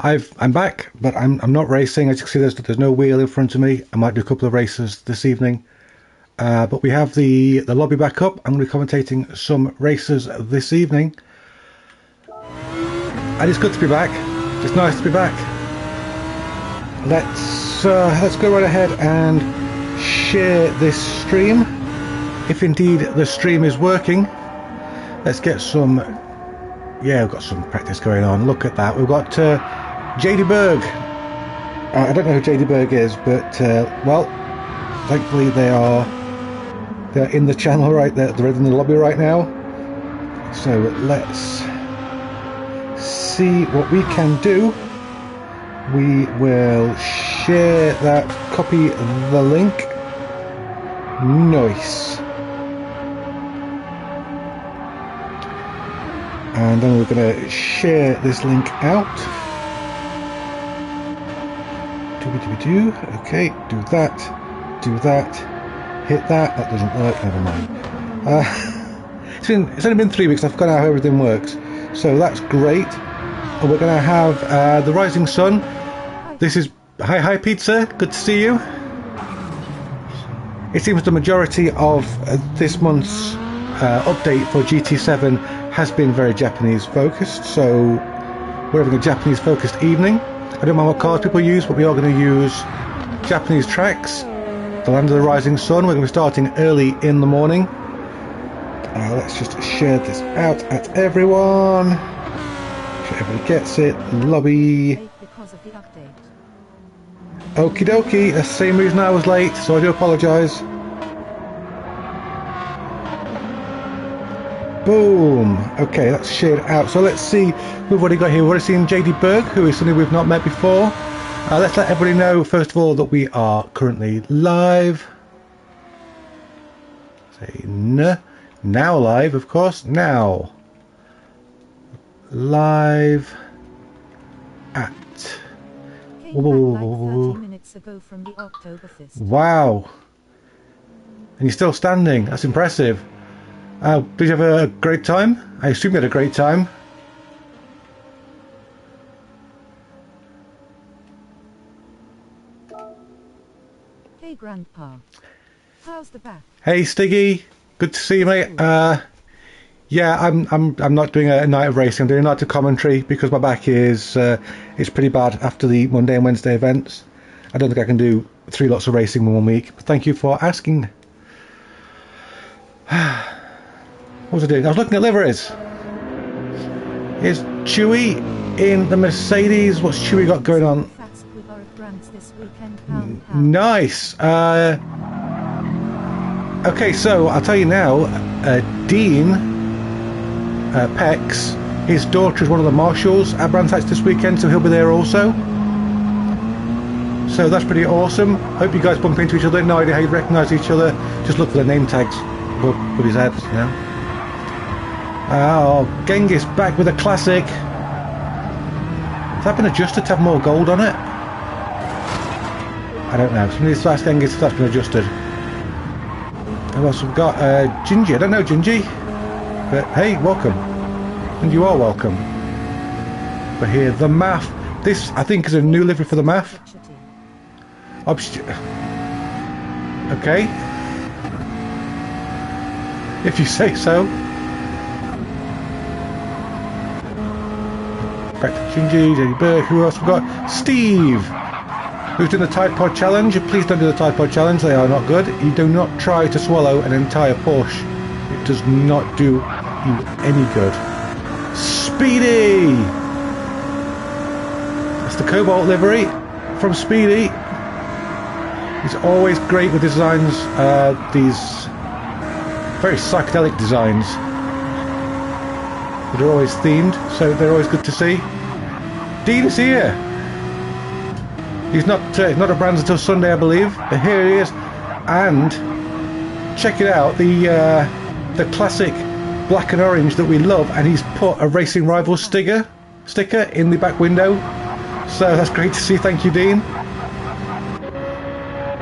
I'm back, but I'm not racing. As you can see, there's no wheel in front of me. I might do a couple of races this evening, but we have the lobby back up. I'm going to be commentating some races this evening, and it's good to be back. It's nice to be back. Let's go right ahead and share this stream, if indeed the stream is working. Let's get some. Yeah, we've got some practice going on. Look at that. We've got JD Berg. I don't know who JD Berg is, but well, thankfully they're in the channel right there. They're in the lobby right now. So let's see what we can do. We will share that, copy the link. Nice. And then we're going to share this link out. Okay, do that, hit that. That doesn't work. Never mind. It's only been 3 weeks. I forgot how everything works. So that's great. And we're going to have the Rising Sun. This is hi Pizza. Good to see you. It seems the majority of this month's update for GT7 has been very Japanese focused, so we're having a Japanese focused evening. I don't mind what cars people use, but we are going to use Japanese tracks. The Land of the Rising Sun. We're going to be starting early in the morning. Let's just share this out at everyone. Make sure everybody gets it. Lobby. Okie dokie. That's the same reason I was late, so I do apologise. Boom. Okay, that's shared out. So let's see who we've already got here. We've already seen JD Berg, who is somebody we've not met before. Let's let everybody know, first of all, that we are currently live. Say now live, of course. Now live at. Wow. And you're still standing. That's impressive. Did you have a great time? I assume you had a great time. Hey Grandpa, how's the back? Hey Stiggy, good to see you, mate. Yeah, I'm not doing a night of racing. I'm doing a night of commentary because my back is pretty bad after the Monday and Wednesday events. I don't think I can do 3 lots of racing in 1 week. But thank you for asking. What was I doing? I was looking at liveries. Here's Chewy in the Mercedes. What's Chewy got going on? Nice. Okay, so I'll tell you now. Dean Pex, his daughter is one of the marshals at Brands Hatch this weekend, so he'll be there also. So that's pretty awesome. Hope you guys bump into each other. No idea how you recognise each other. Just look for the name tags above his head, you know. Oh, Genghis back with a classic. Has that been adjusted to have more gold on it? I don't know. Somebody needs to ask Genghis if that's been adjusted. Who else we've got? Gingy. I don't know Gingy. But hey, welcome. And you are welcome. But here, the MAF. This, I think, is a new livery for the MAF. Okay. If you say so. Back to Gingy, JD Berg. Who else we've got? Steve, who's doing the Tide Pod Challenge. Please don't do the Tide Pod Challenge. They are not good. You do not try to swallow an entire Porsche. It does not do you any good. Speedy! That's the Cobalt livery from Speedy. He's always great with designs, these very psychedelic designs that are always themed, so they're always good to see. Dean is here. He's not at Brands until Sunday, I believe, but here he is. And check it out, the classic black and orange that we love, and he's put a Racing Rivals sticker in the back window. So that's great to see. Thank you, Dean.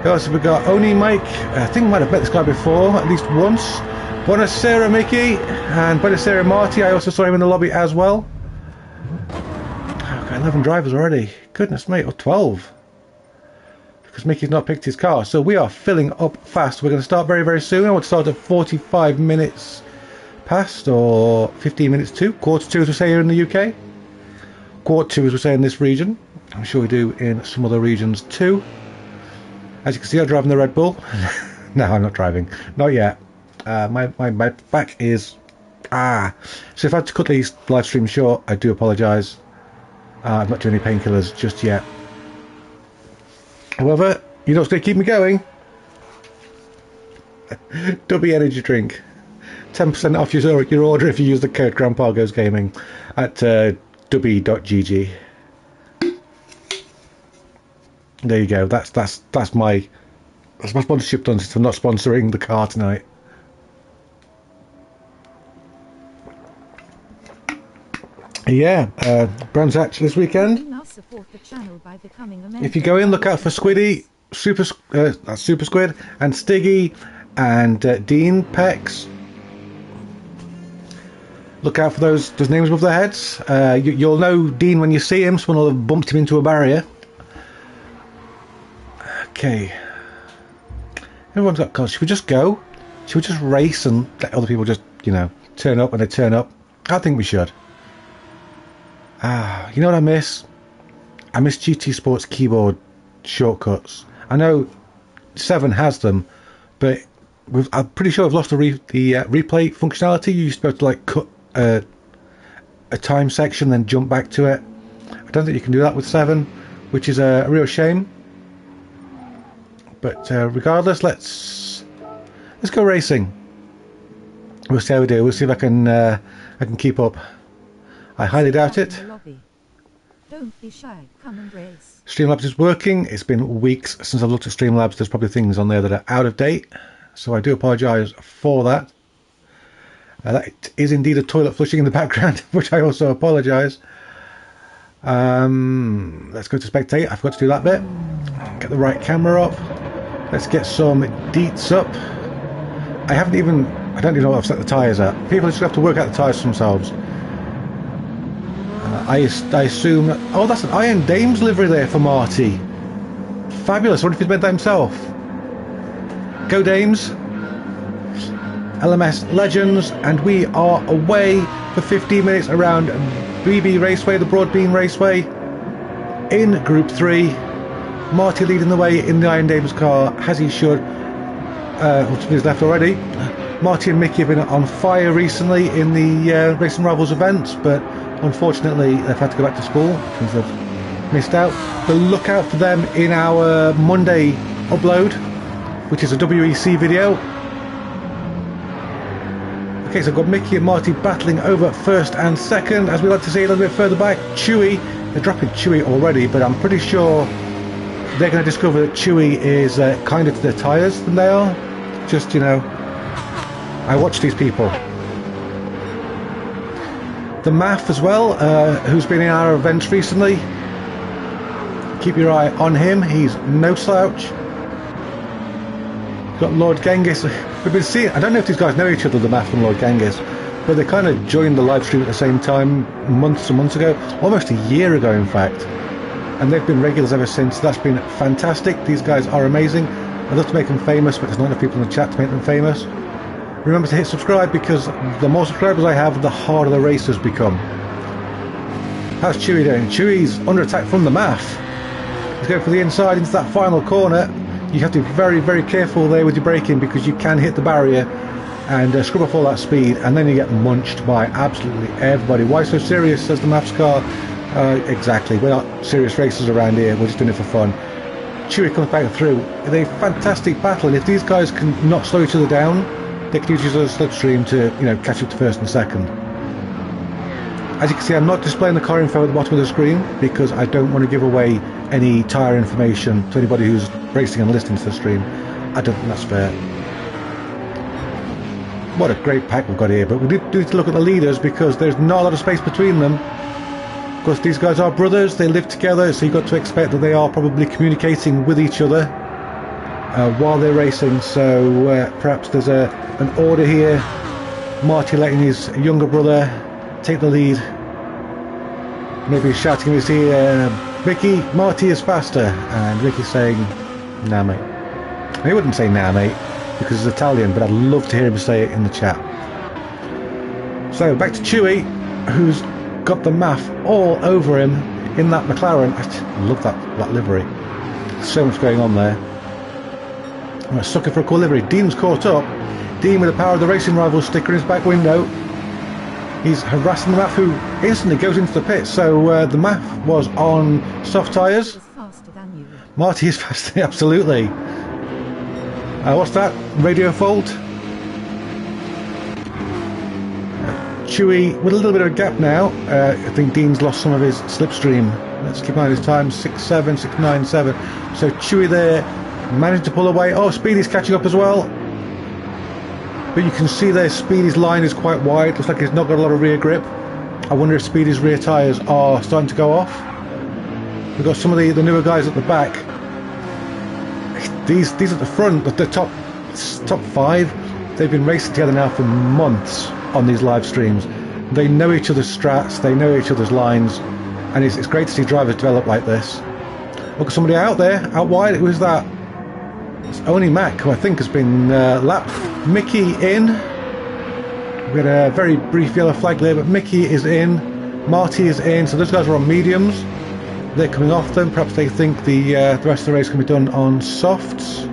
Who else have we got? Oni Mike. I think I might have met this guy before, at least once. Buonasera, Mickey, and Buonasera, Marty. I also saw him in the lobby as well. Okay, 11 drivers already. Goodness me, or 12. Because Mickey's not picked his car. So we are filling up fast. We're going to start very, very soon. I would start at 45 minutes past, or 15 minutes to. Quarter to, as we say here in the UK. Quarter to, as we say in this region. I'm sure we do in some other regions too. As you can see, I'm driving the Red Bull. No, I'm not driving. Not yet. My back is... So if I had to cut these live streams short, I do apologise. I'm not doing any painkillers just yet. However, you know what's going to keep me going? Dubby energy drink. 10% off your order if you use the code Grandpa Goes Gaming at dubby.gg. There you go. That's my sponsorship done, since I'm not sponsoring the car tonight. Yeah, Brands Hatch this weekend. If you go in, look out for Squiddy, Super Squid, and Stiggy, and Dean Pex. Look out for those names above their heads. You'll know Dean when you see him. Someone will have bumped him into a barrier. Okay. Everyone's got cars. Should we just go? Should we just race and let other people just, you know, turn up when they turn up? I think we should. You know what I miss? I miss GT Sports keyboard shortcuts. I know 7 has them, but I'm pretty sure I've lost the replay functionality. You used to be able to like cut a time section, then jump back to it. I don't think you can do that with 7, which is a real shame. But regardless, let's go racing. We'll see how we do. We'll see if I can keep up. I highly doubt it. Don't be shy. Come and race. Streamlabs is working. It's been weeks since I've looked at Streamlabs. There's probably things on there that are out of date, so I do apologise for that. That is indeed a toilet flushing in the background, which I also apologise. Let's go to spectate. I forgot to do that bit. Get the right camera up. Let's get some deets up. I don't even know what I've set the tyres at. People just have to work out the tyres for themselves. I assume... Oh, that's an Iron Dames livery there for Marty. Fabulous. I wonder if he's made that himself. Go Dames. LMS Legends. And we are away for 15 minutes around BB Raceway, the Broadbean Raceway, in Group 3. Marty leading the way in the Iron Dames car, as he should. What's his left already? Marty and Mickey have been on fire recently in the Racing Rivals events, but unfortunately they've had to go back to school because they've missed out. But look out for them in our Monday upload, which is a WEC video. Okay, so I've got Mickey and Marty battling over first and second. As we like to see a little bit further back, Chewy. They're dropping Chewy already, but I'm pretty sure they're going to discover that Chewy is kinder to their tyres than they are. Just, you know, I watch these people. The Math as well, who's been in our events recently. Keep your eye on him. He's no slouch. Got Lord Genghis. We've been seeing... I don't know if these guys know each other, the Math and Lord Genghis, but they kind of joined the live stream at the same time months and months ago. Almost a year ago, in fact. And they've been regulars ever since. That's been fantastic. These guys are amazing. I'd love to make them famous, but there's not enough people in the chat to make them famous. Remember to hit subscribe, because the more subscribers I have, the harder the races become. How's Chewy doing? Chewy's under attack from the Math. He's going for the inside into that final corner. You have to be very, very careful there with your braking, because you can hit the barrier and scrub off all that speed, and then you get munched by absolutely everybody. Why so serious, says the Math's car. Exactly, we're not serious racers around here, we're just doing it for fun. Chewy comes back through. It's a fantastic battle, and if these guys can not slow each other down, they can use a slipstream to, you know, catch up to first and second. As you can see, I'm not displaying the car info at the bottom of the screen because I don't want to give away any tyre information to anybody who's racing and listening to the stream. I don't think that's fair. What a great pack we've got here, but we do need to look at the leaders because there's not a lot of space between them. Of course, these guys are brothers, they live together, so you've got to expect that they are probably communicating with each other while they're racing, so perhaps there's an order here. Marty letting his younger brother take the lead. Maybe he's shouting his ear, Mickey, Marty is faster, and Ricky's saying, nah mate. He wouldn't say nah mate, because he's Italian, but I'd love to hear him say it in the chat. So back to Chewie, who's got the MAF all over him in that McLaren. I just love that livery. So much going on there. I'm a sucker for a cool livery. Dean's caught up. Dean with the power of the racing rival sticker in his back window. He's harassing the MAF, who instantly goes into the pit. So the MAF was on soft tyres. Marty is faster, absolutely. What's that? Radio fault? Chewie with a little bit of a gap now. I think Dean's lost some of his slipstream. Let's keep an eye on his time. 6.7, 6.97. So Chewie there managed to pull away. Oh, Speedy's catching up as well. But you can see there Speedy's line is quite wide. Looks like he's not got a lot of rear grip. I wonder if Speedy's rear tyres are starting to go off. We've got some of the newer guys at the back. These at the front, the top 5, they've been racing together now for months on these live streams. They know each other's strats, they know each other's lines, and it's great to see drivers develop like this. Look at somebody out there, out wide. Who is that? It's only Mac, who I think has been lapped. Mickey in. We've got a very brief yellow flag there, but Mickey is in. Marty is in. So those guys are on mediums. They're coming off them. Perhaps they think the rest of the race can be done on softs.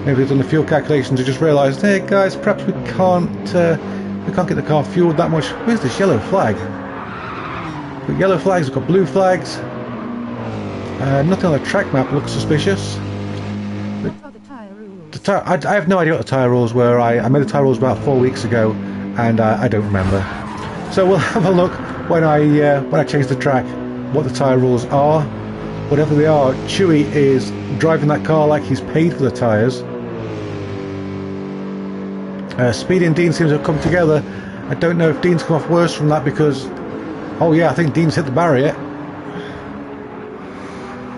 Maybe they've done the fuel calculations and just realised, hey guys, perhaps we can't get the car fueled that much. Where's this yellow flag? We've got yellow flags, we've got blue flags. Nothing on the track map looks suspicious. I have no idea what the tyre rules were. I made the tyre rules about 4 weeks ago, and I don't remember. So we'll have a look when I change the track what the tyre rules are. Whatever they are, Chewie is driving that car like he's paid for the tyres. Speedy and Dean seems to have come together. I don't know if Dean's come off worse from that because, oh yeah, I think Dean's hit the barrier.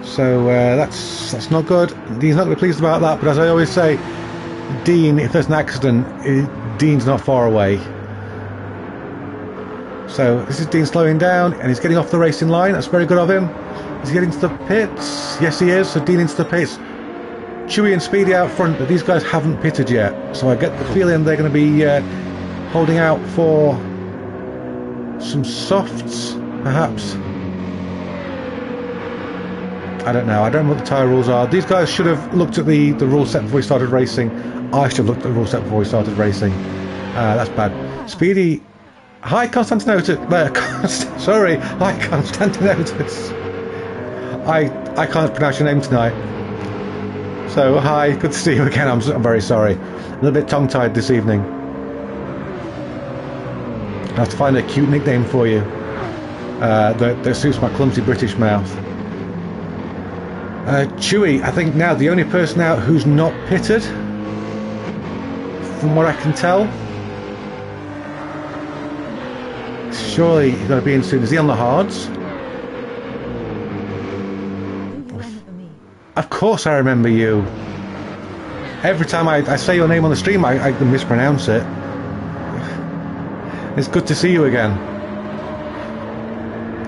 So that's not good. Dean's not going to be pleased about that, but as I always say, Dean, if there's an accident, Dean's not far away. So this is Dean slowing down, and he's getting off the racing line. That's very good of him. He's getting to the pits. Yes, he is. So Dean into the pits. Chewie and Speedy out front, but these guys haven't pitted yet. So I get the feeling they're going to be holding out for some softs, perhaps. I don't know. I don't know what the tyre rules are. These guys should have looked at the rule set before we started racing. I should have looked at the rule set before we started racing. That's bad. Speedy. Hi, Constantinotus. Sorry. Hi, Constantinotus. I can't pronounce your name tonight. So, hi. Good to see you again. I'm very sorry. A little bit tongue-tied this evening. I have to find a cute nickname for you that suits my clumsy British mouth. Chewie, I think now the only person out who's not pitted, from what I can tell. Surely he's got to be in soon. Is he on the hards? Of course I remember you. Every time I say your name on the stream, I mispronounce it. It's good to see you again.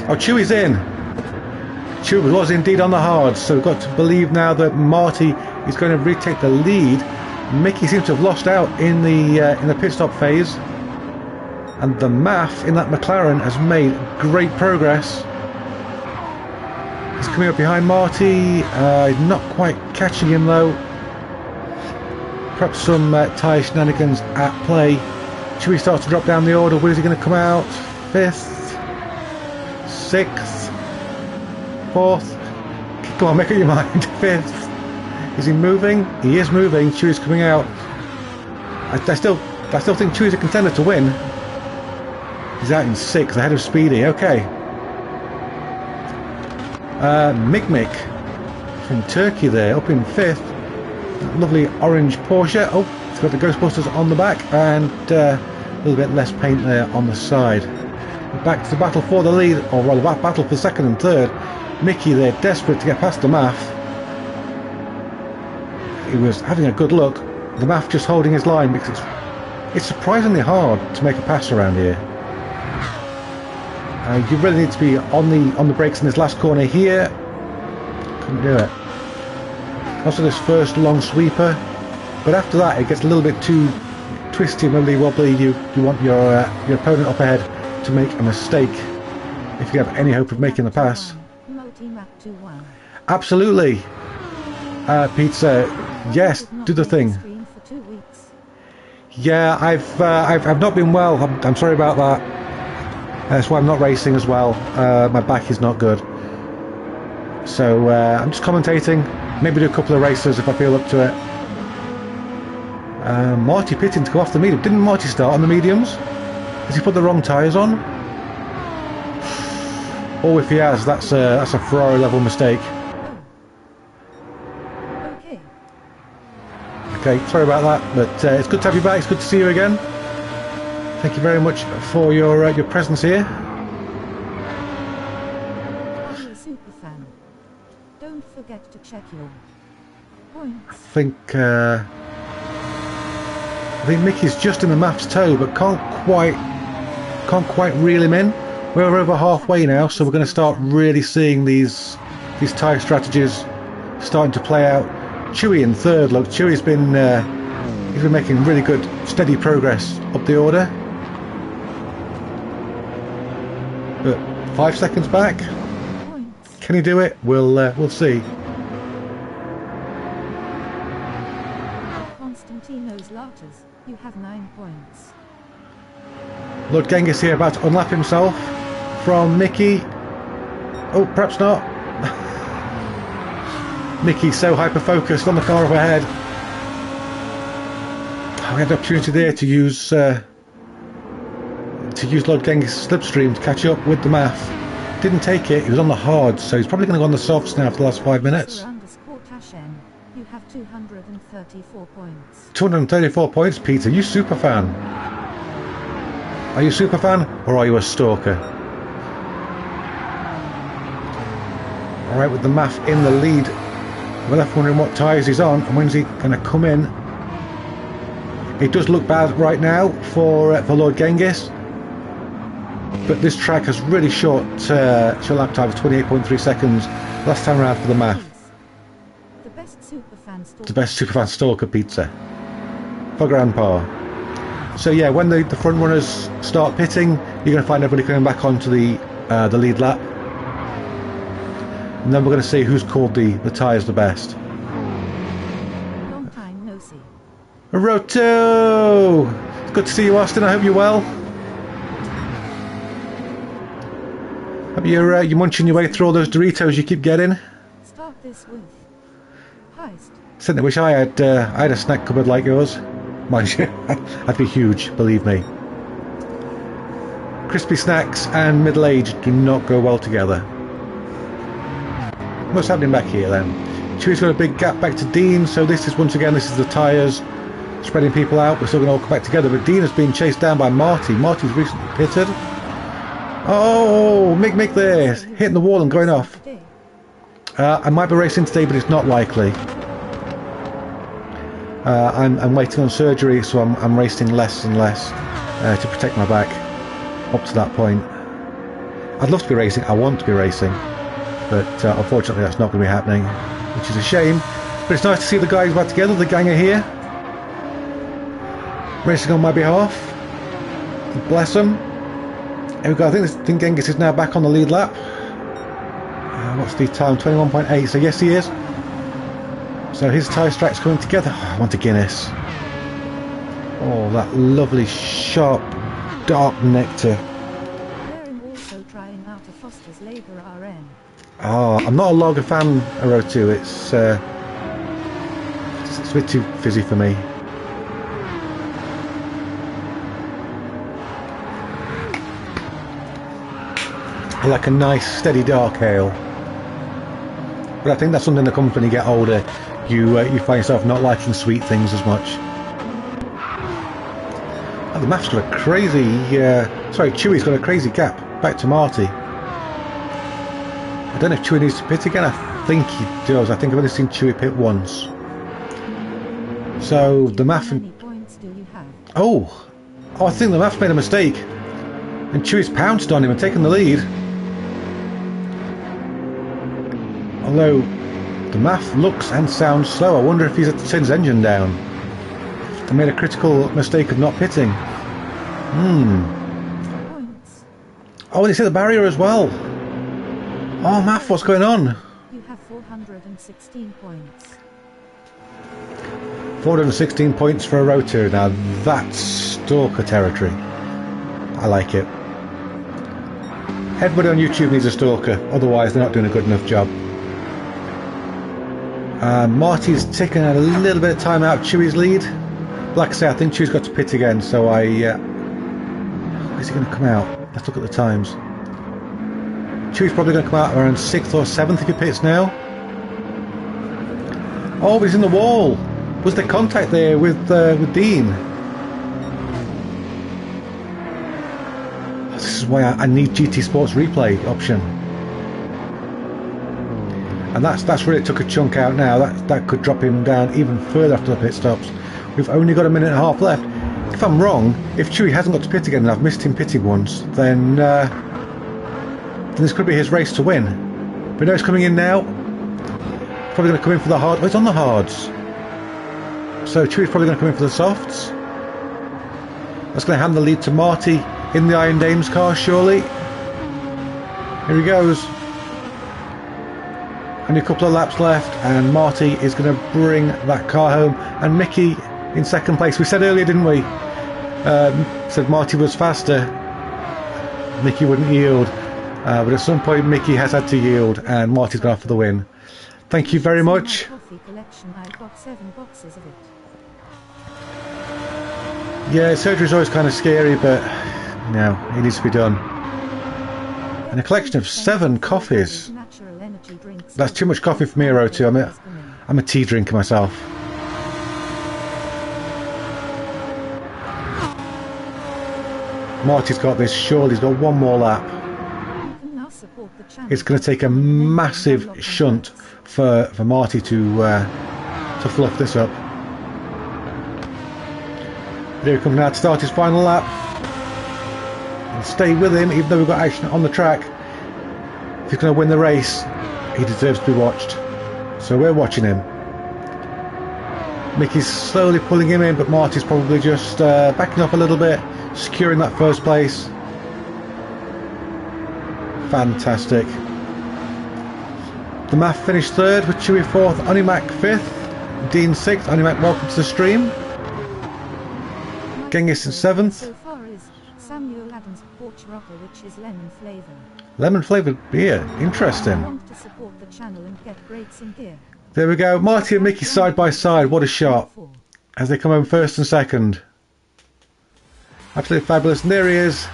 Oh, Chewie's in. Chewie was indeed on the hards, so we've got to believe now that Marty is going to retake the lead. Mickey seems to have lost out in the pit stop phase, and the MAF in that McLaren has made great progress. He's coming up behind Marty. He's not quite catching him though. Perhaps some tyre shenanigans at play. Chewie starts to drop down the order. Where is he going to come out? 5th, 6th, 4th. Come on, make up your mind. 5th. Is he moving? He is moving. Chewie's coming out. I still think Chewie's a contender to win. He's out in 6th, ahead of Speedy. Okay. Mick from Turkey there, up in 5th. Lovely orange Porsche. Oh, it's got the Ghostbusters on the back and a little bit less paint there on the side. Back to the battle for the lead, or rather battle for 2nd and 3rd. Mickey there, desperate to get past the MAF. He was having a good look. The MAF just holding his line because it's surprisingly hard to make a pass around here. You really need to be on the brakes in this last corner here. Couldn't do it. Also this first long sweeper, but after that it gets a little bit too twisty, wibbly wobbly. You want your opponent up ahead to make a mistake if you have any hope of making the pass. Absolutely. Pizza, yes, do the thing. Yeah, I've not been well. I'm sorry about that. That's why I'm not racing as well. My back is not good. So I'm just commentating. Maybe do a couple of races if I feel up to it. Marty pitting to go off the medium. Didn't Marty start on the mediums? Has he put the wrong tyres on? Oh, if he has, that's a Ferrari level mistake. Okay, sorry about that, but it's good to have you back. It's good to see you again. Thank you very much for your presence here. Are you a super fan? Don't forget to check your points. I think Mickey's just in the map's toe, but can't quite reel him in. We're over halfway now, so we're going to start really seeing these tyre strategies starting to play out. Chewy in third. Look, Chewy's been he's been making really good, steady progress up the order. But 5 seconds back. Can he do it? We'll see. Constantino's Lattes, you have 9 points. Lord Genghis here about to unlap himself from Mickey. Oh, perhaps not. Mickey's so hyper-focused on the car overhead. We had the opportunity there to use Lord Genghis' slipstream to catch up with the math. Didn't take it. He was on the hards, so he's probably going to go on the softs now for the last 5 minutes. You have 234 points. 234 points, Peter. You super fan? Are you a super fan or are you a stalker? All right, with the math in the lead. We're left wondering what tyres he's on and when's he going to come in. It does look bad right now for Lord Genghis, but this track has really short lap time of 28.3 seconds last time around for the math. The best superfan stalker pizza for Grandpa. So yeah, when the front runners start pitting, you're going to find everybody coming back onto the lead lap. And then we're going to see who's called the tyres the best. Long time no see. Roto! It's good to see you, Austin. I hope you're well. Hope you're munching your way through all those Doritos you keep getting. Start this with heist. Certainly wish I had a snack cupboard like yours. Mind you, I'd be huge, believe me. Crispy snacks and middle age do not go well together. What's happening back here then? Chewy's got a big gap back to Dean, so this is the tyres spreading people out. We're still going to all come back together, but Dean has been chased down by Marty. Marty's recently pitted. Oh, Mick there, hitting the wall and going off. I might be racing today, but it's not likely. I'm waiting on surgery, so I'm racing less and less to protect my back up to that point. I'd love to be racing. I want to be racing. But unfortunately that's not going to be happening, which is a shame. But it's nice to see the guys back together, the gang are here, racing on my behalf. Bless them. Here we go. I think Genghis is now back on the lead lap. What's the time? 21.8. So yes, he is. So his tyre stripes coming together. Oh, I want a Guinness. Oh, that lovely, sharp, dark nectar. Also trying out a Foster's Labour RN. Oh, I'm not a lager fan, Aro2. It's a bit too fizzy for me. I like a nice, steady dark ale. But I think that's something that comes when you get older. You find yourself not liking sweet things as much. Oh, the math's got a crazy... Chewy's got a crazy gap back to Marty. I don't know if Chewy needs to pit again. I think he does. I think I've only seen Chewy pit once. So the math... How many points do you have? Oh, I think the math made a mistake. And Chewie's pounced on him and taken the lead. Although the MAF looks and sounds slow. I wonder if he's had to turn his engine down. I made a critical mistake of not pitting. Oh, and he's hit the barrier as well. Oh, MAF, what's going on? You have 416 points. 416 points for a row 2. Now that's stalker territory. I like it. Everybody on YouTube needs a stalker, otherwise they're not doing a good enough job. Marty's taken a little bit of time out of Chewie's lead. Like I say, I think Chewie's got to pit again, so where's he going to come out? Let's look at the times. Chewie's probably going to come out around 6th or 7th if he pits now. Oh, he's in the wall. Was there contact there with Dean? This is why I need GT Sports replay option. And that's really took a chunk out now. That could drop him down even further after the pit stops. We've only got a minute and a half left. If I'm wrong, if Chewie hasn't got to pit again and I've missed him pitting once, then this could be his race to win. But no, he's coming in now. Probably going to come in for the hard. Oh, he's on the hards. So Chewie's probably going to come in for the softs. That's going to hand the lead to Marty in the Iron Dames car, surely. Here he goes. Only a couple of laps left, and Marty is going to bring that car home. And Mickey in second place. We said earlier, didn't we? Said Marty was faster. Mickey wouldn't yield. But at some point, Mickey has had to yield, and Marty's gone for the win. Thank you very much. I've got 7 boxes of it. Yeah, surgery's always kind of scary, but no, it needs to be done. And a collection of 7 coffees. That's too much coffee for me, Row 2. I'm a tea drinker myself. Marty's got this, surely he's got one more lap. It's going to take a massive shunt for Marty to fluff this up. Here he comes now to start his final lap. And stay with him, even though we've got action on the track. If he's going to win the race, he deserves to be watched. So we're watching him. Mickey's slowly pulling him in, but Marty's probably just backing up a little bit, securing that first place. Fantastic. The MAF finished 3rd with Chewie 4th, Onimac 5th, Dean 6th. Onimac, welcome to the stream. Genghis in 7th. So far is Samuel Adams Porch Rocker, which is lemon flavour. Lemon flavoured beer, interesting. I want to support the channel and get Gr3 in gear. There we go, Marty and Mickey side by side. What a shot as they come home 1st and 2nd. Absolutely fabulous. And there he is.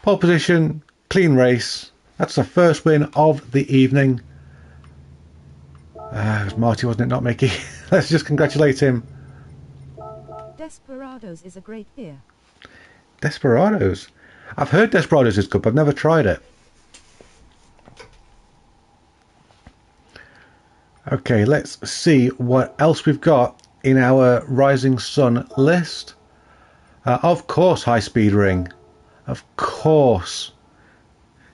Pole position, clean race. That's the first win of the evening. It was Marty, wasn't it, not Mickey? Let's just congratulate him. Desperados is a great beer. Desperados? I've heard Desperados is good, but I've never tried it. Okay, let's see what else we've got in our Rising Sun list. Of course, High Speed Ring. Of course.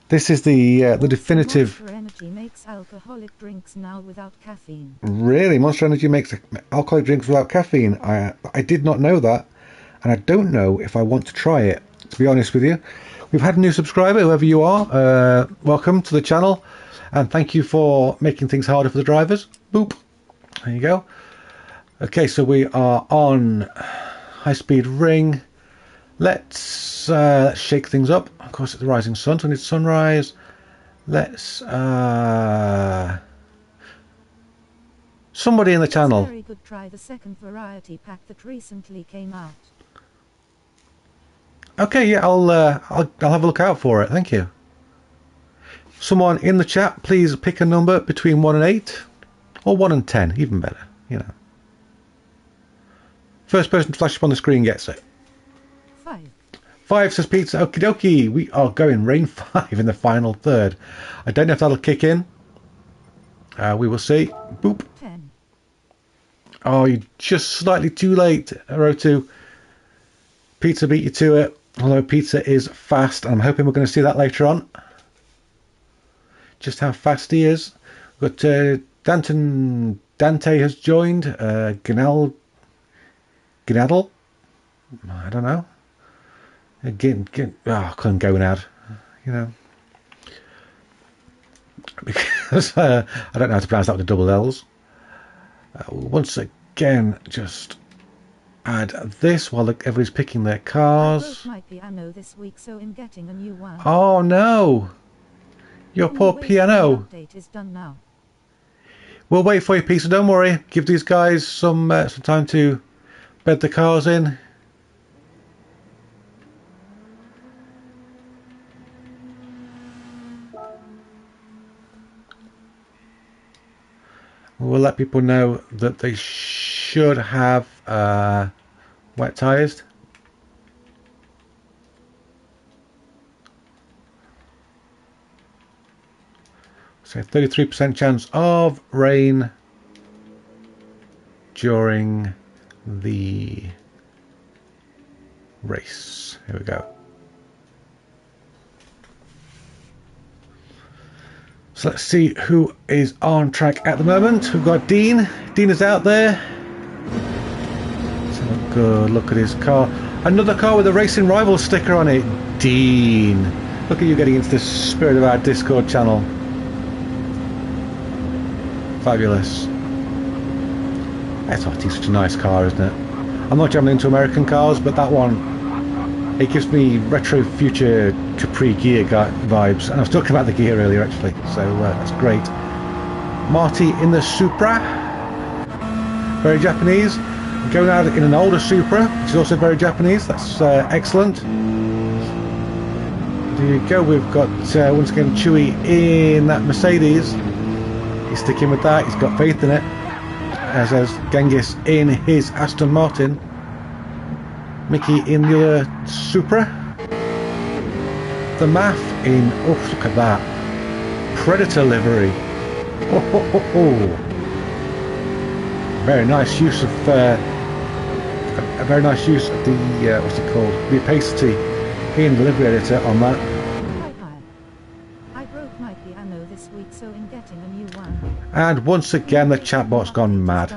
This is the definitive. Monster Energy makes alcoholic drinks now without caffeine. Really, Monster Energy makes alcoholic drinks without caffeine. I did not know that, and I don't know if I want to try it, to be honest with you. We've had a new subscriber, whoever you are. Welcome to the channel, and thank you for making things harder for the drivers. Boop. There you go. Okay, so we are on High Speed Ring. Let's shake things up. Of course, it's the Rising Sun, so we need sunrise. Let's somebody in the channel. Very good. Try the second variety pack that recently came out. Okay, yeah, I'll have a look out for it. Thank you. Someone in the chat, please pick a number between 1 and 8, or 1 and 10, even better. You know, first person to flash up on the screen gets it. 5. 5 says Pizza. Okie dokie. We are going rain 5 in the final third. I don't know if that'll kick in. We will see. Boop. 10. Oh, you're just slightly too late. Row 2. Pizza beat you to it. Although pizza is fast, and I'm hoping we're going to see that later on. Just how fast he is. We've got Dante has joined. Gnadl, I don't know. I couldn't go now, you know, because I don't know how to pronounce that with the double L's. Once again, just add this while everybody's picking their cars. Might be Anno this week, so I'm getting a new one. Oh no! Your poor piano. Update is done now. We'll wait for you, Peter. Don't worry. Give these guys some time to bed the cars in. We'll let people know that they should have wet tyres. So 33% chance of rain during the race. Here we go. So let's see who is on track at the moment. We've got Dean. Dean is out there. Let's have a good look at his car. Another car with a Racing Rivals sticker on it. Dean. Look at you getting into the spirit of our Discord channel. Fabulous. SRT is such a nice car, isn't it? I'm not generally into American cars, but that one, it gives me retro future Gr3 gear vibes, and I was talking about the gear earlier actually, so that's great. Marty in the Supra, very Japanese. Going out in an older Supra, which is also very Japanese. That's excellent. There you go. We've got once again Chewy in that Mercedes. He's sticking with that. He's got faith in it. As has Genghis in his Aston Martin. Mickey in the other Supra. The Math in, oh look at that, Predator livery. Very nice use of a very nice use of the what's it called, the opacity in the livery editor on that. I broke my piano this week, so I'm getting a new one. And once again the chatbot's gone mad.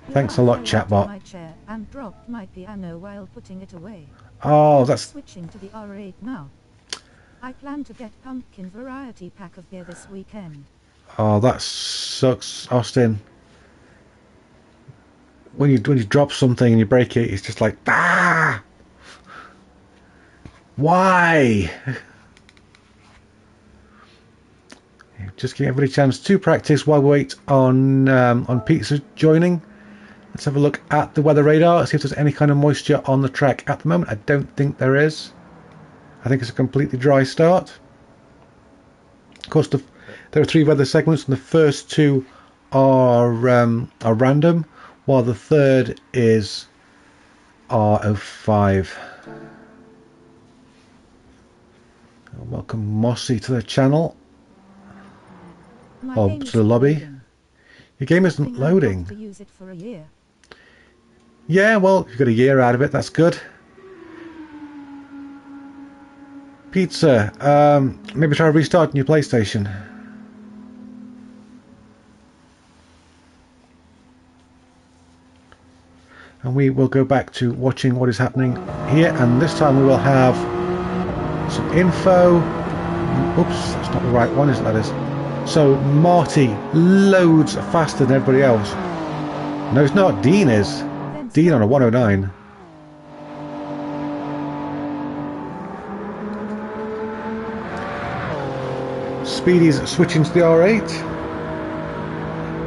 Thanks a lot, chatbot. My chair and dropped my piano while putting it away. Oh, that's switching to the R8 now. I plan to get pumpkin variety pack of beer this weekend. Oh, that sucks, Austin. When you drop something and you break it, it's just like, ah, why? Just giving everybody a chance to practice while we wait on Pizza joining. Let's have a look at the weather radar, see if there's any kind of moisture on the track at the moment. I don't think there is. I think it's a completely dry start. Of course, there are 3 weather segments, and the first 2 are random, while the third is R05. Welcome Mossy to the channel. Or to the lobby. Loading. Your game isn't loading. To use it for a year. Yeah, well, you've got a year out of it, that's good. Pizza, maybe try restarting your PlayStation. And we will go back to watching what is happening here, and this time we will have some info. Oops, that's not the right one, is it? That is. So Marty loads faster than everybody else. No, it's not. Dean is. Dean on a 109. Speedy's switching to the R8.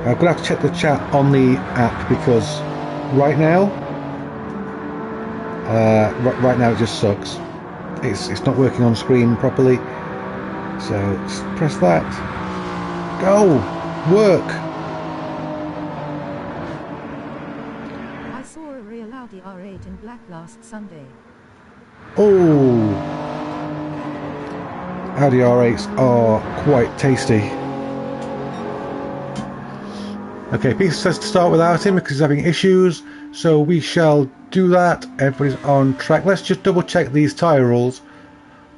I'm going to have to check the chat on the app because right now it just sucks. It's not working on screen properly. So let's press that. Go! Work! I saw a real Audi R8 in black last Sunday. Oh! Audi R8s are quite tasty. Okay, Peter says to start without him because he's having issues, so we shall do that. Everybody's on track. Let's just double check these tyre rules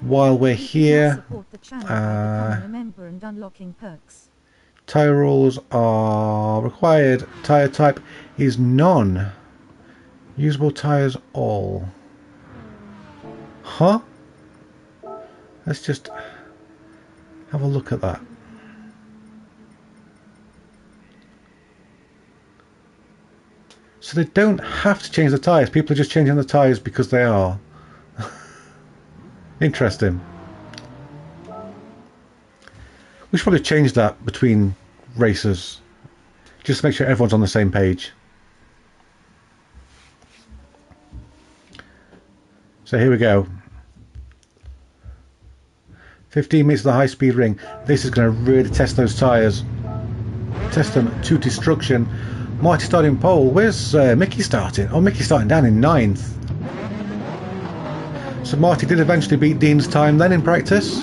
while we're here. And unlocking perks. Tyre rules are required. Tyre type is none. Usable tyres all. Huh? Let's just have a look at that. So they don't have to change the tyres. People are just changing the tyres because they are. Interesting. We should probably change that between racers. Just to make sure everyone's on the same page. So here we go. 15 metres of the high-speed ring. This is going to really test those tyres. Test them to destruction. Marty starting pole. Where's Mickey starting? Oh, Mickey's starting down in 9th. So Marty did eventually beat Dean's time then in practice.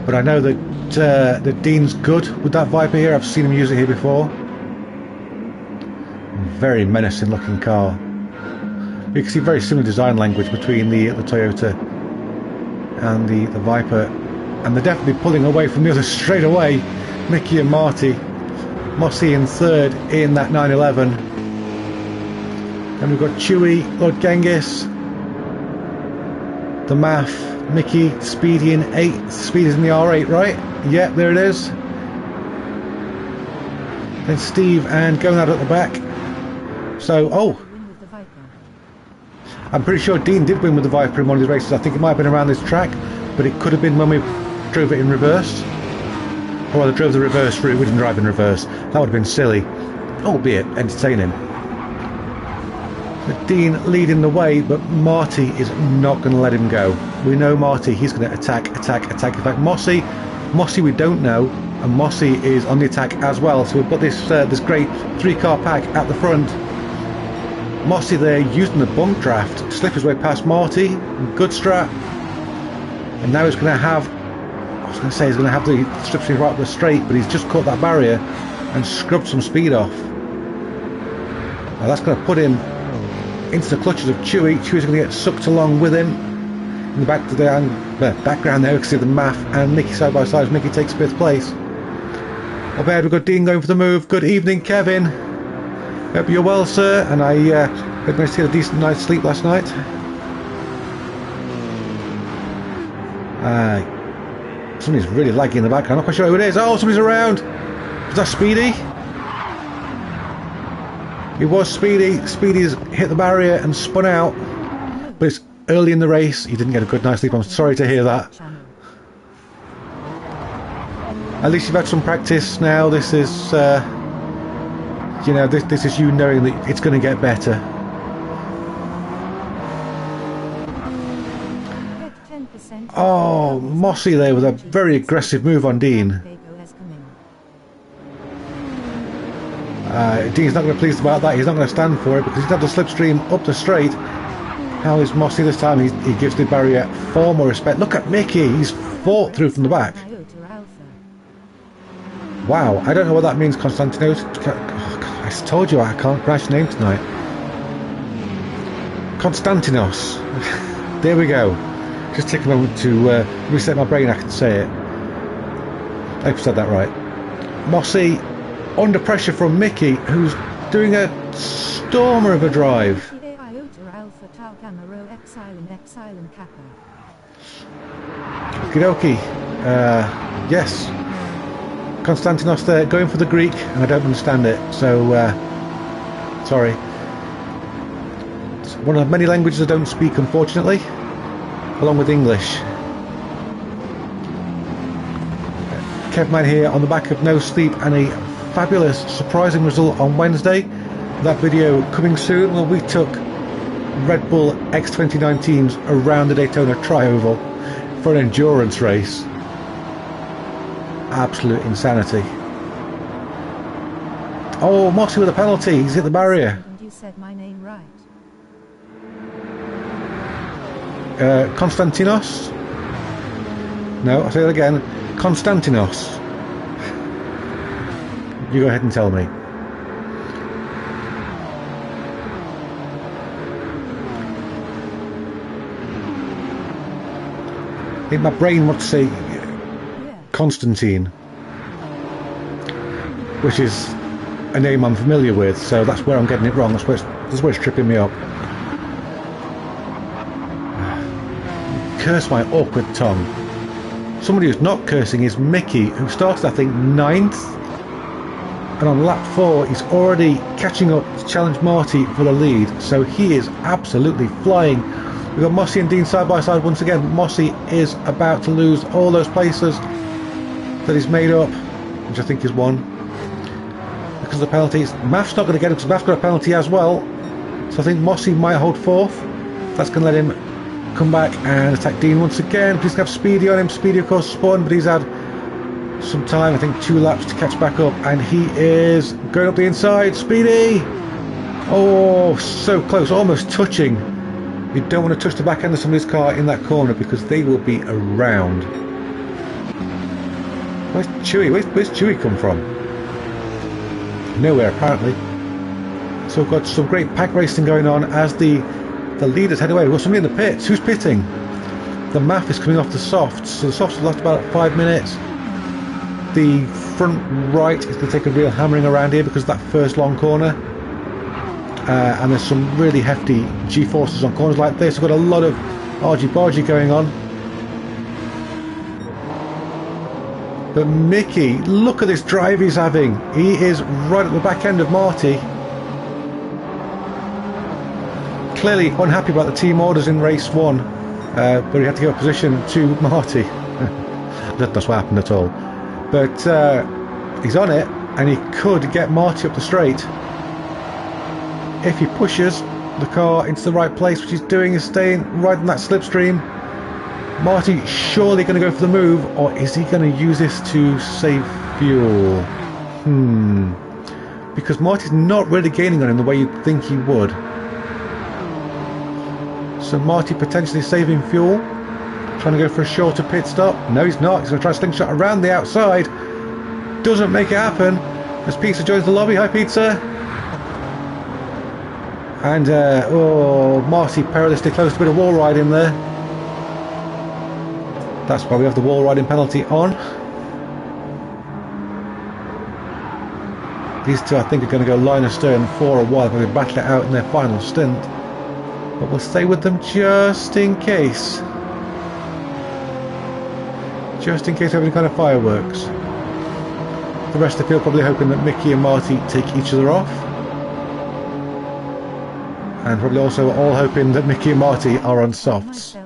But I know that Dean's good with that Viper here. I've seen him use it here before. Very menacing looking car. You can see very similar design language between the Toyota and the Viper. And they're definitely pulling away from the others straight away. Mickey and Marty. Mossy in 3rd in that 911. And we've got Chewy, Lord Genghis, the MAF, Mickey, Speedy in 8th. Speedy's in the R8, right? Yeah, there it is. Then Steve and going out at the back. So, oh. I'm pretty sure Dean did win with the Viper in one of these races. I think it might have been around this track, but it could have been when we drove it in reverse. Or rather drove the reverse route. We didn't drive in reverse. That would have been silly, albeit entertaining. But Dean leading the way, but Marty is not going to let him go. We know Marty, he's going to attack. In fact, Mossy we don't know, and Mossy is on the attack as well. So we've got this great 3-car pack at the front. Mossy there using the bump draft to slip his way past Marty. Good strat. And now he's going to have, I was going to say he's going to have the slipstream right up the straight, but he's just caught that barrier and scrubbed some speed off. Now that's going to put him into the clutches of Chewy. Chewy's going to get sucked along with him. In the background there, we can see the MAF and Mickey side by side as Mickey takes 5th place. Up ahead we've got Dean going for the move. Good evening, Kevin. Hope you're well, sir, and I hope you managed to get a decent night's sleep last night. Somebody's really laggy in the back. I'm not quite sure who it is. Oh, somebody's around. Is that Speedy? It was Speedy. Speedy's hit the barrier and spun out, but it's early in the race. He didn't get a good night's sleep. I'm sorry to hear that. At least you've had some practice now. This is, you know, this is you knowing that it's going to get better. Oh, Mossy there with a very aggressive move on Dean. Dean's not going to be pleased about that. He's not going to stand for it because he's had the slipstream up the straight. How is Mossy this time? He gives the barrier far more respect. Look at Mickey. He's fought through from the back. Wow, I don't know what that means, Konstantinos. I told you I can't pronounce your name tonight. Konstantinos. There we go. Just take a moment to reset my brain. I can say it. I've said that right. Mossy under pressure from Mickey, who's doing a stormer of a drive. Okie yes. Konstantinos there going for the Greek, and I don't understand it, so sorry. It's one of the many languages I don't speak, unfortunately, along with English. Kevman here on the back of No Sleep, and a fabulous surprising result on Wednesday. That video coming soon. Well, we took Red Bull X2019s around the Daytona Tri-Oval for an endurance race. Absolute insanity. Oh, Mossy with a penalty. He's hit the barrier. You said my name right. Konstantinos? No, I'll say it again. Konstantinos. You go ahead and tell me. I think my brain wants to say Yeah. Constantine, which is a name I'm familiar with, so that's where I'm getting it wrong. That's where it's tripping me up. Curse my awkward tongue. Somebody who's not cursing is Mickey, who started, I think, 9th. And on lap 4, he's already catching up to challenge Marty for the lead. So he is absolutely flying. We've got Mossy and Dean side by side once again. Mossy is about to lose all those places that he's made up, which I think is 1. Because of the penalties. Math's not going to get him because Math's got a penalty as well. So I think Mossy might hold 4th. That's going to let him come back and attack Dean once again. He's going to have Speedy on him. Speedy, of course, spun, but he's had some time, I think 2 laps to catch back up, and he is going up the inside. Speedy! Oh, so close, almost touching. You don't want to touch the back end of somebody's car in that corner because they will be around. Where's Chewy? Where's Chewy come from? Nowhere, apparently. So we've got some great pack racing going on as the leaders head away. Well, somebody in the pits. Who's pitting? The Math is coming off the softs, so the softs will last about 5 minutes. The front right is going to take a real hammering around here because of that first long corner. And there's some really hefty G-forces on corners like this. We've got a lot of argy-bargy going on. But Mickey, look at this drive he's having. He is right at the back end of Marty. Clearly unhappy about the team orders in race 1. But he had to give a position to Marty. That's what happened at all. But he's on it, and he could get Marty up the straight. If he pushes the car into the right place, which he's doing, is staying right in that slipstream. Marty surely going to go for the move, or is he going to use this to save fuel? Because Marty's not really gaining on him the way you'd think he would. So Marty potentially saving fuel, trying to go for a shorter pit stop. No, he's not. He's going to try a slingshot around the outside. Doesn't make it happen as Pizza joins the lobby. Hi, Pizza. And Marty perilously close to a bit of wall riding there. That's why we have the wall riding penalty on. These two, I think, are going to go line astern for a while. They're going to battle it out in their final stint. But we'll stay with them just in case. Just in case we have any kind of fireworks. The rest of the field probably hoping that Mickey and Marty take each other off. And probably also all hoping that Mickey and Marty are on softs.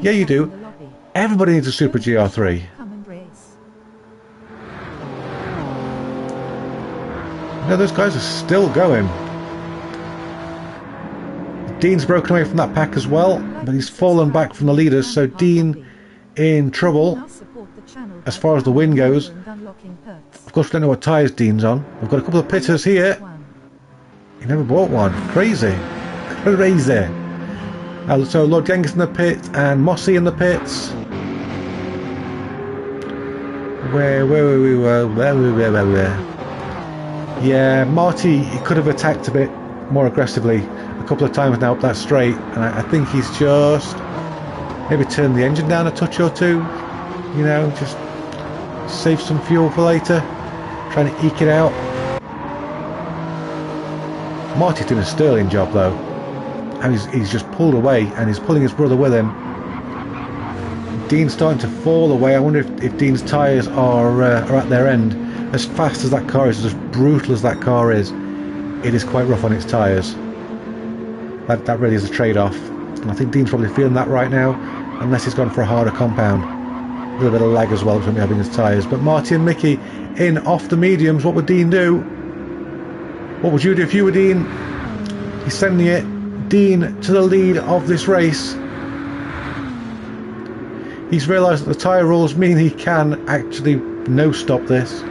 Yeah, you do. Everybody needs a Super GR3. No, those guys are still going. Dean's broken away from that pack as well, but he's fallen back from the leaders, so Dean in trouble as far as the win goes. Of course, we don't know what tyres Dean's on. We've got a couple of pitters here. He never bought one. Crazy. Crazy. So Lord Genghis in the pit and Mossy in the pits. Where? Yeah, Marty, he could have attacked a bit more aggressively a couple of times now up that straight, and I think he's just maybe turned the engine down a touch or two, you know, just save some fuel for later, trying to eke it out. Marty's doing a sterling job though, and he's just pulled away, and he's pulling his brother with him. Dean's starting to fall away. I wonder if Dean's tyres are at their end. As fast as that car is, as brutal as that car is, it is quite rough on its tyres. That really is a trade-off, and I think Dean's probably feeling that right now, unless he's gone for a harder compound. A little bit of lag as well from having his tyres. But Marty and Mickey in off the mediums. What would Dean do? What would you do if you were Dean? He's sending it. Dean to the lead of this race. He's realised that the tyre rules mean he can actually no-stop this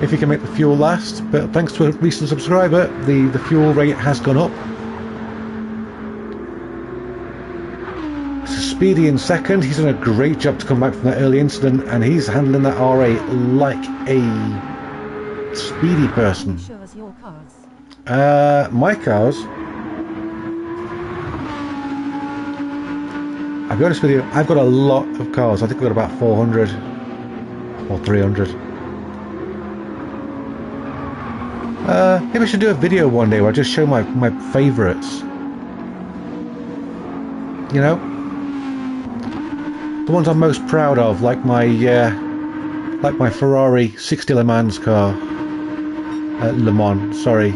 if he can make the fuel last, but thanks to a recent subscriber, the fuel rate has gone up. So Speedy in second. He's done a great job to come back from that early incident, and he's handling that RA like a speedy person. My cars. be honest with you, I've got a lot of cars. I think I've got about 400 or 300. Maybe I should do a video one day where I just show my favourites. You know? The ones I'm most proud of, like my Ferrari 60 Le Mans car. Le Mans, sorry.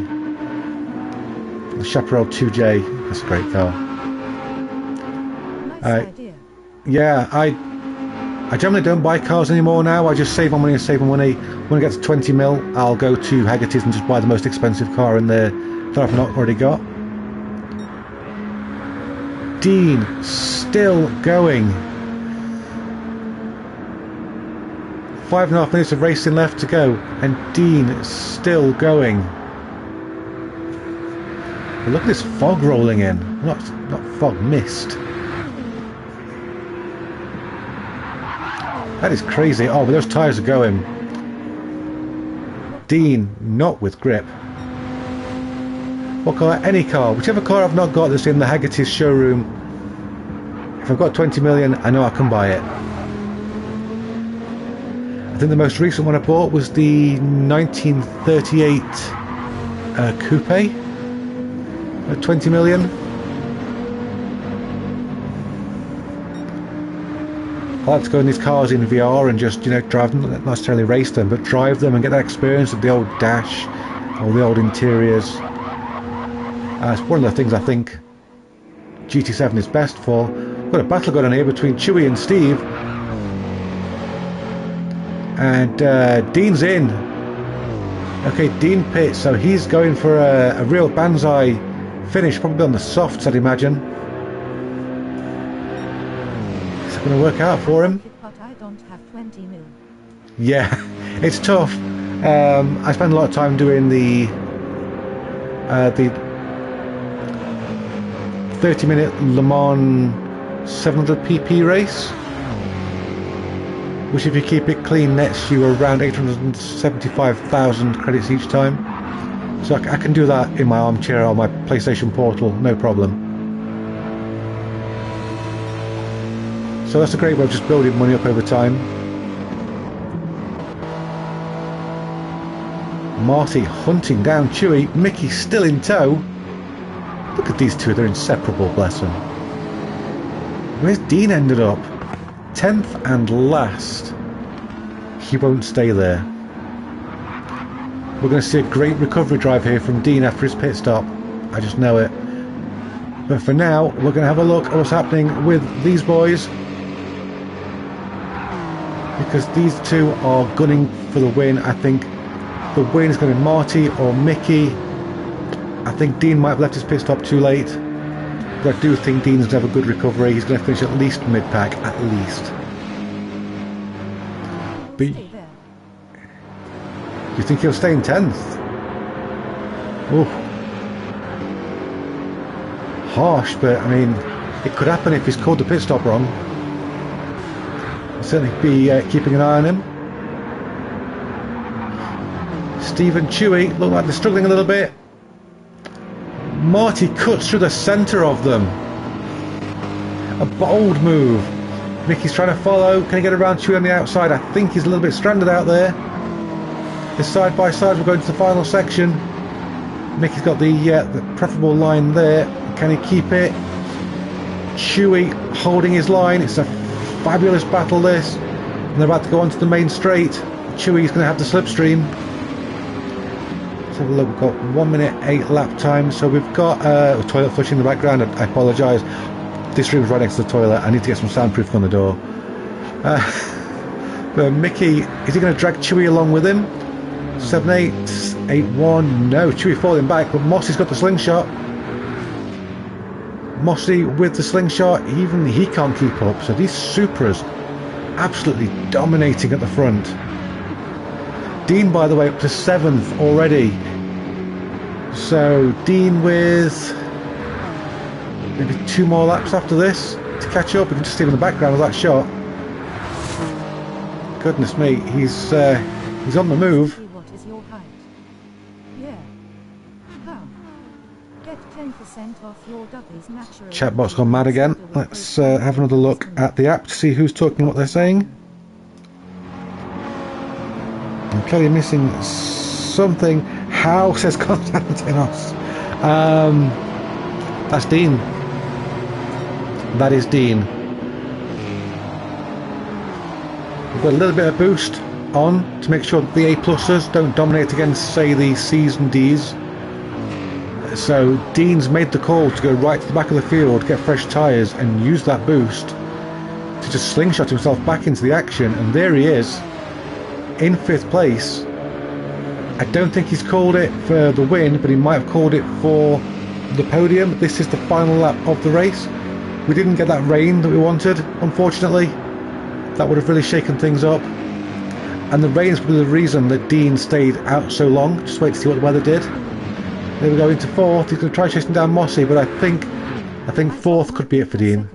The Chaparral 2J. That's a great car. Nice idea. Yeah, I generally don't buy cars anymore now. I just save my money and save my money. When I get to 20 mil, I'll go to Haggerty's and just buy the most expensive car in there that I've not already got. Dean, still going. 5.5 minutes of racing left to go, and Dean still going. But look at this fog rolling in. Not fog, mist. That is crazy. Oh, but those tyres are going. Dean, not with grip. What car? Any car. Whichever car I've not got that's in the Haggerty's showroom. If I've got 20 million, I know I can buy it. I think the most recent one I bought was the 1938 Coupe at 20 million. I like to go in these cars in VR and just, you know, drive them, not necessarily race them, but drive them and get that experience of the old dash or the old interiors. It's one of the things I think GT7 is best for. We've got a battle going on here between Chewy and Steve. And Dean's in. Okay, Dean pits, so he's going for a real banzai finish, probably on the softs, I'd imagine. Is that going to work out for him? But I don't have 20 mil. Yeah, it's tough. I spend a lot of time doing the 30-minute Le Mans 700 pp race, which, if you keep it clean, nets you around 875,000 credits each time. So I can do that in my armchair on my PlayStation Portal, no problem. So that's a great way of just building money up over time. Marty hunting down Chewy. Mickey still in tow. Look at these two, they're inseparable, bless them. Where's Dean ended up? 10th and last. He won't stay there. We're going to see a great recovery drive here from Dean after his pit stop. I just know it. But for now, we're going to have a look at what's happening with these boys, because these two are gunning for the win. I think the win is going to be Marty or Mickey. I think Dean might have left his pit stop too late. But I do think Dean's going to have a good recovery. He's going to finish at least mid-pack, at least. But do you think he'll stay in 10th? Oh, harsh, but I mean, it could happen if he's called the pit stop wrong. I'll certainly be keeping an eye on him. Steve and Chewy look like they're struggling a little bit. Marty cuts through the centre of them. A bold move. Mickey's trying to follow. Can he get around Chewy on the outside? I think he's a little bit stranded out there. The side by side, we're going to the final section. Mickey's got the preferable line there. Can he keep it? Chewy holding his line. It's a fabulous battle, this. And they're about to go onto the main straight. Chewy's going to have the slipstream. Let's have a look. We've got 1 minute 8 lap time. So we've got a toilet flushing in the background. I apologise. This room's right next to the toilet. I need to get some soundproofing on the door. But Mickey, is he going to drag Chewy along with him? 7-8, 8-1. No, Chewy falling back, but Mossy's got the slingshot. Mossy with the slingshot, even he can't keep up. So these Supras absolutely dominating at the front. Dean, by the way, up to 7th already. So Dean with maybe 2 more laps after this to catch up. We can just see him in the background with that shot. Goodness me, he's on the move. What is your height? Yeah. How? Get 10%. 10% off your Duffy's natural Chatbot's gone mad again. Let's have another look at the app to see who's talking, what they're saying. I'm clearly missing something. How, says Konstantinos. That's Dean. That is Dean. We've got a little bit of boost on to make sure that the A-pluses don't dominate against, say, the C's and D's. So Dean's made the call to go right to the back of the field, get fresh tyres and use that boost to just slingshot himself back into the action, and there he is in 5th place. I don't think he's called it for the win, but he might have called it for the podium. This is the final lap of the race. We didn't get that rain that we wanted, unfortunately. That would have really shaken things up, and the rain is probably the reason that Dean stayed out so long. Just wait to see what the weather did. There we go, into 4th. He's going to try chasing down Mossy, but I think 4th could be it for Dean.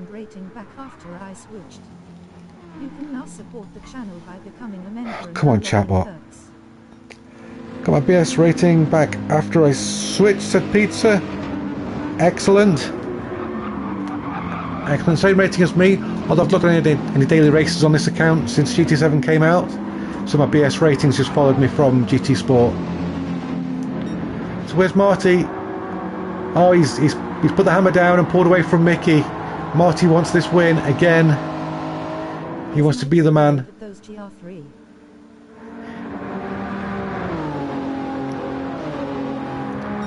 Come on, chatbot. Got my BS rating back after I switched, said Pizza. Excellent. Excellent. Same rating as me, although I've not done any daily races on this account since GT7 came out, so my BS ratings just followed me from GT Sport. So where's Marty? Oh, he's put the hammer down and pulled away from Mickey. Marty wants this win again. He wants to be the man.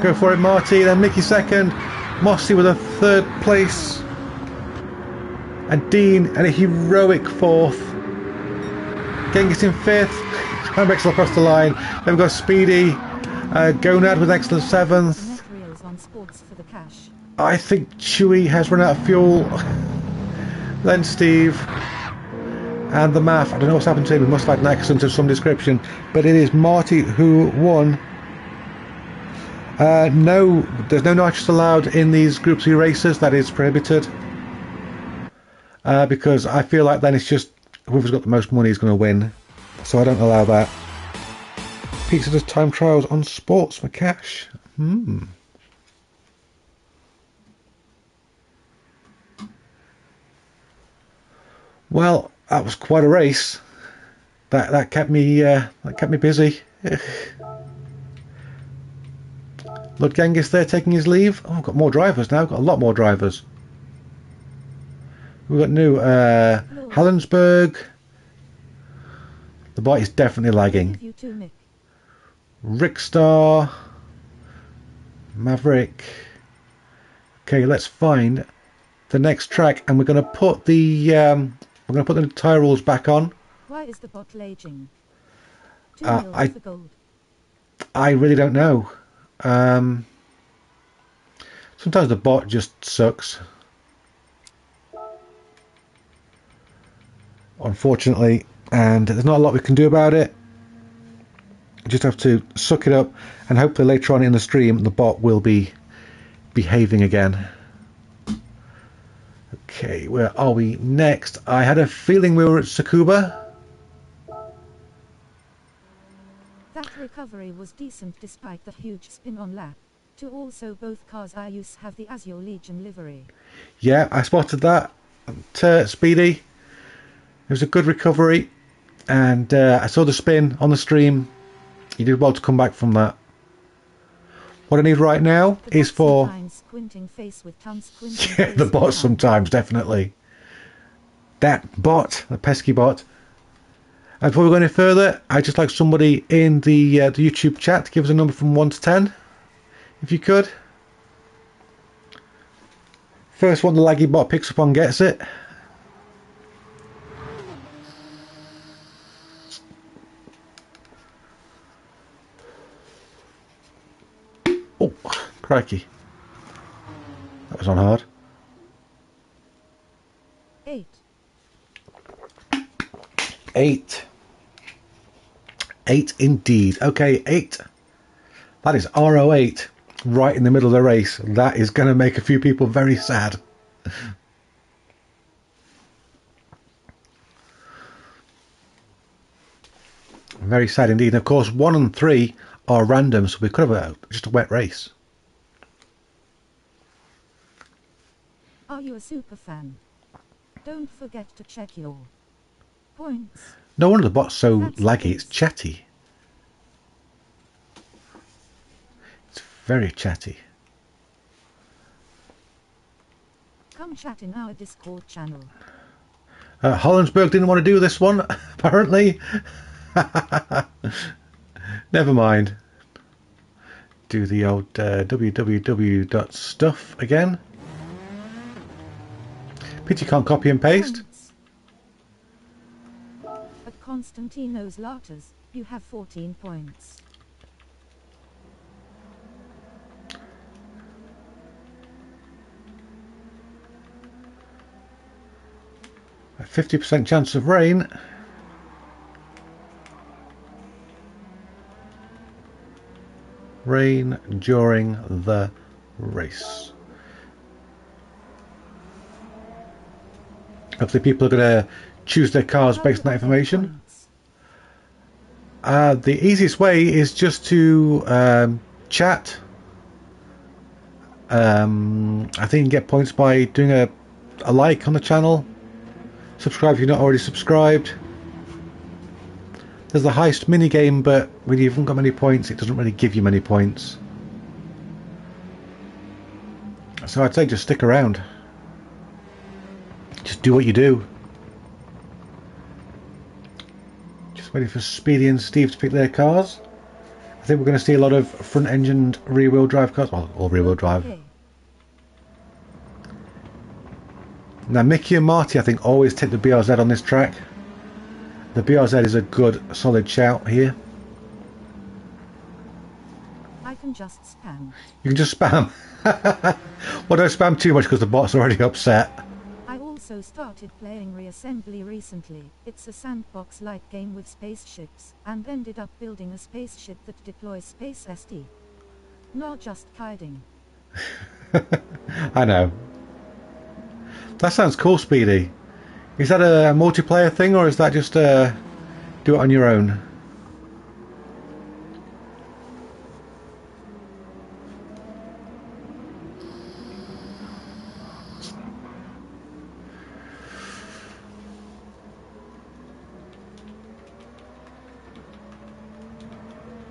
Go for it, Marty. Then Mickey 2nd. Mossy with a 3rd place. And Dean and a heroic 4th. Genghis in 5th. Handbrakes across the line. Then we've got Speedy. Gonad with an excellent 7th. I think Chewy has run out of fuel. Then Steve. And the Math. I don't know what's happened to him. He must have had an accident of some description. But it is Marty who won. No, there's no nitrous allowed in these Group 3 races. That is prohibited. Because I feel like then it's just whoever's got the most money is going to win. So I don't allow that. Pizza does time trials on sports for cash. Well, that was quite a race. That kept me busy. Lord Genghis there taking his leave. Oh, I've got more drivers now. I've got a lot more drivers. We've got new Helensburg. The bot is definitely lagging. Rickstar. Maverick. Okay, let's find the next track, and we're going to put the tyre rules back on. Why is the bot lagging? I really don't know. Sometimes the bot just sucks. Unfortunately, and there's not a lot we can do about it. You just have to suck it up, and hopefully later on in the stream the bot will be behaving again. Okay, where are we next? I had a feeling we were at Tsukuba. That recovery was decent despite the huge spin on lap. To also both cars I use have the Azure Legion livery. Yeah, I spotted that. Speedy. It was a good recovery, and I saw the spin on the stream. You did well to come back from that. What I need right now is for... Yeah, the bot sometimes, definitely. That bot, the pesky bot. And before we go any further, I'd just like somebody in the YouTube chat to give us a number from 1 to 10, if you could. First one the laggy bot picks up on gets it. Oh, crikey. That was on hard. 8. 8. 8 indeed. Okay, 8. That is RO8 right in the middle of the race. That is going to make a few people very sad. Very sad indeed. And of course, 1 and 3 are random, so we could have just a wet race. you a super fan? Don't forget to check your points. No wonder the bot's so That's laggy, it's nice. chatty. It's very chatty. Come chat in our Discord channel. Hollandsburg didn't want to do this one, apparently. Never mind. Do the old www.stuff again. Pity you can't copy and paste. Points. At Constantino's Lattes, you have 14 points. A 50% chance of rain. Rain during the race. Hopefully people are going to choose their cars based on that information. The easiest way is just to chat. I think you can get points by doing a like on the channel. Subscribe if you're not already subscribed. There's the heist mini game, but when you haven't got many points, it doesn't really give you many points. So I'd say just stick around. Just do what you do. Just waiting for Speedy and Steve to pick their cars. I think we're going to see a lot of front-engined rear-wheel drive cars. Well, all rear-wheel drive. Okay. Now, Mickey and Marty, I think, always take the BRZ on this track. The BRZ is a good, solid shout here. I can just spam. You can just spam. Well, don't spam too much because the bot's already upset. I also started playing Reassembly recently. It's a sandbox-like game with spaceships, and ended up building a spaceship that deploys Space SD. Not just kidding. I know. That sounds cool, Speedy. Is that a multiplayer thing, or is that just do it on your own?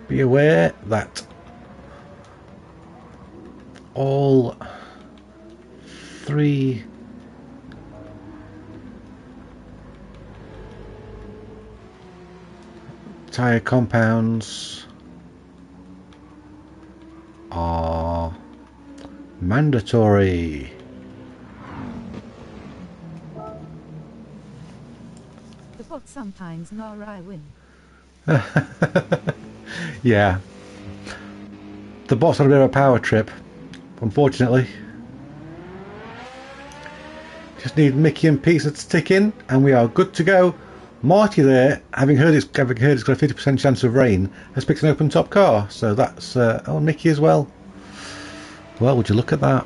Be aware that all three tyre compounds are mandatory. The bot sometimes nor I win. Yeah. The bot's on a bit of a power trip, unfortunately. Just need Mickey and Pizza to tick in, and we are good to go. Marty there, having heard it's got a 50% chance of rain, has picked an open top car. So that's Mickey as well. Well, would you look at that?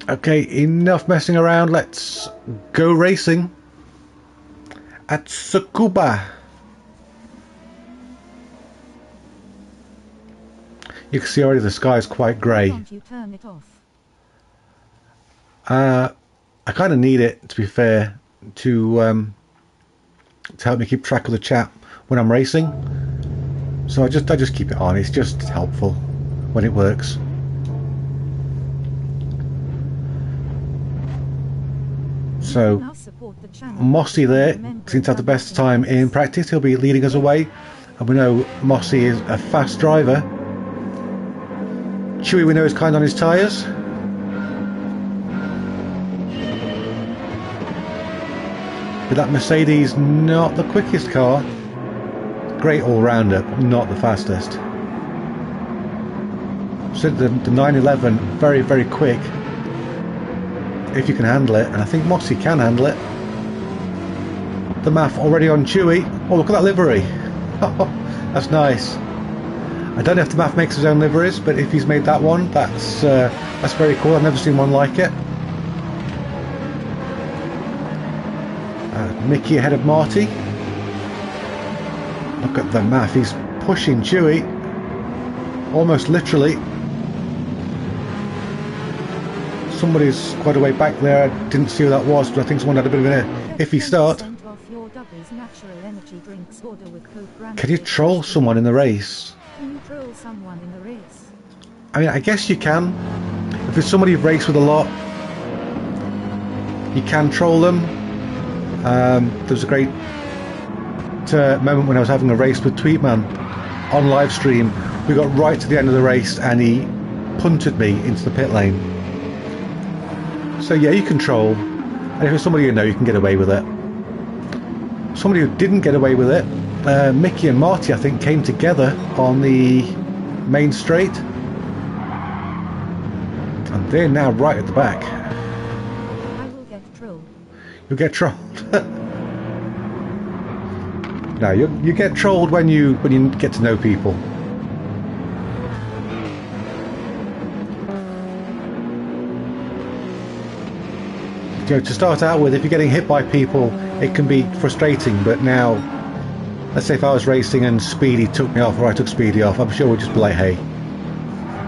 Okay, enough messing around. Let's go racing at Tsukuba. You can see already the sky is quite grey. Can't you turn it off? I kind of need it, to be fair, to help me keep track of the chat when I'm racing. So I just keep it on. It's just helpful when it works. So Mossy there seems to have the best time in practice. He'll be leading us away, and we know Mossy is a fast driver. Chewy, we know, is kind on his tyres. But that Mercedes, not the quickest car. Great all-rounder, but not the fastest. So the 911, very, very quick. If you can handle it, and I think Mossy can handle it. The MAF already on Chewy. Oh, look at that livery. That's nice. I don't know if the MAF makes his own liveries, but if he's made that one, that's very cool. I've never seen one like it. Mickey ahead of Marty. Look at the MAF, he's pushing Chewy. Almost literally. Somebody's quite a way back there. I didn't see who that was, but I think someone had a bit of an iffy start. Can you troll someone in the race? Can you troll someone in the race? I mean, I guess you can. If it's somebody you've raced with a lot, you can troll them. There was a great moment when I was having a race with Tweetman on Livestream. We got right to the end of the race and he punted me into the pit lane. So yeah, you can troll, and if it's somebody you know, you can get away with it. Somebody who didn't get away with it, Mickey and Marty, I think, came together on the main straight, and they're now right at the back. I will get trolled. You'll get trolled. No, you get trolled when you get to know people. You know, to start out with, if you're getting hit by people, it can be frustrating, but now, let's say if I was racing and Speedy took me off, or I took Speedy off, I'm sure we'd just be like, hey,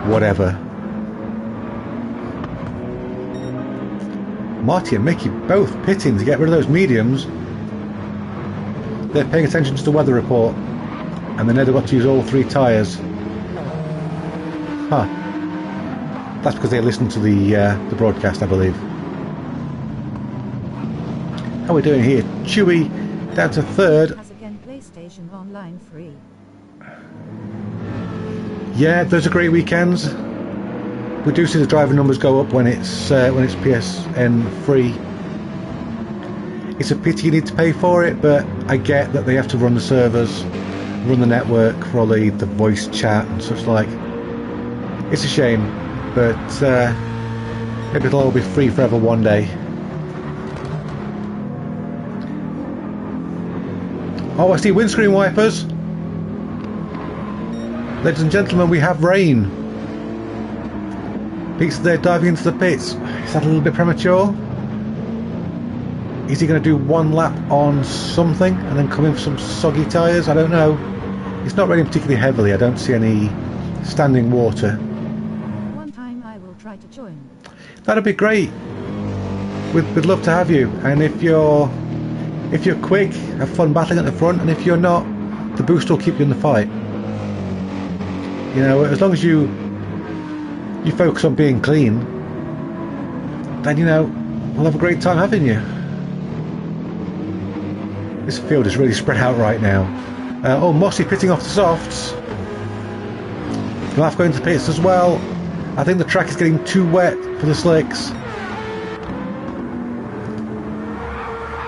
whatever. Marty and Mickey both pitting to get rid of those mediums. They're paying attention to the weather report, and they know they've got to use all 3 tyres. Huh. That's because they listen to the broadcast, I believe. How are we doing here? Chewy down to 3rd. Has again PlayStation Online free. Yeah, those are great weekends. We do see the driver numbers go up when it's PSN free. It's a pity you need to pay for it, but I get that they have to run the servers, run the network for all the voice chat and such like. It's a shame, but maybe it'll all be free forever one day. Oh, I see windscreen wipers. Ladies and gentlemen, we have rain. Pizza there diving into the pits. Is that a little bit premature? Is he going to do 1 lap on something and then come in for some soggy tyres? I don't know. It's not raining particularly heavily. I don't see any standing water. One time I will try to join. That'd be great. We'd love to have you. And if you're quick, have fun battling at the front. And if you're not, the boost will keep you in the fight. You know, as long as you focus on being clean, then, you know, we'll have a great time having you. This field is really spread out right now. Oh, Mossy pitting off the softs. Glaf going to pits as well. I think the track is getting too wet for the slicks.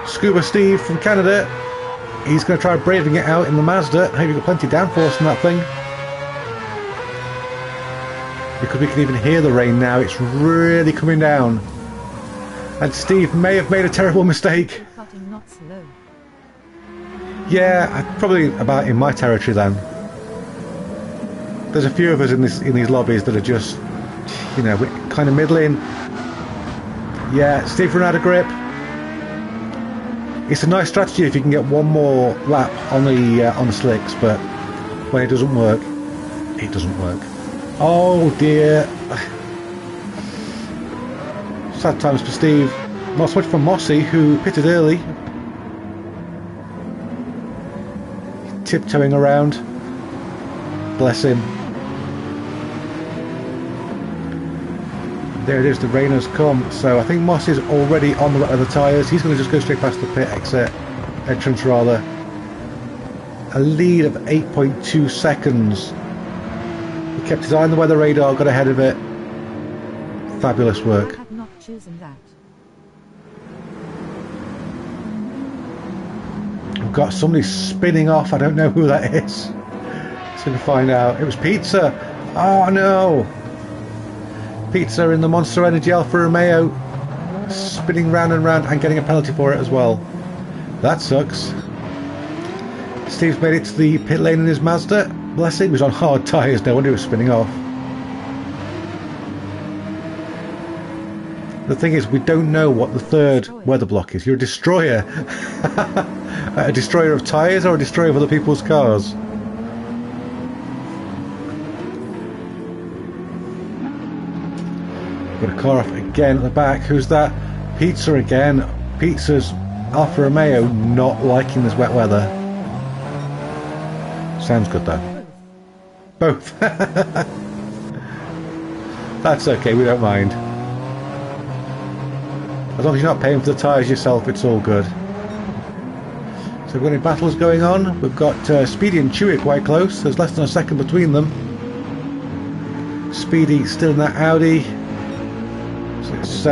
Scuba Steve from Canada. He's going to try braving it out in the Mazda. I hope you've got plenty of downforce in that thing. Because we can even hear the rain now. It's really coming down. And Steve may have made a terrible mistake. Cutting not slow. Yeah, probably about in my territory then. There's a few of us in these lobbies that are just, you know, kind of middling. Yeah, Steve ran out of grip. It's a nice strategy if you can get 1 more lap on the slicks, but when it doesn't work, it doesn't work. Oh dear. Sad times for Steve. Not so much for Mossy, who pitted early. Tiptoeing around. Bless him. There it is, the rain has come. So I think Mossy's already on the other tyres. He's going to just go straight past the pit entrance rather. A lead of 8.2 seconds. He kept his eye on the weather radar, got ahead of it. Fabulous work. I had not chosen that. We've got somebody spinning off. I don't know who that is. Let's going to find out. It was Pizza. Oh no! Pizza in the Monster Energy Alfa Romeo, spinning round and round and getting a penalty for it as well. That sucks. Steve's made it to the pit lane in his Mazda. Bless him, he was on hard tyres, no wonder he was spinning off. The thing is, we don't know what the third weather block is. You're a destroyer. A destroyer of tyres or a destroyer of other people's cars? Got a car off again at the back. Who's that? Pizza again. Pizza's Alfa Romeo not liking this wet weather. Sounds good though. Both. That's okay, we don't mind. As long as you're not paying for the tyres yourself, it's all good. So we've got any battles going on. We've got Speedy and Chewy quite close. There's less than a second between them. Speedy still in that Audi. So it's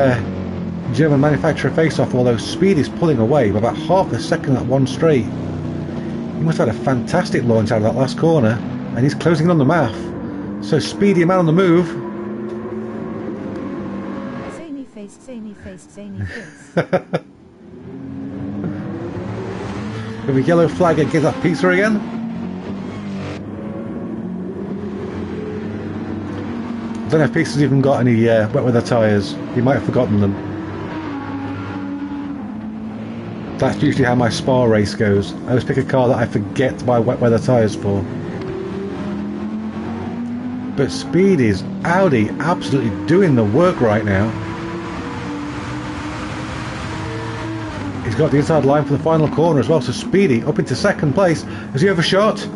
German manufacturer face-off, although Speedy's pulling away by about half a second at one straight. He must have had a fantastic launch out of that last corner, and he's closing in on the MAF. So Speedy, a man on the move. Zany face, zany face, zany face. With a yellow flag against that pizza again. I don't know if Pizza's even got any wet weather tyres. He might have forgotten them. That's usually how my Spa race goes. I always pick a car that I forget to buy wet weather tyres for. But Speedy's Audi absolutely doing the work right now. He's got the inside line for the final corner as well, so Speedy up into second place. Has he overshot?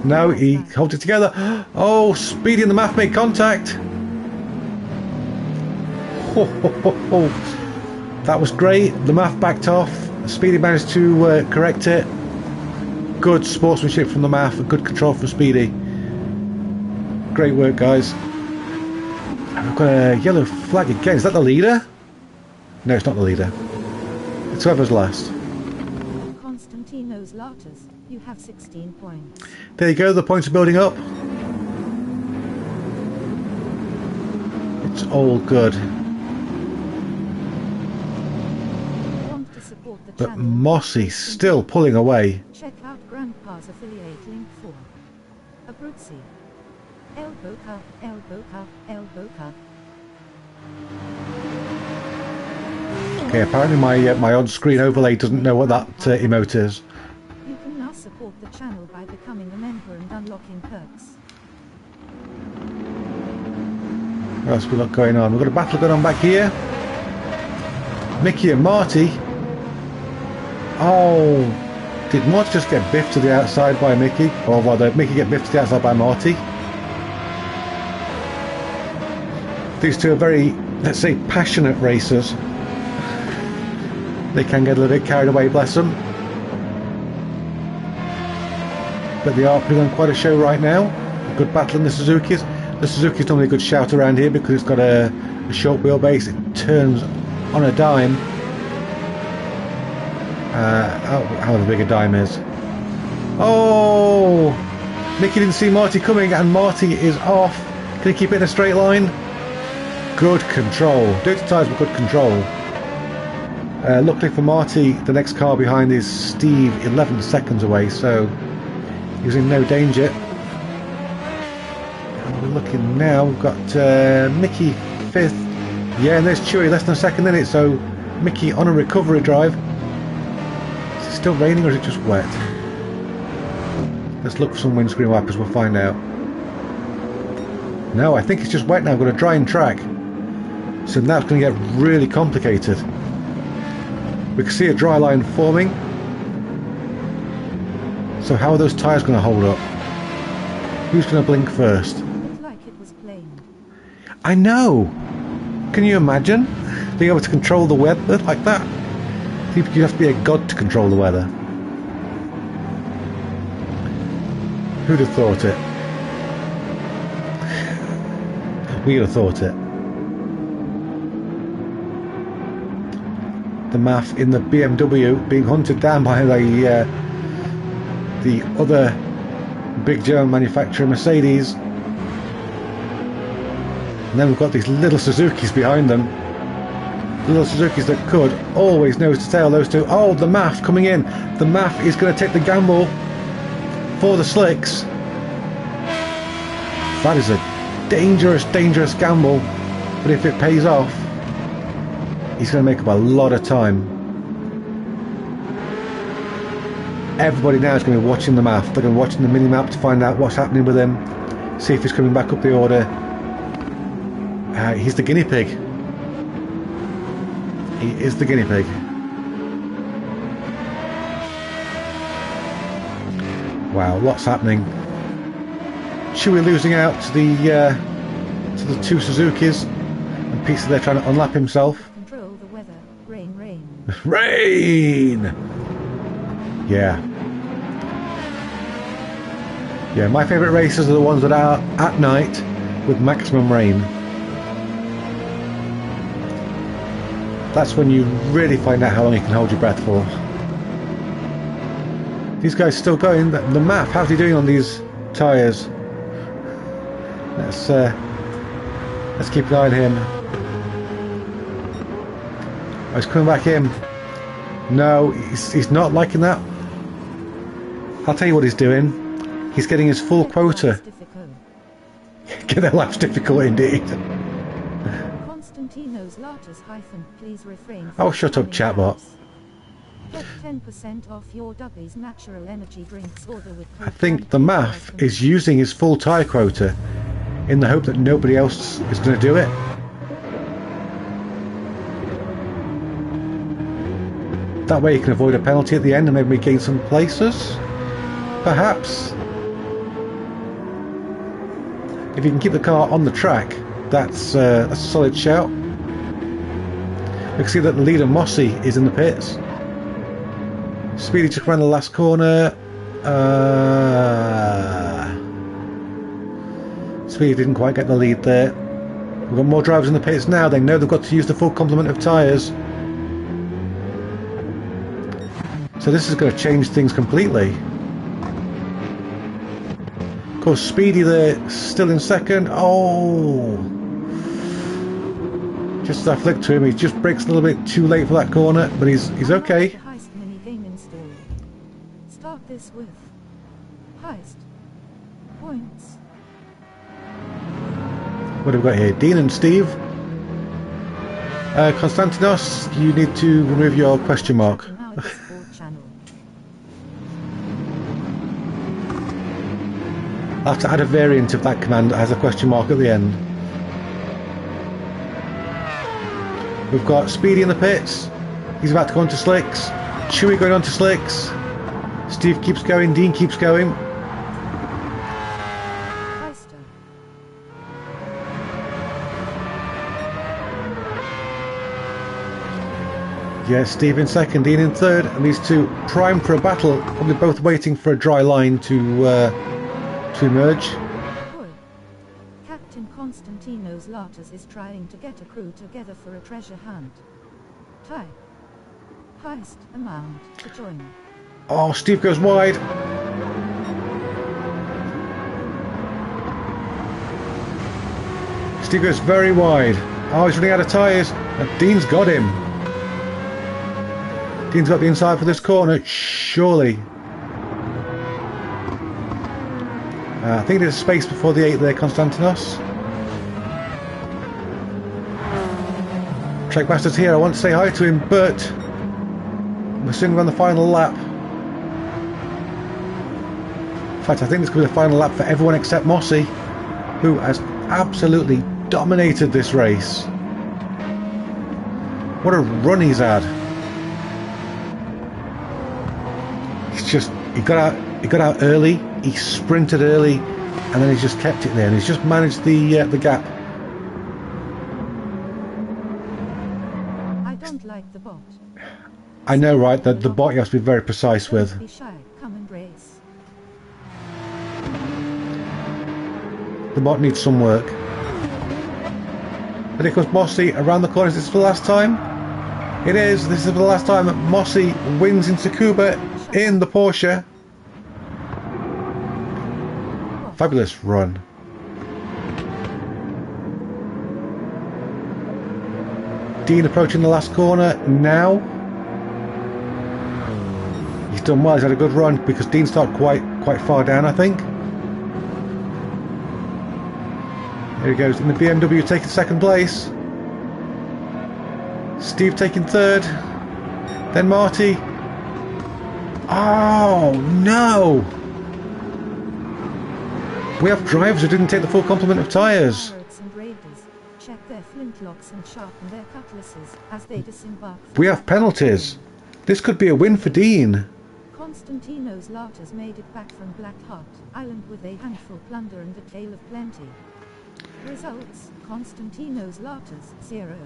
No, he holds it together. Oh, Speedy and the MAF make contact. That was great. The MAF backed off. Speedy managed to correct it. Good sportsmanship from the MAF and good control from Speedy. Great work, guys. And we've got a yellow flag again. Is that the leader? No, it's not the leader. It's whoever's last. Constantinos Latas, you have 16 points. There you go, the points are building up. It's all good. Want to support the But channel? Mossy's still pulling away. Check out Grandpa's affiliate link for a Gr3. Elbow cup, elbow cup, elbow cup. Okay, apparently my on-screen overlay doesn't know what that emote is. You can now support the channel by becoming a member and unlocking perks. What else have we got going on? We've got a battle going on back here. Mickey and Marty. Oh, did Marty just get biffed to the outside by Mickey? Or rather, Mickey get biffed to the outside by Marty? These two are very, let's say, passionate racers. They can get a little bit carried away, bless them. But they are putting on quite a show right now. A good battle in the Suzuki's. The Suzuki's normally a good shout around here because it's got a short wheelbase. It turns on a dime. However big a dime is. Oh! Mickey didn't see Marty coming and Marty is off. Can he keep it in a straight line? Good control. Dirty tyres with good control. Luckily for Marty, the next car behind is Steve, 11 seconds away, so he's in no danger. And we're looking now, we've got Mickey 5th. Yeah, and there's Chewy, less than a second in it, so Mickey on a recovery drive. Is it still raining or is it just wet? Let's look for some windscreen wipers, we'll find out. No, I think it's just wet now, I've got a drying track. So now it's going to get really complicated. We can see a dry line forming. So how are those tyres going to hold up? Who's going to blink first? Looked like it was plain. I know! Can you imagine being able to control the weather like that? You have to be a god to control the weather. Who'd have thought it? We'd have thought it. The MAF in the BMW being hunted down by the other big German manufacturer Mercedes, and then we've got these little Suzukis behind them, little Suzukis that could always nose to tail those two. Oh, the MAF coming in. The MAF is going to take the gamble for the slicks. That is a dangerous gamble, but if it pays off, he's going to make up a lot of time. Everybody now is going to be watching the MAF. They're going to be watching the mini-map to find out what's happening with him, see if he's coming back up the order. He's the guinea pig. He is the guinea pig. Wow, what's happening? Chewie losing out to the two Suzukis, and Pizza there trying to unlap himself. Control the weather. Rain, rain. Rain! Yeah. Yeah, my favourite races are the ones that are at night with maximum rain. That's when you really find out how long you can hold your breath for. These guys still going. The MAF, how's he doing on these tyres? Let's keep an eye on him. Oh, he's coming back in. No, he's not liking that. I'll tell you what he's doing. He's getting his full quota. Get their lives difficult indeed. Constantino's Lattes - please refrain. Oh, shut up, chatbot. Get 10% off your Dubby's natural energy drinks order with I think the MAF is using his full tyre quota in the hope that nobody else is going to do it. That way you can avoid a penalty at the end and maybe gain some places. Perhaps. If you can keep the car on the track, that's a solid shout. We can see that the leader Mossy is in the pits. Speedy took around the last corner. Speedy didn't quite get the lead there. We've got more drivers in the pits now. They know they've got to use the full complement of tyres. So this is going to change things completely. Of course, Speedy there, still in second. Oh! Just as I flick to him, he just brakes a little bit too late for that corner, but he's okay. Start this with Heist points. What have we got here? Dean and Steve. Konstantinos, you need to remove your question mark. I'll have to add a variant of that command that has a question mark at the end. We've got Speedy in the pits. He's about to go onto slicks. Chewie going onto slicks. Steve keeps going. Dean keeps going. Yeah, Steve in second, Dean in third, and these two primed for a battle, probably both waiting for a dry line to emerge. Captain Constantino's Lattes is trying to get a crew together for a treasure hunt. Type Heist amount to join. Oh, Steve goes wide. Steve goes very wide. Oh, he's running out of tyres. And Dean's got him. Dean's got the inside for this corner, surely. I think there's space before the 8 there, Konstantinos. Track Master's here, I want to say hi to him, but we're soon on the final lap. In fact, I think this could be the final lap for everyone except Mossy, who has absolutely dominated this race. What a run he's had. He got out early, he sprinted early, and then he's just kept it there, and he's just managed the gap. I don't like the bot. I know, right? The bot you have to be very precise with. Don't be shy. Come and race. The bot needs some work. But here comes Mossy around the corner. Is this for the last time? It is. This is for the last time that Mossy wins in Tsukuba in the Porsche. Fabulous run. Dean approaching the last corner now. He's done well. He's had a good run because Dean started quite far down, I think. There he goes in the BMW, taking second place. Steve taking third. Then Marty. Oh no! We have drivers who didn't take the full complement of tyres. Check their flintlocks and sharpen their cutlasses as they disembark. We have penalties. This could be a win for Dean. Constantinos Latas made it back from Black Heart Island with a handful plunder and a tale of plenty. Results: Constantinos Latas 0.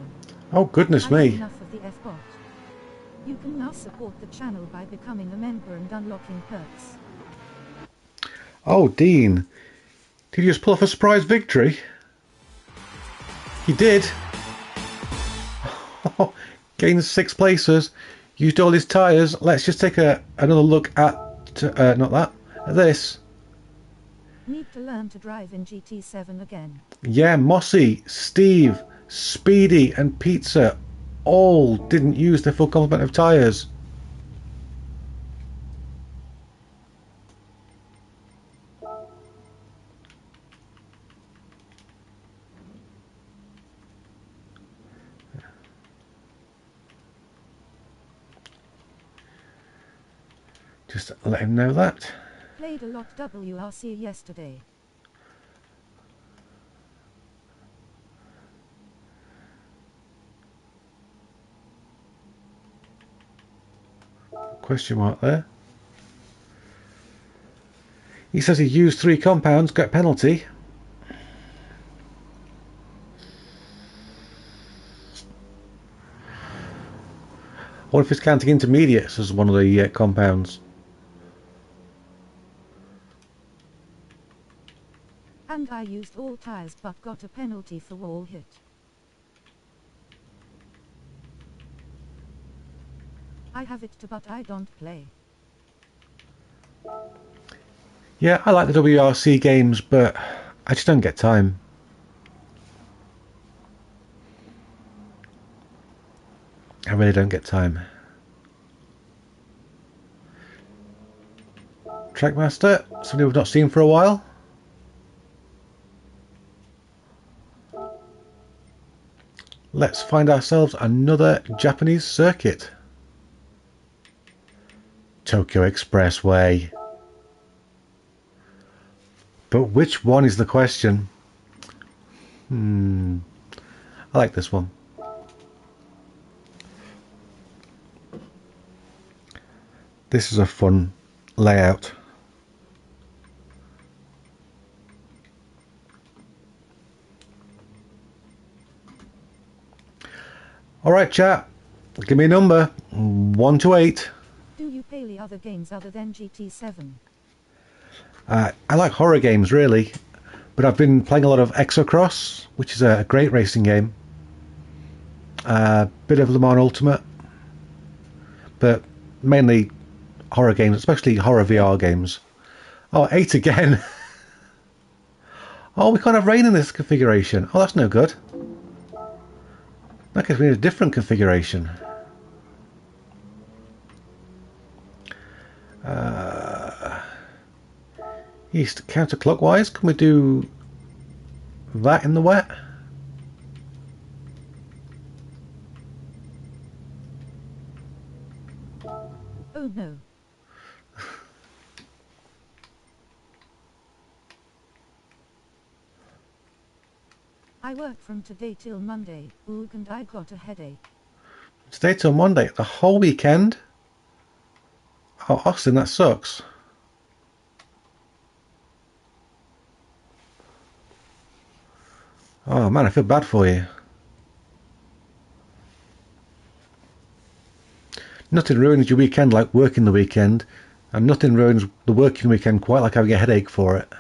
Oh goodness me. Enough of the F-bot. You can now support the channel by becoming a member and unlocking perks. Oh Dean, did you just pull off a surprise victory? He did. Gained 6 places. Used all his tyres. Let's just take another look at at this. Need to learn to drive in GT7 again. Yeah, Mossy, Steve, Speedy and Pizza all didn't use their full complement of tyres. Just let him know that. Played a lot WRC yesterday. Question mark there. He says he used 3 compounds, got penalty. What if he's counting intermediates as one of the compounds? And I used all tyres but got a penalty for wall hit. I have it too, but I don't play. Yeah, I like the WRC games, but I just don't get time. I really don't get time. Trackmaster, somebody we've not seen for a while. Let's find ourselves another Japanese circuit. Tokyo Expressway. But which one is the question? I like this one. This is a fun layout. Alright chat, give me a number, 1 to 8. Do you play other games other than GT7? I like horror games really, but I've been playing a lot of Exocross, which is a great racing game. Bit of Le Mans Ultimate, but mainly horror games, especially horror VR games. Oh, 8 again. Oh, we can't have rain in this configuration. Oh, that's no good. That gives me a different configuration. East counterclockwise. Can we do that in the wet? Oh no. I work from today till Monday, oog, and I got a headache. Today till Monday, the whole weekend? Oh, Austin, that sucks. Oh man, I feel bad for you. Nothing ruins your weekend like working the weekend, and nothing ruins the working weekend quite like having a headache for it.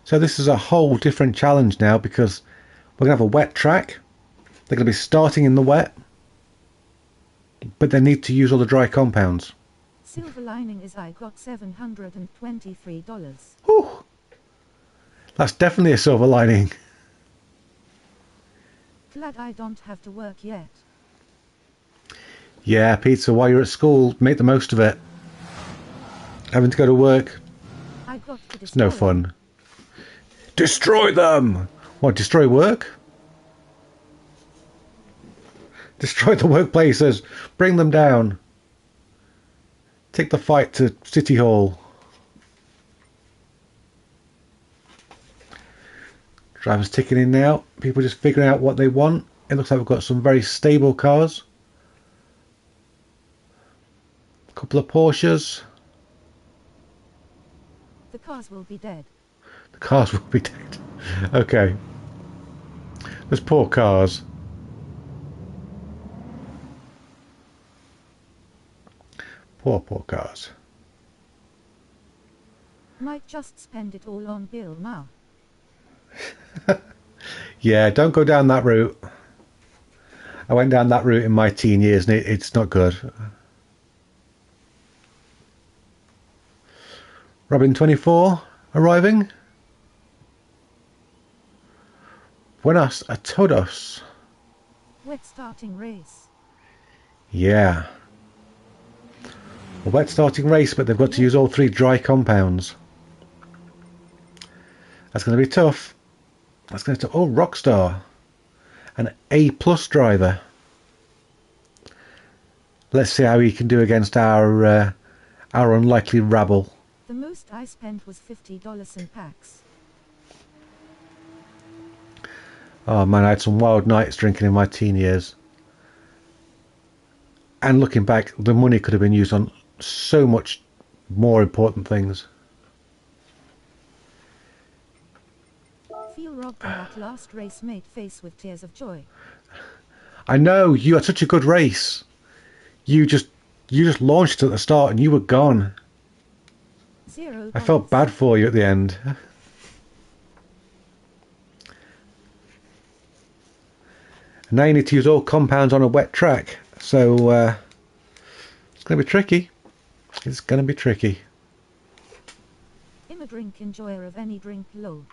So this is a whole different challenge now because we're going to have a wet track. They're going to be starting in the wet, but they need to use all the dry compounds. Silver lining is I got $723. Whew. That's definitely a silver lining. Glad I don't have to work yet. Yeah, Pizza, while you're at school, make the most of it. Having to go to work, I got to it's no fun. Destroy them! What, destroy work? Destroy the workplaces. Bring them down. Take the fight to City Hall. Drivers ticking in now. People just figuring out what they want. It looks like we've got some very stable cars. A couple of Porsches. The cars will be dead. The cars will be dead. Okay. Those poor cars. Poor cars. Might just spend it all on Bill now. Yeah, don't go down that route. I went down that route in my teen years and it's not good. Robin 24 arriving. Buenos a todos. Wet starting race. Yeah. A wet starting race, but they've got to use all 3 dry compounds. That's going to be tough. That's going to be tough. Oh, Rockstar. An A+ driver. Let's see how he can do against our unlikely rabble. The most I spent was $50 in packs. Oh man, I had some wild nights drinking in my teen years. And looking back, the money could have been used on so much more important things. Feel robbed in that last race, mate. Face with tears of joy. I know, you had such a good race. You just launched at the start and you were gone. $0. I felt bad for you at the end. Now you need to use all compounds on a wet track, so it's going to be tricky. It's going to be tricky. I'm a drink enjoyer of any drink, lol.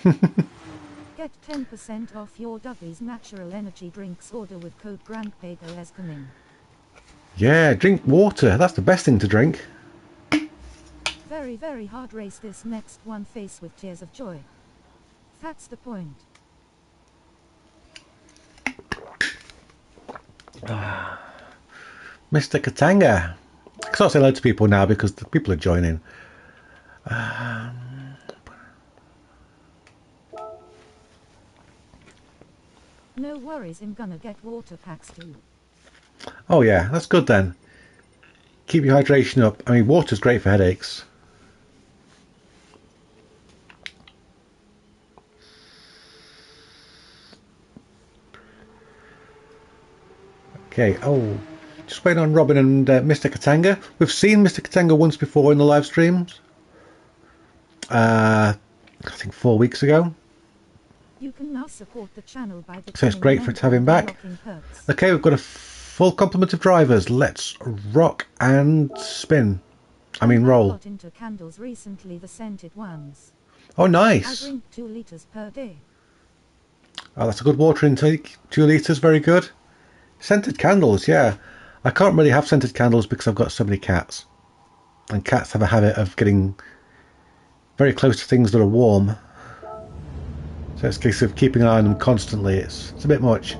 Get 10% off your Dubby's natural energy drinks order with code GR3 as coming. Yeah, drink water. That's the best thing to drink. Very, very hard race this next one, face with tears of joy. That's the point. Mr. Katanga. I can't say hello to people now because the people are joining. No worries, I'm gonna get water packs too. Oh yeah, that's good then. Keep your hydration up. I mean, water's great for headaches. Okay, oh, just waiting on Robin and Mr. Katanga. We've seen Mr. Katanga once before in the live streams. I think 4 weeks ago. You can now support the channel by So it's great for to have him back. Okay, we've got a full complement of drivers. Let's rock and spin. I mean roll. Got into candles recently, the scented ones. Oh, nice. I drink 2 liters per day. Oh, that's a good water intake. 2 liters, very good. Scented candles, yeah. I can't really have scented candles because I've got so many cats. And cats have a habit of getting very close to things that are warm. So it's a case of keeping an eye on them constantly. It's a bit much.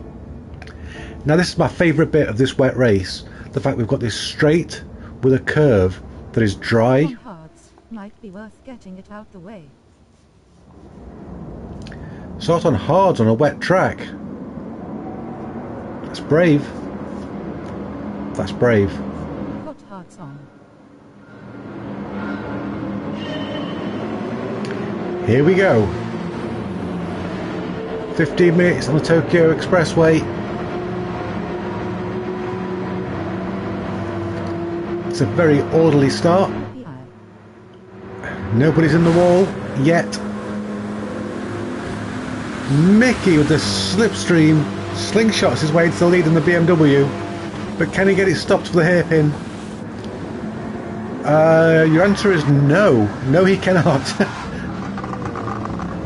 Now this is my favourite bit of this wet race. The fact we've got this straight with a curve that is dry. Hards. Might be worth getting it out the way. Start on hards on a wet track. That's brave. That's brave. Got hearts on. Here we go. 15 minutes on the Tokyo Expressway. It's a very orderly start. Nobody's in the wall yet. Mickey with the slipstream slingshots his way into the lead in the BMW. But can he get it stopped for the hairpin? Your answer is no. No, he cannot.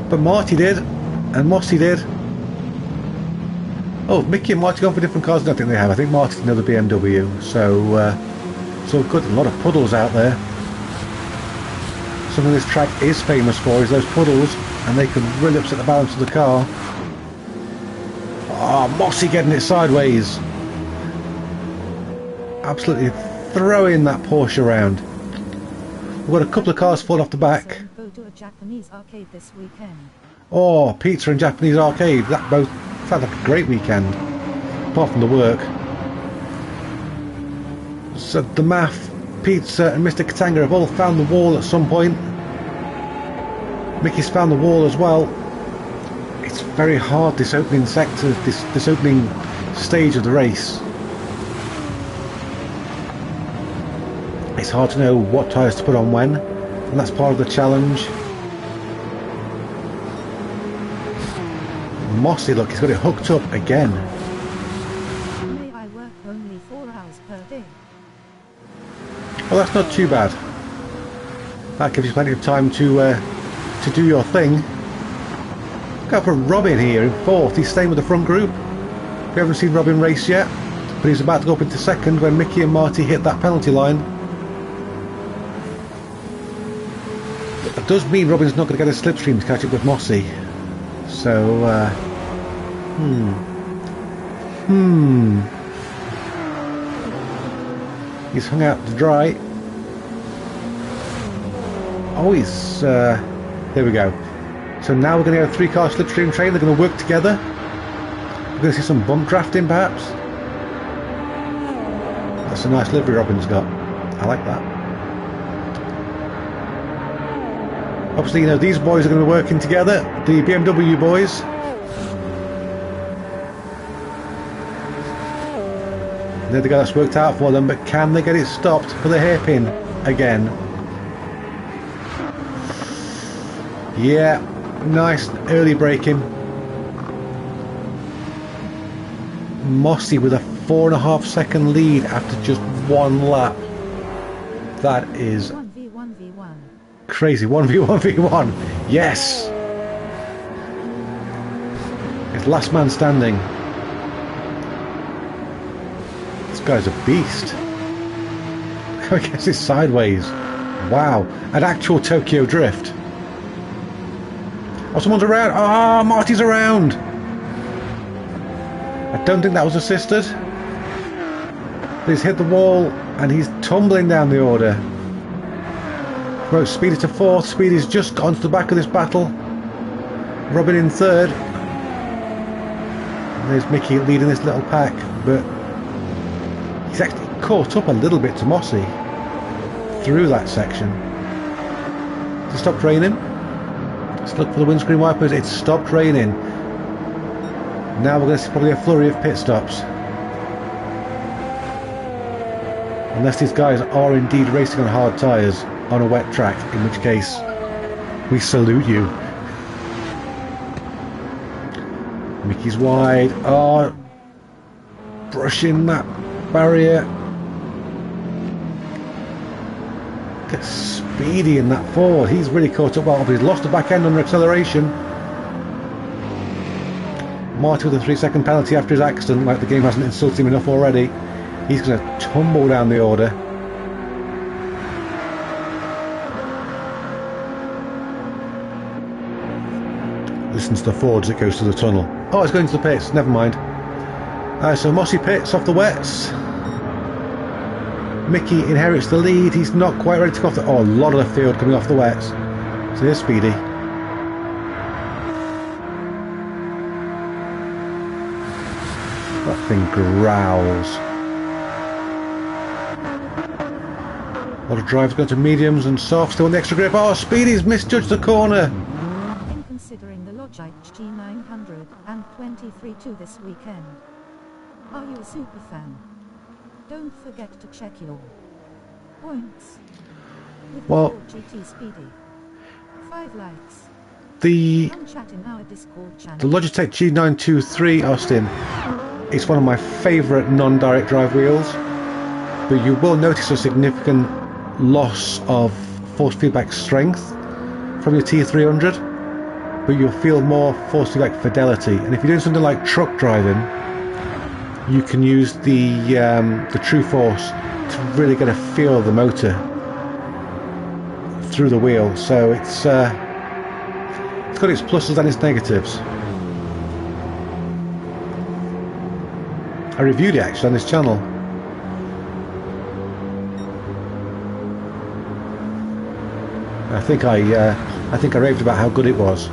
But Marty did. And Mossy did. Oh, Mickey and Marty gone for different cars? I don't think they have. I think Marty's another BMW. So good. A lot of puddles out there. Something this track is famous for is those puddles, and they can really upset the balance of the car. Ah, oh, Mossy getting it sideways. Absolutely throwing that Porsche around. We've got a couple of cars falling off the back. Go to a Japanese arcade this weekend. Oh, pizza and Japanese arcade. That both sounds like a great weekend. Apart from the work. So the Math, Pizza and Mr. Katanga have all found the wall at some point. Mickey's found the wall as well. It's very hard, this opening sector, this opening stage of the race. It's hard to know what tyres to put on when, and that's part of the challenge. Mossy, look, he's got it hooked up again. May I work only 4 hours per day? Well, that's not too bad. That gives you plenty of time to do your thing. Go for Robin here in 4th. He's staying with the front group. We haven't seen Robin race yet, but he's about to go up into 2nd when Mickey and Marty hit that penalty line. That does mean Robin's not going to get a slipstream to catch up with Mossy. So, he's hung out to dry. Oh, he's, there we go. So now we're going to go 3-car slipstream train. They're going to work together. We're going to see some bump drafting, perhaps. That's a nice livery Robin's got. I like that. Obviously, you know, these boys are going to be working together. The BMW boys. They're the guy that's worked out for them, but can they get it stopped for the hairpin again? Yeah, nice early braking. Mossy with a 4.5 second lead after just 1 lap. That is 1v1v1. crazy. 1v1v1. Yes! It's last man standing. This guy's a beast. I guess it's sideways. Wow. An actual Tokyo drift. Oh, someone's around. Ah, oh, Marty's around. I don't think that was assisted. But he's hit the wall and he's tumbling down the order. Right, Speedy to 4th. Speedy's just got onto the back of this battle. Robin in 3rd. And there's Mickey leading this little pack, but he's actually caught up a little bit to Mossy through that section. Has it stopped raining? Let's look for the windscreen wipers. It's stopped raining. Now we're going to see probably a flurry of pit stops. Unless these guys are indeed racing on hard tyres on a wet track, in which case we salute you. Mickey's wide. Oh, brushing that barrier. Get Speedy in that forward. He's really caught up well, but he's lost the back end under acceleration. Marty with a 3-second penalty after his accident, like the game hasn't insulted him enough already. He's going to tumble down the order. Listens to the Ford as it goes to the tunnel. Oh, it's going to the pits. Never mind. So Mossy pits off the wets. Mickey inherits the lead. He's not quite ready to go off the... Oh, a lot of the field coming off the wets. So here's Speedy. That thing growls. A lot of drivers going to mediums and softs. Still on the extra grip. Oh, Speedy's misjudged the corner. In considering the Logitech G900 and 23.2 this weekend. Are you a super fan? Don't forget to check your points. With well, GT Speedy. 5 likes. The Chat in our Discord channel. The Logitech G923 Austin is one of my favourite non-direct drive wheels, but you will notice a significant loss of force feedback strength from your T300, but you'll feel more force feedback fidelity. And if you're doing something like truck driving, you can use the True Force to really get a feel of the motor through the wheel. So it's got its pluses and its negatives. I reviewed it actually on this channel. I think I raved about how good it was.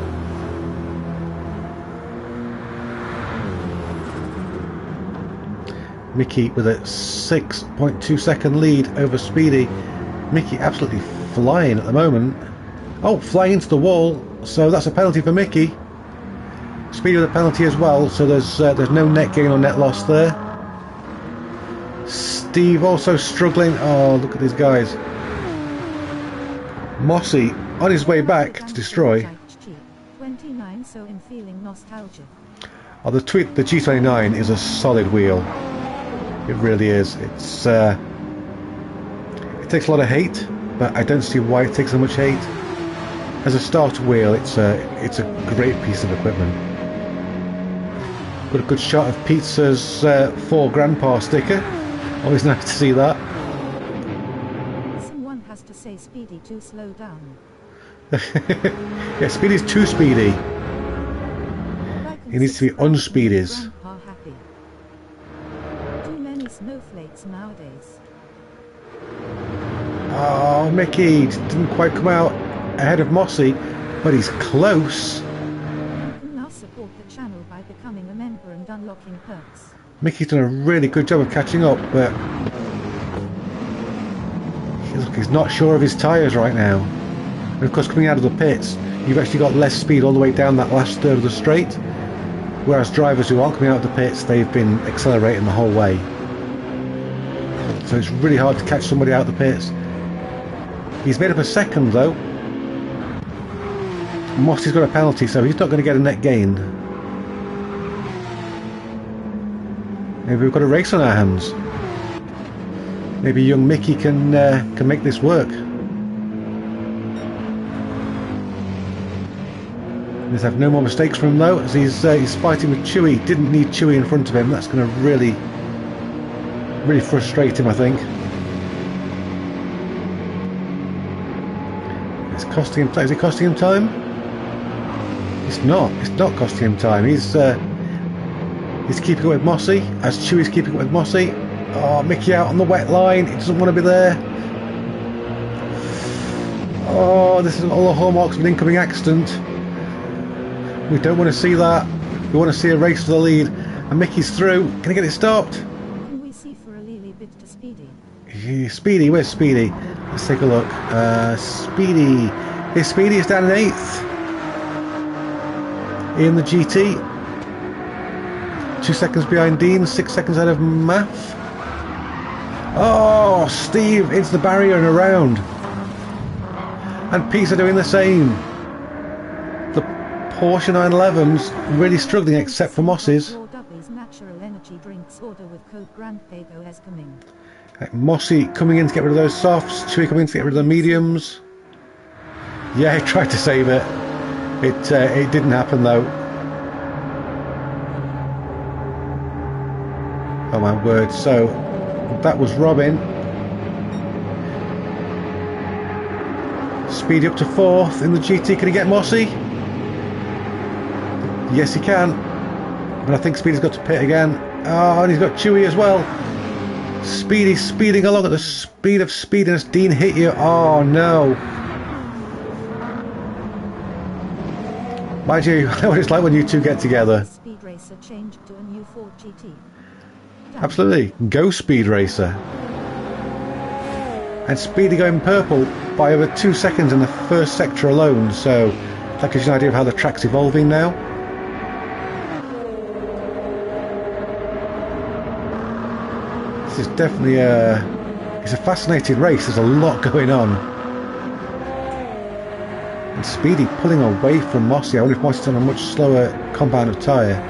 Mickey with a 6.2 second lead over Speedy. Mickey absolutely flying at the moment. Oh, flying into the wall, so that's a penalty for Mickey. Speedy with a penalty as well, so there's no net gain or net loss there. Steve also struggling. Oh, look at these guys. Mossy on his way back to destroy. 29, so I'm feeling nostalgic. Oh, the G29 is a solid wheel. It really is. It takes a lot of hate, but I don't see why it takes so much hate. As a starter wheel, it's a great piece of equipment. Got a good shot of Pizza's For Grandpa sticker. Always nice to see that. Someone has to say Speedy to slow down. Yeah, Speedy's too speedy. He needs to be unspeedies. Too many snowflakes nowadays. Oh, Mickey didn't quite come out ahead of Mossy, but he's close. You can now support the channel by becoming a member and unlocking perks. Mickey's done a really good job of catching up, but he's not sure of his tyres right now. And of course, coming out of the pits, you've actually got less speed all the way down that last third of the straight, whereas drivers who aren't coming out of the pits, they've been accelerating the whole way. So it's really hard to catch somebody out of the pits. He's made up a second though. Mossy's got a penalty, so he's not going to get a net gain. Maybe we've got a race on our hands. Maybe young Mickey can make this work. Let's have no more mistakes from him though, as he's fighting with Chewy. Didn't need Chewy in front of him. That's going to really frustrate him, I think. It's costing him time. Is it costing him time? It's not. It's not costing him time. He's keeping up with Mossy, as Chewy's keeping up with Mossy. Oh, Mickey out on the wet line. He doesn't want to be there. Oh, this is all the hallmarks of an incoming accident. We don't want to see that. We want to see a race for the lead. And Mickey's through. Can he get it stopped? Can we see for a little bit to Speedy? Speedy, where's Speedy? Let's take a look. Speedy. His Speedy is down in 8th. In the GT. 2 seconds behind Dean, 6 seconds ahead of Math. Oh, Steve into the barrier and around. And Pete's are doing the same. The Porsche 911's really struggling except for Mossy's. Natural energy drinks order with code Gr3 is coming. Mossy coming in to get rid of those softs. Chewy coming in to get rid of the mediums. Yeah, he tried to save it. It didn't happen though. Oh my word. So that was Robin. Speedy up to 4th in the GT. Can he get Mossy? Yes, he can. But I think Speedy's got to pit again. Oh, and he's got Chewy as well. Speedy speeding along at the speed of speediness. Dean hit you. Oh no. Mind you, I know what it's like when you two get together. Speed Racer changed to a new Ford GT. Absolutely. Go Speed Racer. And Speedy going purple by over 2 seconds in the first sector alone. So that gives you an idea of how the track's evolving now. This is definitely it's a fascinating race. There's a lot going on. And Speedy pulling away from Mossy. I wonder if Mossy's on a much slower compound of tyre.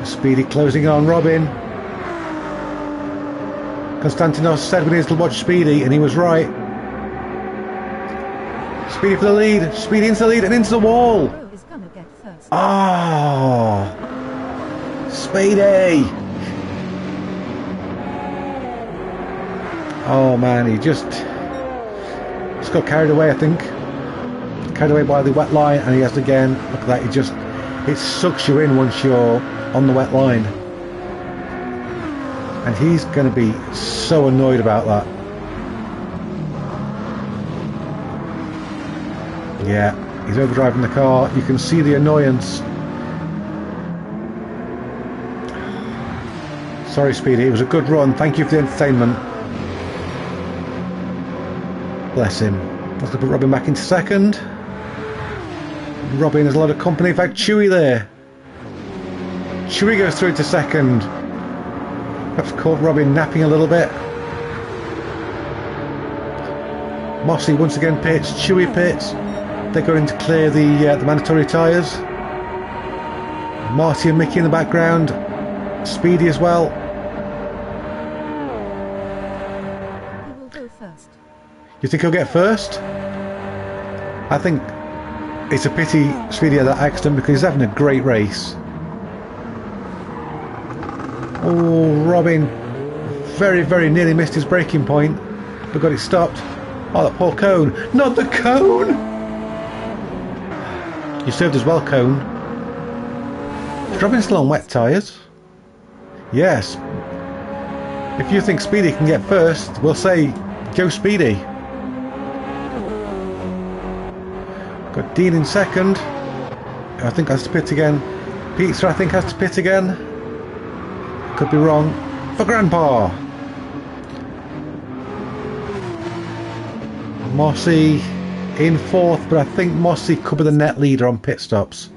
Speedy closing on Robin. Konstantinos said we needed to watch Speedy, and he was right. Speedy for the lead. Speedy into the lead and into the wall. Oh, Speedy. Oh man, he just got carried away, I think. Carried away by the wet line, and he has again. Look at that, it sucks you in once you're on the wet line. And he's going to be so annoyed about that. Yeah, he's overdriving the car. You can see the annoyance. Sorry, Speedy, it was a good run. Thank you for the entertainment. Bless him. Let's put Robin back into second. Robin has a lot of company. In fact, Chewy there. Chewy goes through to second. Perhaps caught Robin napping a little bit. Mossy once again pits. Chewy pits. They're going to clear the mandatory tyres. Marty and Mickey in the background. Speedy as well. He will go first. You think he'll get first? I think it's a pity Speedy had that accident because he's having a great race. Oh, Robin very, very nearly missed his braking point, but got it stopped. Oh, that poor cone. Not the cone! You served as well, cone. Is Robin still on wet tyres? Yes. If you think Speedy can get first, we'll say go Speedy. Got Dean in second. I think has to pit again. Pizza, I think, has to pit again. Could be wrong. For Grandpa. Mossy in fourth, but I think Mossy could be the net leader on pit stops.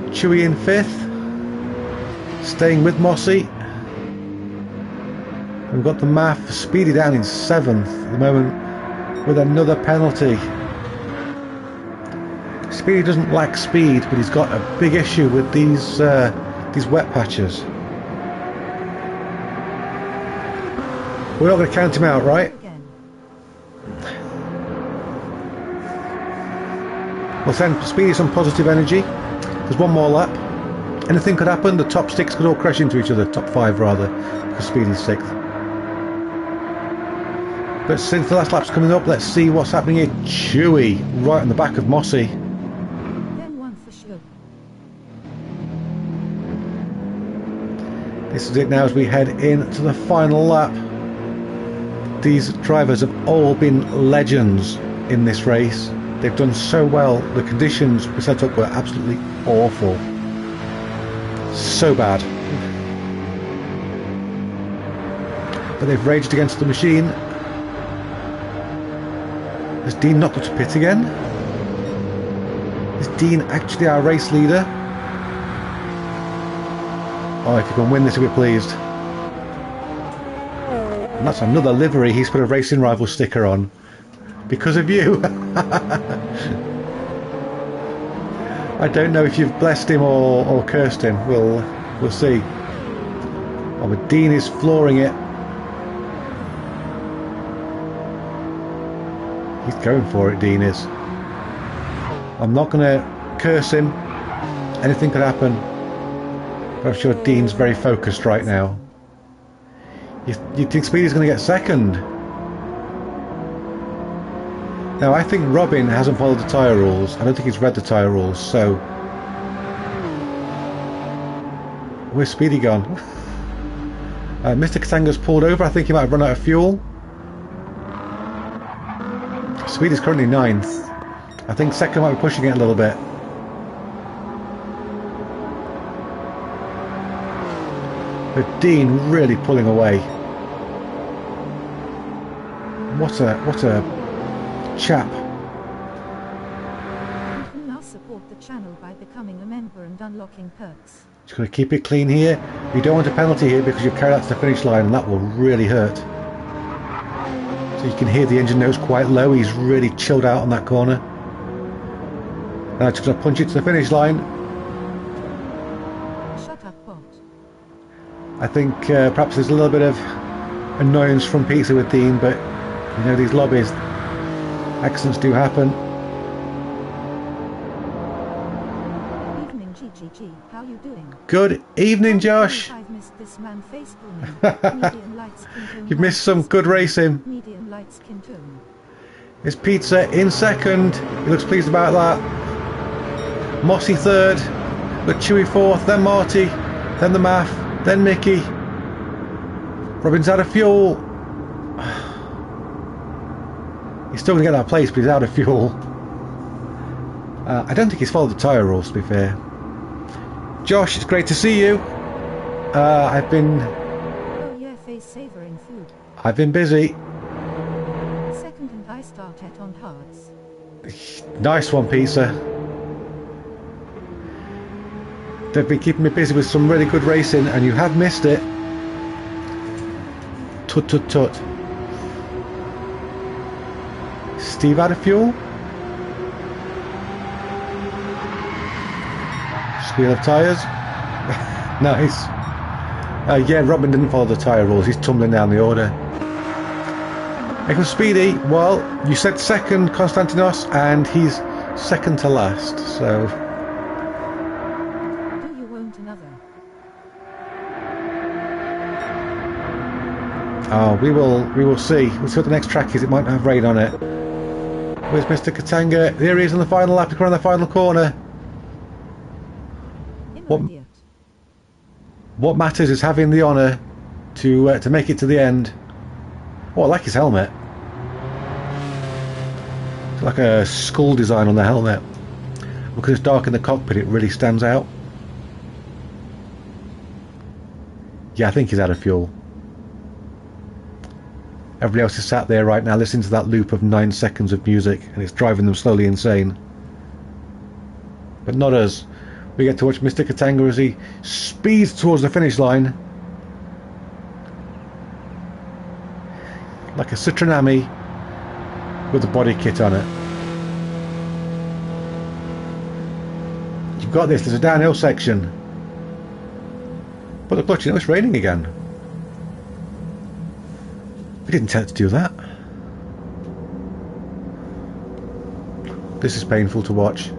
Chewy in fifth. Staying with Mossy. We've got the math. Speedy down in seventh at the moment with another penalty. Speedy doesn't lack speed, but he's got a big issue with these wet patches. We're not going to count him out, right? We'll send Speedy some positive energy. There's one more lap. Anything could happen. The top six could all crash into each other. Top five, rather, because Speedy's sixth. But since the last lap's coming up, let's see what's happening here. Chewy, right on the back of Mossy. This is it now as we head into the final lap. These drivers have all been legends in this race. They've done so well. The conditions we set up were absolutely awful. So bad. But they've raged against the machine. Has Dean not got to pit again? Is Dean actually our race leader? Oh, if you can win this, I'll be pleased. And that's another livery he's put a racing rival sticker on. Because of you. I don't know if you've blessed him or cursed him. We'll see. Oh, but Dean is flooring it. He's going for it, Dean is. I'm not going to curse him. Anything could happen. But I'm sure Dean's very focused right now. You think Speedy's going to get second? Now, I think Robin hasn't followed the tyre rules. I don't think he's read the tyre rules, so... Where's Speedy gone? Mr. Katanga's pulled over. I think he might have run out of fuel. Speedy's currently 9th. I think second might be pushing it a little bit. But Dean really pulling away. What a chap. You can now support the channel by becoming a member and unlocking perks. Just got to keep it clean here. You don't want a penalty here because you've carried out to the finish line, and that will really hurt. So you can hear the engine nose quite low. He's really chilled out on that corner. Now just going to punch it to the finish line. Shut up, bot. I think perhaps there's a little bit of annoyance from Pizza with Dean, but you know, these lobbies, accidents do happen. Evening GGG, how you doing? Good evening, Josh. I've missed this man face Medium light skin tone. You've missed some good racing. Medium light skin tone. It's Pizza in second. He looks pleased about that. Mossy third. But Chewy fourth. Then Marty. Then the Math. Then Mickey. Robin's out of fuel. He's still going to get that place, but he's out of fuel. I don't think he's followed the tyre rules, to be fair. Josh, it's great to see you. I've been Oh yeah, face savoring food. busy. Second and I start at on hards. Nice one, Pizza. They've been keeping me busy with some really good racing, and you have missed it. Tut tut tut. Steve out of fuel. Squeal of tyres. Nice. Yeah, Robin didn't follow the tyre rules. He's tumbling down the order. Here comes Speedy. Well, you said second, Konstantinos, and he's second to last. So. Do you want another? Oh, we will see. We'll see what the next track is. It might have rain on it. Where's Mr. Katanga? There he is on the final lap, around the final corner. What matters is having the honour to make it to the end. Oh, I like his helmet. It's like a skull design on the helmet. Because it's dark in the cockpit, it really stands out. Yeah, I think he's out of fuel. Everybody else is sat there right now listening to that loop of 9 seconds of music, and it's driving them slowly insane. But not us. We get to watch Mr. Katanga as he speeds towards the finish line. Like a Citronami with a body kit on it. You've got this, there's a downhill section. But look, you know, it's raining again. We didn't intend to do that. This is painful to watch.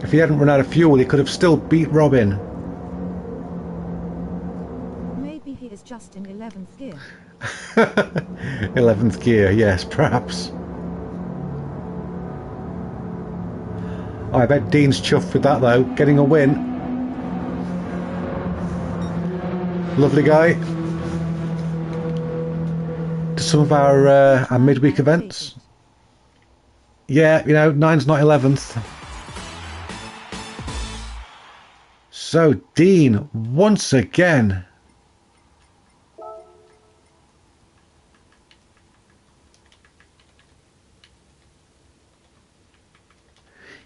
If he hadn't run out of fuel, he could have still beat Robin. Maybe he is just in 11th gear. 11th gear, yes, perhaps. Oh, I bet Dean's chuffed with that though, getting a win. Lovely guy. To some of our midweek events. Yeah, you know, 9's not 11th. So, Dean, once again.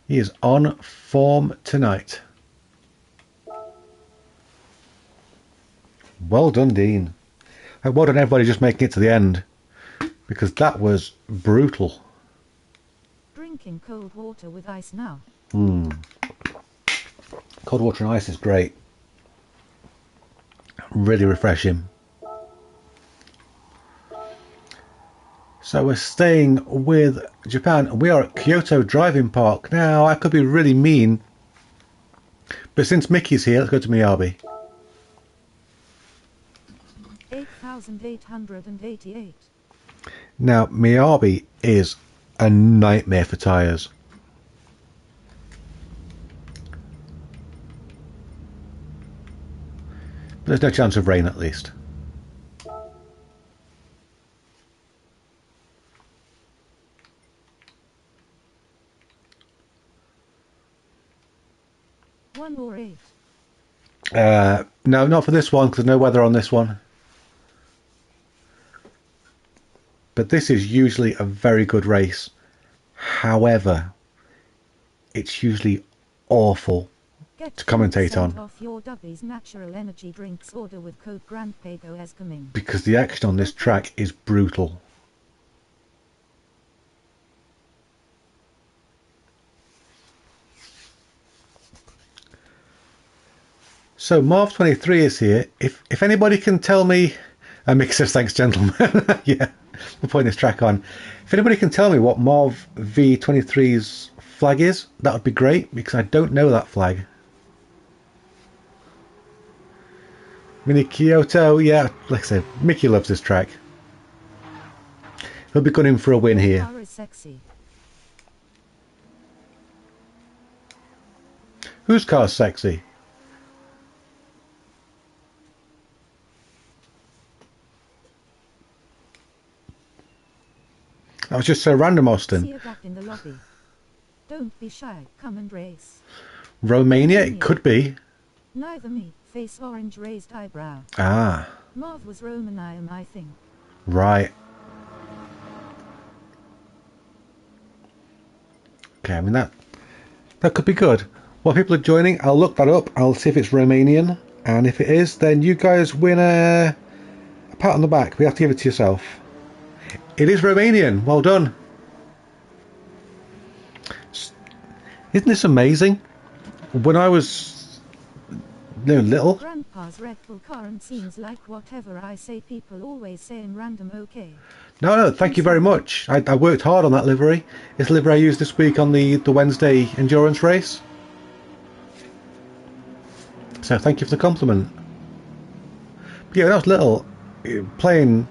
He is on form tonight. Well done, Dean. And well done, everybody, just making it to the end. Because that was brutal. Drinking cold water with ice now. Cold water and ice is great. Really refreshing. So we're staying with Japan. We are at Kyoto Driving Park. Now, I could be really mean. But since Mickey's here, let's go to Miyabi. 8,888. Now, Miyabi is a nightmare for tyres. But there's no chance of rain, at least. One or 8? No, not for this one, because there's no weather on this one. But this is usually a very good race. However, it's usually awful to commentate on. Off your Dubby's natural energy drinks order with code GR3 as coming. Because the action on this track is brutal. So Marv23 is here. If anybody can tell me, Mick says thanks, gentlemen. Yeah, we're putting this track on. If anybody can tell me what Marv V23's flag is, that would be great, because I don't know that flag. Mini Kyoto, yeah, like I said, Mickey loves this track. He'll be gunning for a win here. Whose car's sexy? That was just so random, Austin. See you back in the lobby. Don't be shy, come and race. Romania, it could be. Neither me. Face orange, raised eyebrow. Ah, Marv was Roman, I think. right. Okay, I mean that could be good. While people are joining, I'll look that up. I'll see if it's Romanian, and if it is, then you guys win a pat on the back. We have to give it to yourself. It is Romanian. Well done. Isn't this amazing? When I was little. Grandpa's Red Bull car, and seems like whatever I say people always say in random okay. No, thank you very much. I worked hard on that livery. It's the livery I used this week on the Wednesday endurance race. So thank you for the compliment. But yeah, when I was little, playing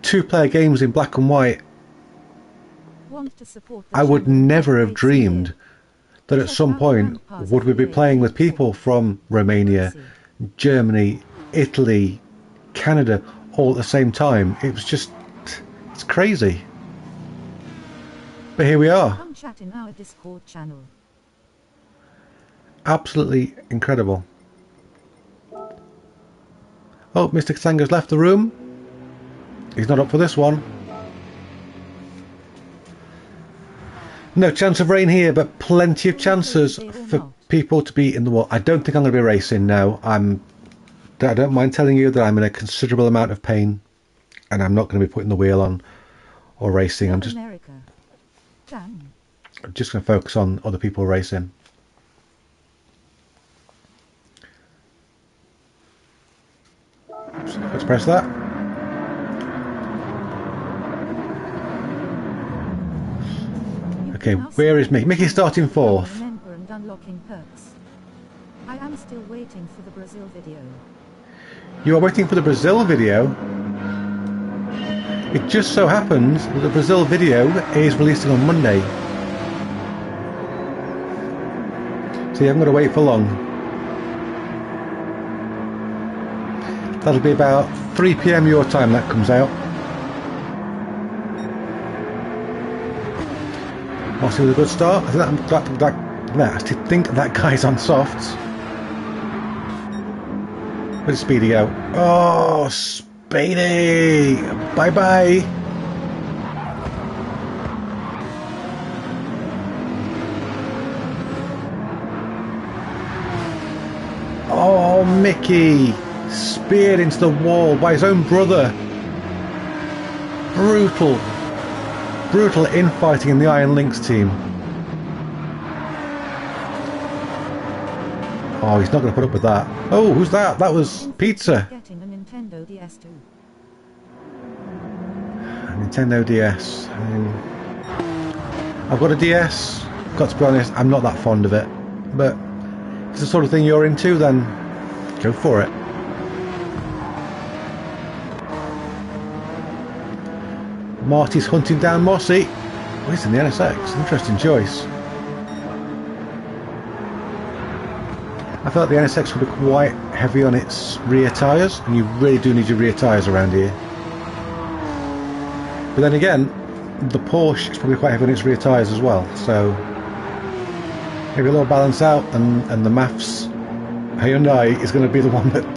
2-player games in black and white, I would never have dreamed that at some point would we be playing with people from Romania, Germany, Italy, Canada all at the same time. It was just, it's crazy. But here we are. Come chat in our Discord channel. Absolutely incredible. Oh, Mr. Katanga's left the room. He's not up for this one. No chance of rain here, but plenty of chances for people to be in the water. I don't think I'm going to be racing now. I don't mind telling you that I'm in a considerable amount of pain, and I'm not going to be putting the wheel on or racing. I'm just going to focus on other people racing. So let's press that. Okay, where is Mickey? Mickey's starting fourth. I am still waiting for the Brazil video. You are waiting for the Brazil video? It just so happens that the Brazil video is releasing on Monday. So you haven't got to wait for long. That'll be about 3 PM your time that comes out. Mossy with a good start. I think that guy's on softs. Where's Speedy go? Oh, Speedy! Bye bye! Oh, Mickey! Speared into the wall by his own brother. Brutal. Brutal infighting in the Iron Lynx team. Oh, he's not going to put up with that. Oh, who's that? That was Pizza. Getting a Nintendo DS too. Nintendo DS. I've got a DS. Got to be honest, I'm not that fond of it. But if it's the sort of thing you're into, then go for it. Marty's hunting down Mossy. Oh, he's in the NSX. Interesting choice. I felt the NSX would be quite heavy on its rear tyres, and you really do need your rear tyres around here. But then again, the Porsche is probably quite heavy on its rear tyres as well, so maybe a little balance out, and the maths Hyundai is going to be the one that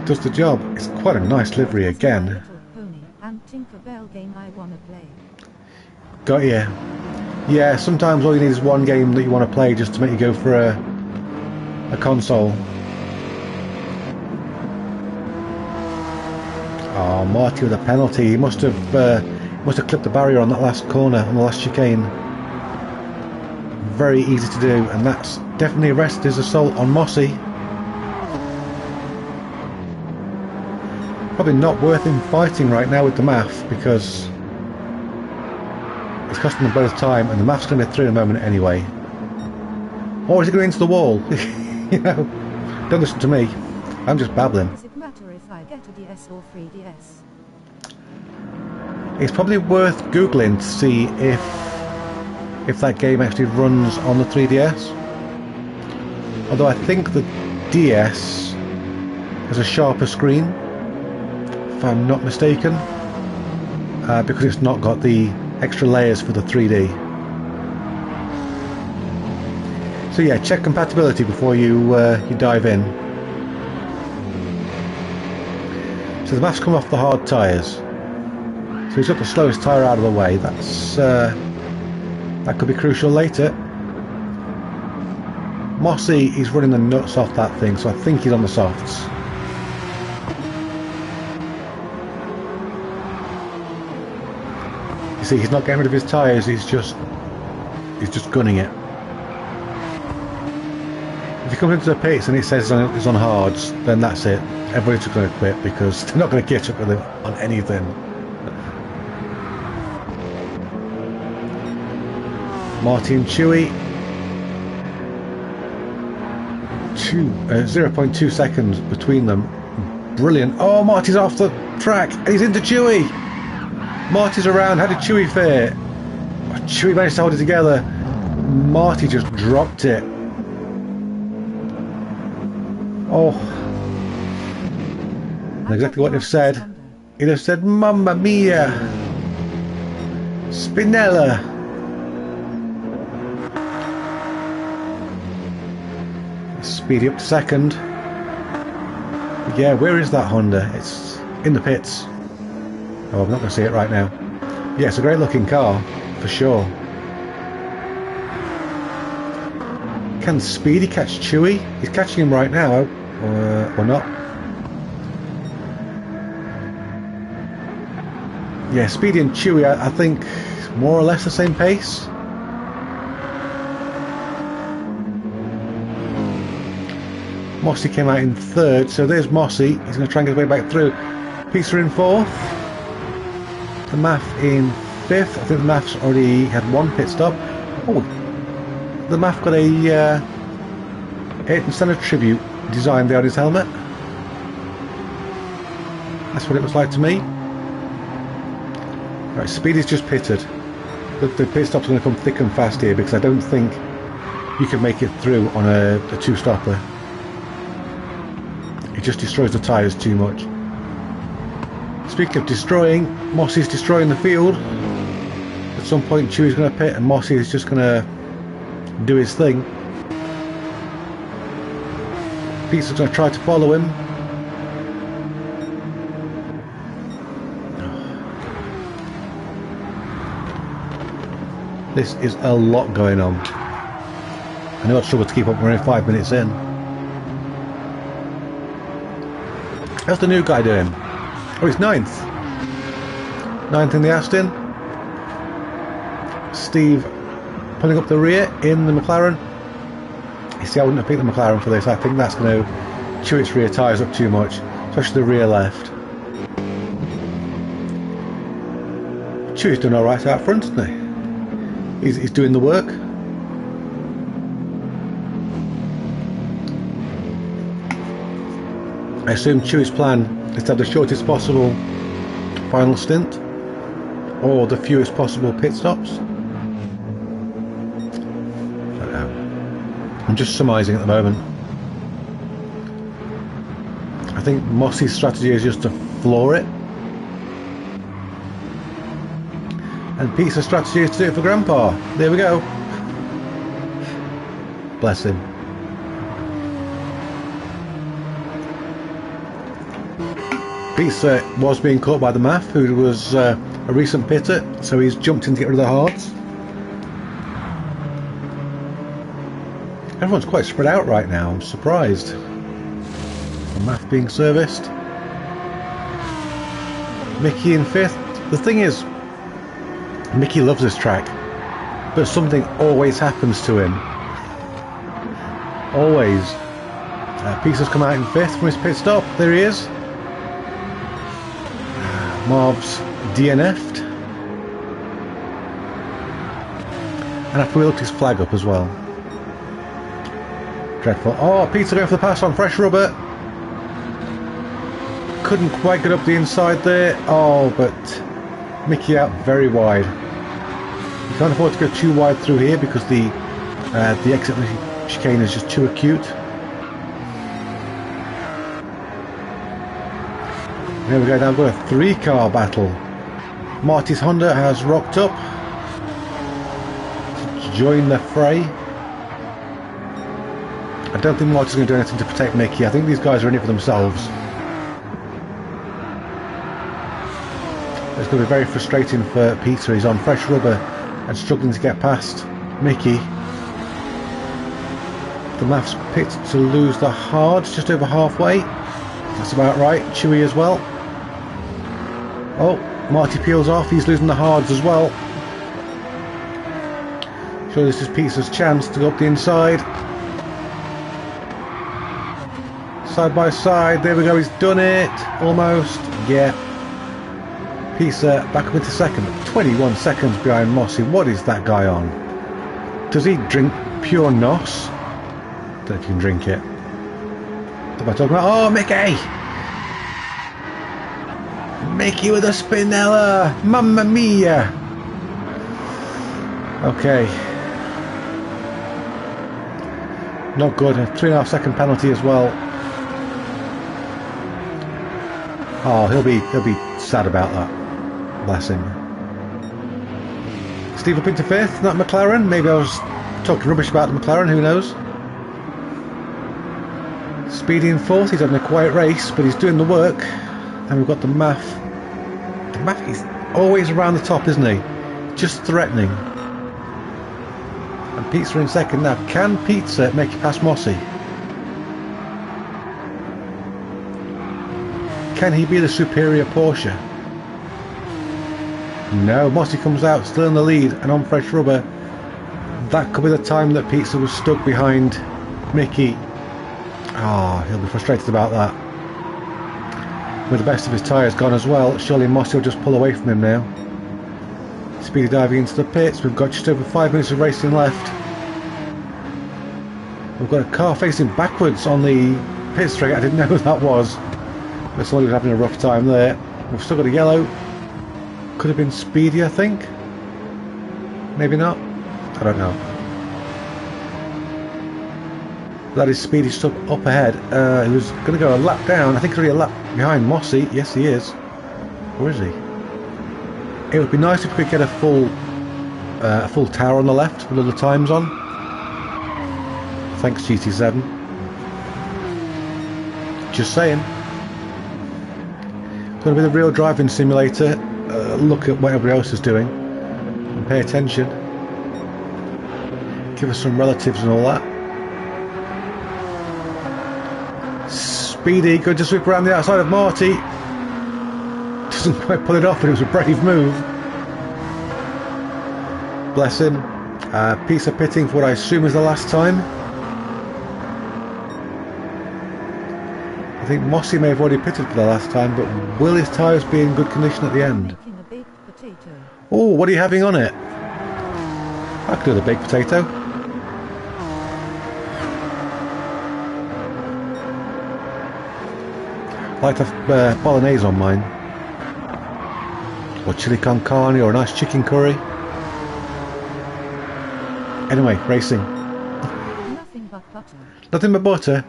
does the job. It's quite a nice livery again. Got you. Yeah, sometimes all you need is one game that you want to play just to make you go for a console. Oh, Marty with a penalty. He must have clipped the barrier on that last corner, on the last chicane. Very easy to do, and that's definitely arrested his assault on Mossy. Probably not worth him fighting right now with the math, because it's costing them both time, and the math's going to be through in a moment anyway. Or is it going into the wall? You know, don't listen to me. I'm just babbling. Does it matter if I get a DS or 3DS? It's probably worth googling to see if that game actually runs on the 3DS. Although I think the DS has a sharper screen, if I'm not mistaken, because it's not got the extra layers for the 3D. So yeah, check compatibility before you you dive in. So the MAF's come off the hard tyres. So he's got the slowest tyre out of the way. That's that could be crucial later. Mossy is running the nuts off that thing, so I think he's on the softs. You see, he's not getting rid of his tyres. He's just gunning it. If he comes into the pits and it says it's on hards, then that's it. Everybody's just going to quit because they're not going to catch up with him on anything. Marty and Chewy. 0.2 seconds between them. Brilliant. Oh, Marty's off the track and he's into Chewy. Marty's around. How did Chewy fare? Chewy managed to hold it together. Marty just dropped it. Oh, exactly what they've said. He'd have said, Mamma Mia, Spinella. Speedy up to second. Yeah, where is that Honda? It's in the pits. Oh, I'm not going to see it right now. Yeah, it's a great looking car, for sure. Can Speedy catch Chewy? He's catching him right now, or not. Yeah, Speedy and Chewy, I think, more or less the same pace. Mossy came out in third, so there's Mossy. He's going to try and get his way back through. Pizza in fourth. The MAF in fifth. I think the MAF's already had one pit stop. Oh, the MAF got a Ayrton Senna tribute design there on his helmet. That's what it was like to me. Right, Speedy's just pitted. The pit stop's going to come thick and fast here because I don't think you can make it through on a two-stopper. It just destroys the tyres too much. Speaking of destroying, Mossy's destroying the field. At some point Chewy's going to pit and Mossy is just going to do his thing. Pete's going to try to follow him. This is a lot going on. I know I'd struggle to keep up. We're only 5 minutes in. How's the new guy doing? Oh, he's 9th. 9th in the Aston. Steve pulling up the rear in the McLaren. You see, I wouldn't have picked the McLaren for this. I think that's going to chew its rear tyres up too much, especially the rear left. Chewy's doing alright out front, isn't he? He's doing the work. I assume Chewy's plan is to have the shortest possible final stint or the fewest possible pit stops. I don't know. I'm just surmising at the moment. I think Mossy's strategy is just to floor it. And Pete's strategy is to do it for Grandpa. There we go. Bless him. Pete's was being caught by the MAF, who was a recent pitter, so he's jumped in to get rid of the hards. Everyone's quite spread out right now. I'm surprised. The MAF being serviced. Mickey in 5th. The thing is, Mickey loves this track, but something always happens to him. Always. Pete's has come out in 5th from his pit stop. There he is. Marv's DNF'd. And after we looked his flag up as well. Dreadful. Oh, Peter going for the pass on fresh rubber. Couldn't quite get up the inside there. Oh, but Mickey out very wide. You can't afford to go too wide through here because the exit chicane is just too acute. There we go, now we've got a 3-car battle. Marty's Honda has rocked up to join the fray. I don't think Marty's going to do anything to protect Mickey. I think these guys are in it for themselves. It's going to be very frustrating for Peter. He's on fresh rubber and struggling to get past Mickey. The math's picked to lose the hards just over halfway. That's about right. Chewy as well. Oh, Marty peels off. He's losing the hards as well. So this is Peter's chance to go up the inside. Side by side. There we go. He's done it. Almost. Yeah. Peter back up into second. 21 seconds behind Mossy. What is that guy on? Does he drink pure nos? Don't know if you can drink it. What am I talking about? Oh, Mickey! Mickey with a Spinella! Mamma mia! Okay. Not good. A 3.5 second penalty as well. Oh, he'll be sad about that. Bless him. Steve up into 5th, not McLaren. Maybe I was talking rubbish about the McLaren, who knows? Speedy in 4th, he's having a quiet race, but he's doing the work. And we've got the Math. The Math is always around the top, isn't he? Just threatening. And Pizza in 2nd now. Can Pizza make it past Mossy? Can he be the superior Porsche? No, Mossy comes out, still in the lead and on fresh rubber. That could be the time that Pizza was stuck behind Mickey. Oh, he'll be frustrated about that. With the best of his tyres gone as well, surely Mossy will just pull away from him now. Speedy diving into the pits. We've got just over 5 minutes of racing left. We've got a car facing backwards on the pit straight. I didn't know who that was. But somebody was having a rough time there. We've still got a yellow. Could have been Speedy, I think. Maybe not. I don't know. That is Speedy stuck up ahead. He was going to go a lap down. I think he's already a lap behind Mossy. Yes, he is. Where is he? It would be nice if we could get a full tower on the left with all the times on. Thanks, GT7. Just saying. It's going to be the real driving simulator. Look at what everybody else is doing and pay attention. Give us some relatives and all that. Speedy, good to sweep around the outside of Marty. Doesn't quite pull it off, but it was a brave move. Bless him. Piece of pitting for what I assume is the last time. I think Mossy may have already pitted for the last time, but will his tyres be in good condition at the end? Oh, what are you having on it? I could do the baked potato. I like to have bolognese on mine. Or chili con carne, or a nice chicken curry. Anyway, racing. Nothing but butter. Nothing but butter.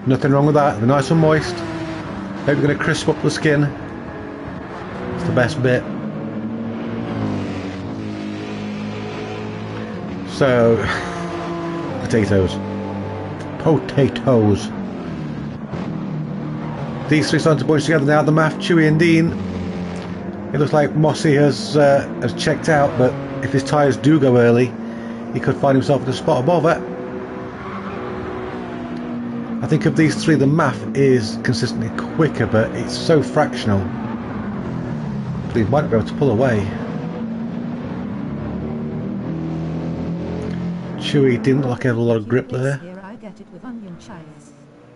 Nothing wrong with that. They're nice and moist. Hope you're going to crisp up the skin. It's the best bit. So, potatoes. Potatoes. These three starting to bunch together now. The Math, Chewy and Dean. It looks like Mossy has checked out, but if his tyres do go early, he could find himself at a spot above it. I think of these three, the Math is consistently quicker, but it's so fractional. So he might be able to pull away. Chewy didn't look like he had a lot of grip there. Here I get it with onion chives,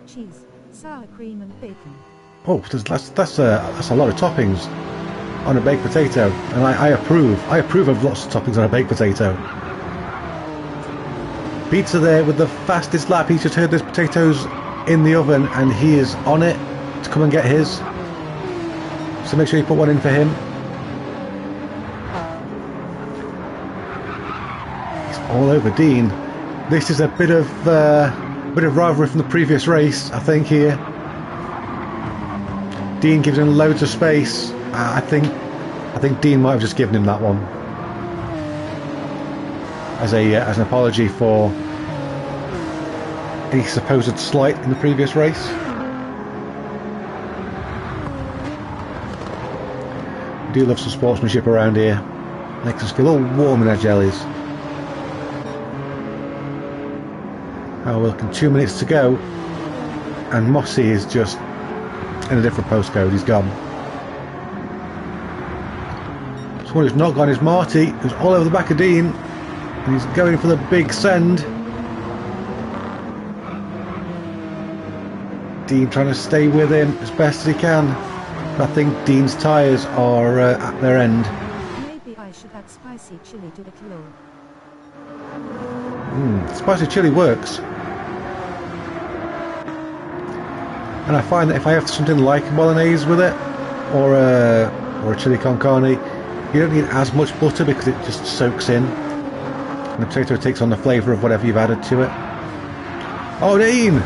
cheese, sour cream and bacon. Oh, that's a lot of toppings on a baked potato, and I approve. I approve of lots of toppings on a baked potato. Pizza there with the fastest lap. He's just heard there's potatoes in the oven and he is on it to come and get his. So make sure you put one in for him. He's all over Dean. This is a bit of rivalry from the previous race, I think here. Dean gives him loads of space. I think Dean might have just given him that one as an apology for any supposed slight in the previous race. We do love some sportsmanship around here. Makes us feel all warm in our jellies. Oh, we're looking 2 minutes to go, and Mossy is just in a different postcode. He's gone. Someone who's not gone is Marty, who's all over the back of Dean, and he's going for the big send. Dean trying to stay with him as best as he can. But I think Dean's tyres are at their end. Maybe I should add spicy chili to the kilo. Spicy chili works. And I find that if I have something like bolognese with it, or a chili con carne, you don't need as much butter because it just soaks in. And the potato takes on the flavour of whatever you've added to it. Oh, Dean!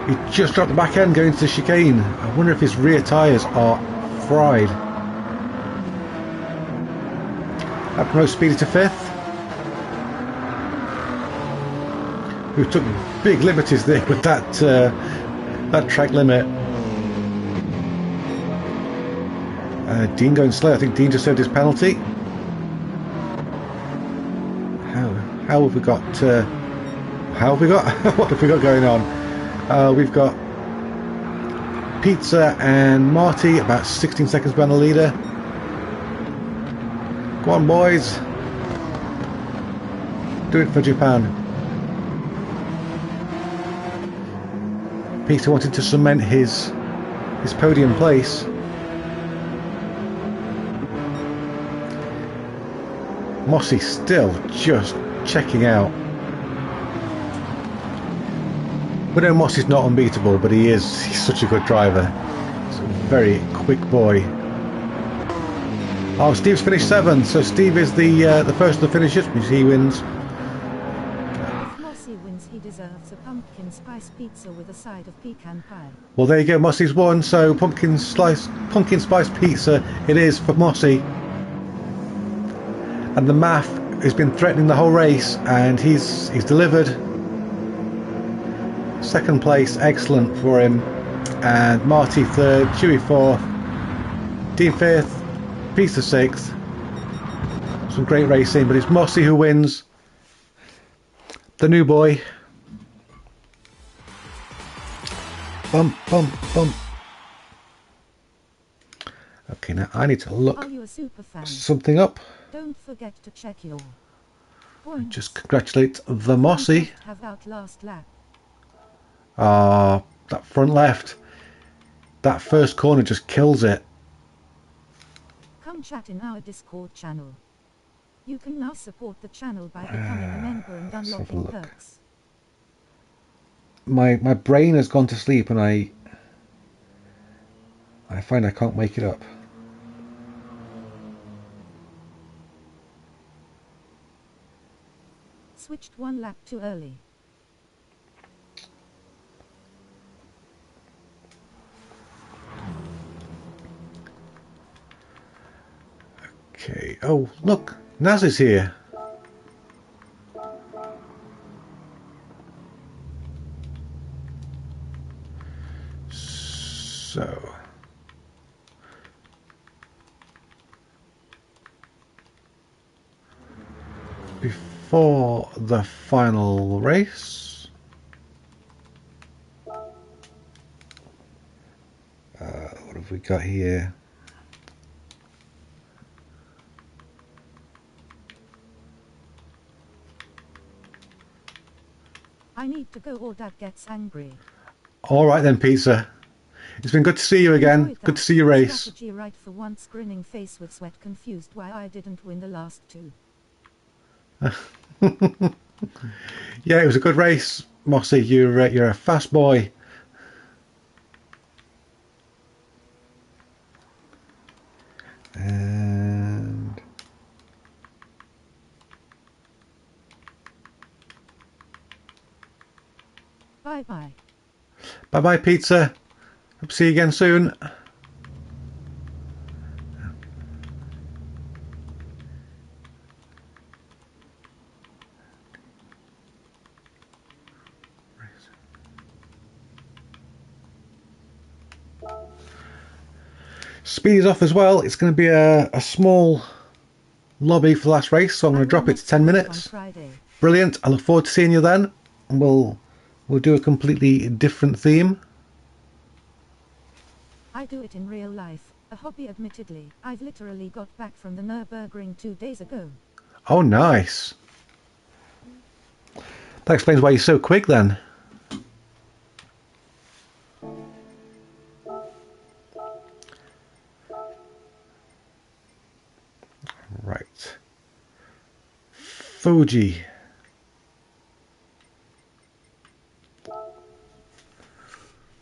He just dropped the back end going to the chicane. I wonder if his rear tyres are fried. That promotes Speedy to 5th. Who took big liberties there with that track limit. Dean going slow. I think Dean just served his penalty. How have we got? How have we got? What have we got going on? We've got Pizza and Marty about 16 seconds behind the leader. Go on, boys. Do it for Japan. Pizza wanted to cement his podium place. Mossy still just checking out. We know Mossy's not unbeatable, but he's such a good driver. He's a very quick boy. Oh, Steve's finished 7th, so Steve is the first of the finishers, which he wins. If Mossy wins, he deserves a pumpkin spice pizza with a side of pecan pie. Well, there you go, Mossy's won, so pumpkin spice pizza it is for Mossy. And the math has been threatening the whole race, and he's delivered. 2nd place, excellent for him. And Marty 3rd, Chewy 4th, Dean 5th, Pizza 6th. Some great racing, but it's Mossy who wins. The new boy. Bump, bump, bump. Okay, now I need to look Are you a super fan? something up. Don't forget to check your points. Just congratulate the Mossy. Have out last lap. That front left. That first corner just kills it. Come chat in our Discord channel. You can now support the channel by becoming a member and unlocking perks. My brain has gone to sleep, and I find I can't wake it up. Switched 1 lap too early. Okay. Oh, look, Naz is here. So. Before the final race, what have we got here? I need to go or Dad gets angry. All right then, Pizza. It's been good to see you again. Good to see you race. Strategy right for once, grinning face with sweat, confused why I didn't win the last 2. Yeah, it was a good race, Mossy. You're a fast boy. And Bye bye. bye bye, Pizza. Hope to see you again soon. Speed is off as well. It's going to be a small lobby for the last race, so I'm going to drop it to 10 minutes. Brilliant. I look forward to seeing you then. And we'll do a completely different theme. I do it in real life. A hobby, admittedly. I've literally got back from the Nürburgring 2 days ago. Oh, nice. That explains why you're so quick then. Right. Fuji.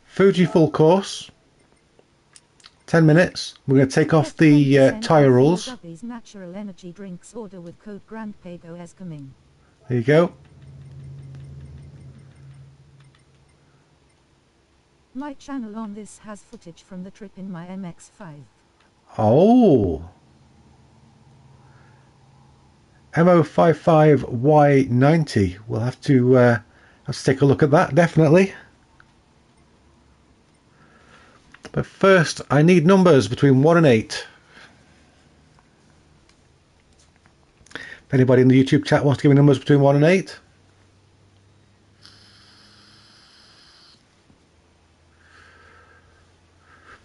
Fuji full course. 10 minutes. We're going to take off the tyre rules. Natural energy drinks order with code GrandPago as coming. There you go. My channel on this has footage from the trip in my MX-5. Oh. MO55Y90. We'll have to take a look at that, definitely. But first, I need numbers between 1 and 8. If anybody in the YouTube chat wants to give me numbers between 1 and 8.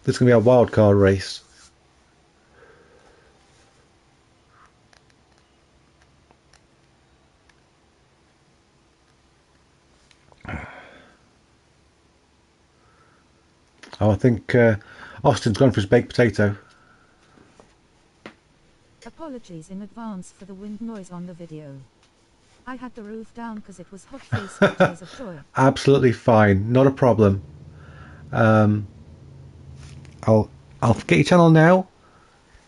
This is going to be a wildcard race. Oh, I think Austin's gone for his baked potato. Apologies in advance for the wind noise on the video. I had the roof down because it was hot face tears of joy. Absolutely fine, not a problem. I'll get your channel now.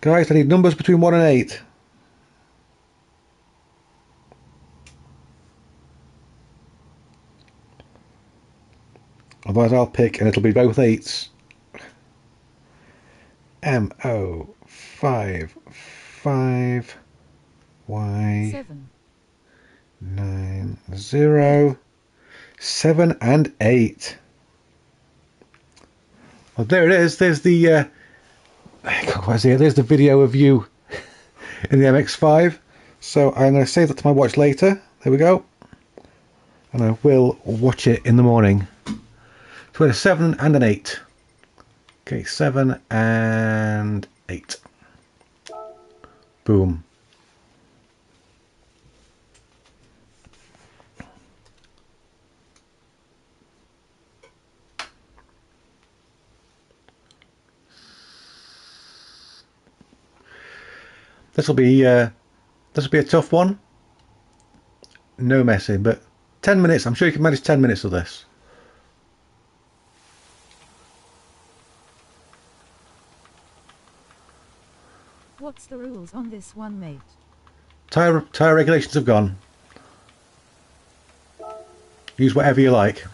Guys, I need numbers between 1 and 8. Otherwise I'll pick and it'll be both 8s. MO55Y 90 7 and 8. Well, there it is. There's the there's the video of you in the MX-5. So I'm going to save that to my watch later. There we go. And I will watch it in the morning. So we had a 7 and an 8. Okay, 7 and 8. Boom. This will be a tough one. No messing, but 10 minutes. I'm sure you can manage 10 minutes of this. What's the rules on this one, mate? Tyre regulations have gone. Use whatever you like.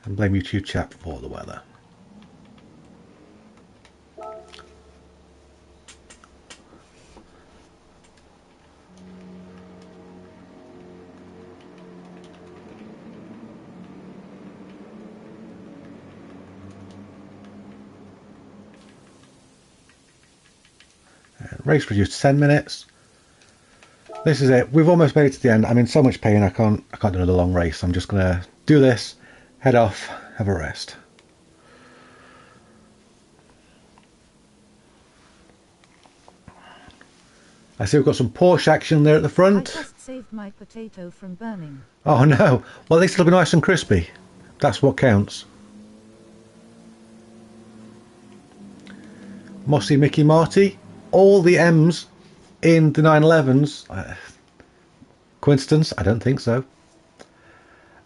And blame YouTube chat for the weather. Race reduced to 10 minutes. This is it. We've almost made it to the end. I'm in so much pain I can't do another long race. I'm just gonna do this, head off, have a rest. I see we've got some Porsche action there at the front. I just saved my potato from burning. Oh no. Well, at least it'll be nice and crispy. That's what counts. Mossy Mickey Marty. All the M's in the 911s. Coincidence? I don't think so.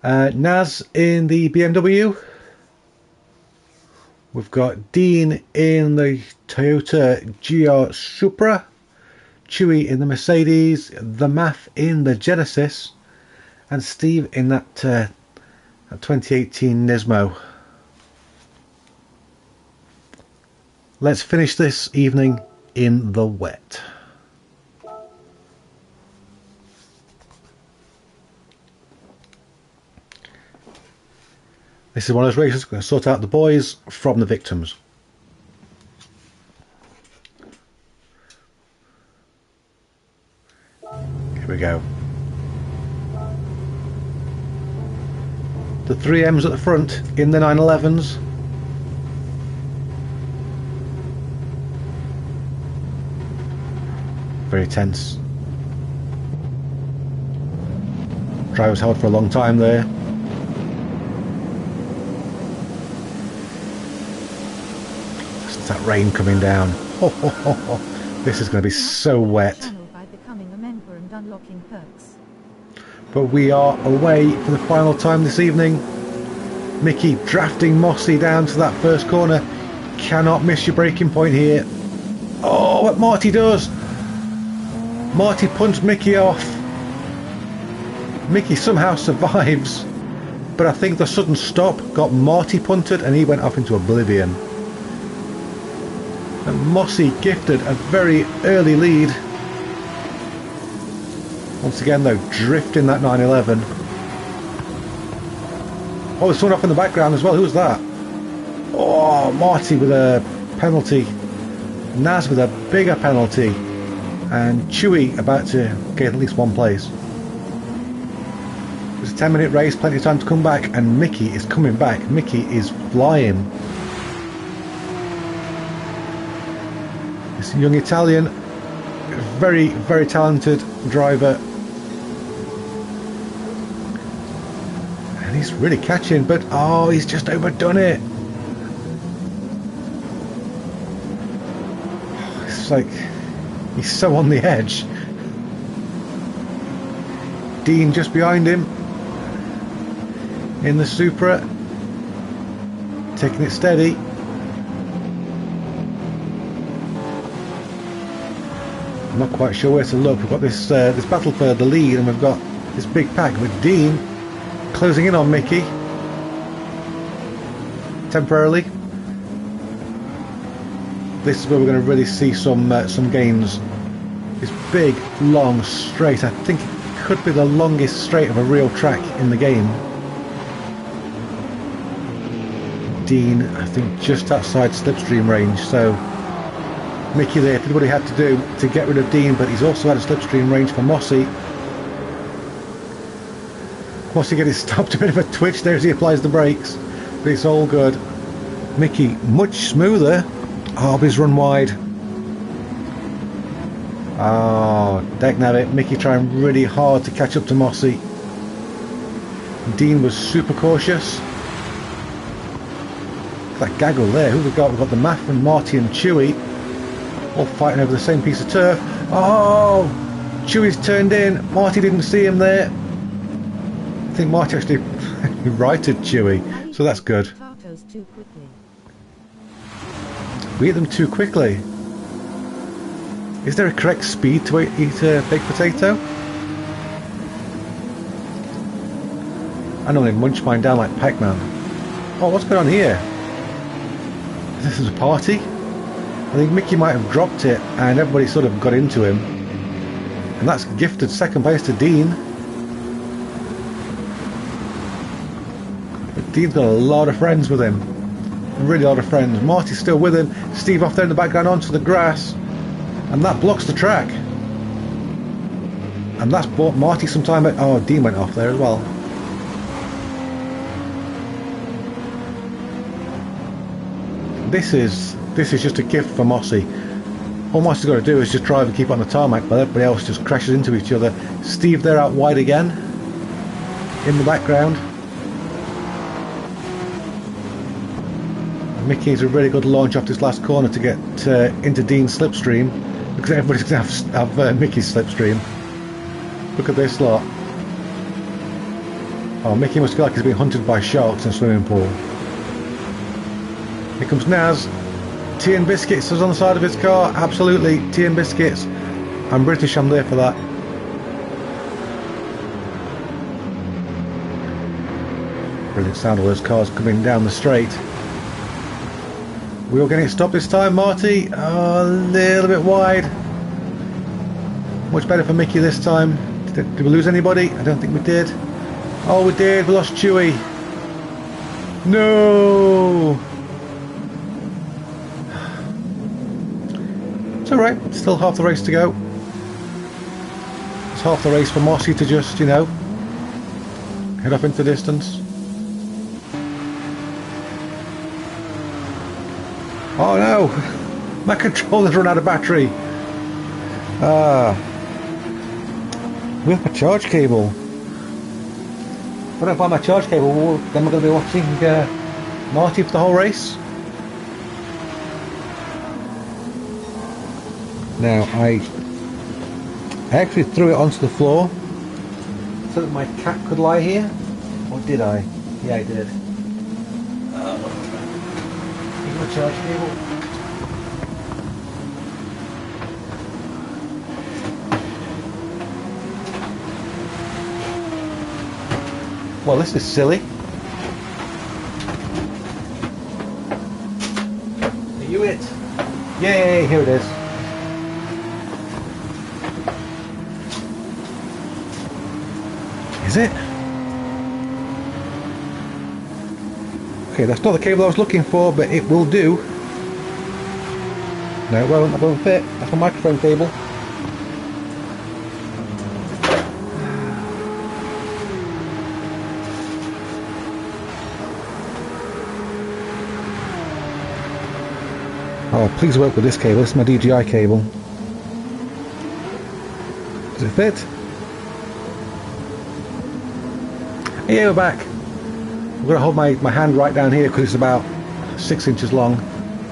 Naz in the BMW. We've got Dean in the Toyota GR Supra. Chewy in the Mercedes. The Math in the Genesis. And Steve in that 2018 Nismo. Let's finish this evening in the wet. This is one of those races going to sort out the boys from the victims. Here we go. The 3Ms at the front in the 911s. Very tense. Driver's held for a long time there. It's that rain coming down. This is going to be so wet. But we are away for the final time this evening. Mickey drafting Mossy down to that first corner. Cannot miss your braking point here. Oh, what Marty does! Marty punched Mickey off. Mickey somehow survives, but I think the sudden stop got Marty punted and he went off into oblivion. And Mossy gifted a very early lead. Once again though, drifting that 911. Oh, there's someone off in the background as well. Who was that? Oh, Marty with a penalty. Naz with a bigger penalty. And Chewy about to get at least one place. It's a 10-minute race, plenty of time to come back, and Mickey is coming back. Mickey is flying. This young Italian, very, very talented driver. And he's really catching, but oh, he's just overdone it. It's like he's so on the edge. Dean just behind him in the Supra, taking it steady. I'm not quite sure where to look. We've got this this battle for the lead, and we've got this big pack with Dean closing in on Mickey temporarily. This is where we're going to really see some gains. This big, long straight. I think it could be the longest straight of a real track in the game. Dean, I think, just outside slipstream range. So Mickey there did what he had to do to get rid of Dean, but he's also had a slipstream range for Mossy. Mossy getting stopped, a bit of a twitch there as he applies the brakes, but it's all good. Mickey much smoother. Oh, he's run wide. Oh, dagnabbit. Mickey trying really hard to catch up to Mossy. Dean was super cautious. That gaggle there. Who have we got? We've got the Math and Marty and Chewy all fighting over the same piece of turf. Oh, Chewy's turned in. Marty didn't see him there. I think Marty actually righted Chewy, so that's good. We eat them too quickly. Is there a correct speed to eat a baked potato? I normally munch mine down like Pac-Man. Oh, what's going on here? This is a party? I think Mickey might have dropped it and everybody sort of got into him. And that's gifted second place to Dean. But Dean's got a lot of friends with him. Really a lot of friends. Marty's still with him. Steve off there in the background onto the grass. And that blocks the track. And that's bought Marty some time. Oh, Dean went off there as well. This is just a gift for Mossy. All Mossy's got to do is just drive and keep on the tarmac, but everybody else just crashes into each other. Steve there out wide again, in the background. Mickey needs a really good launch off this last corner to get into Dean's slipstream, because everybody's going to have Mickey's slipstream. Look at this lot. Oh, Mickey must feel like he's being hunted by sharks in a swimming pool. Here comes Naz. Tea and biscuits is on the side of his car. Absolutely, tea and biscuits. I'm British, I'm there for that. Brilliant sound of those cars coming down the straight. We all getting it stopped this time, Marty. Oh, a little bit wide. Much better for Mickey this time. Did we lose anybody? I don't think we did. Oh, we did. We lost Chewie. No. It's alright. Still half the race to go. It's half the race for Mossy to just, you know, head off into the distance. Oh no! My controller's run out of battery. With my charge cable. If I don't find my charge cable, then we're going to be watching Marty for the whole race. Now I actually threw it onto the floor so that my cat could lie here. Or did I? Yeah, I did. Here's my charge cable. Well, this is silly. Are you it? Yay, here it is. Is it? Okay, that's not the cable I was looking for, but it will do. No, it won't. That won't fit. That's my microphone cable. Oh, please work with this cable. This is my DJI cable. Does it fit? Yeah, we're back. I'm going to hold my hand right down here because it's about 6 inches long.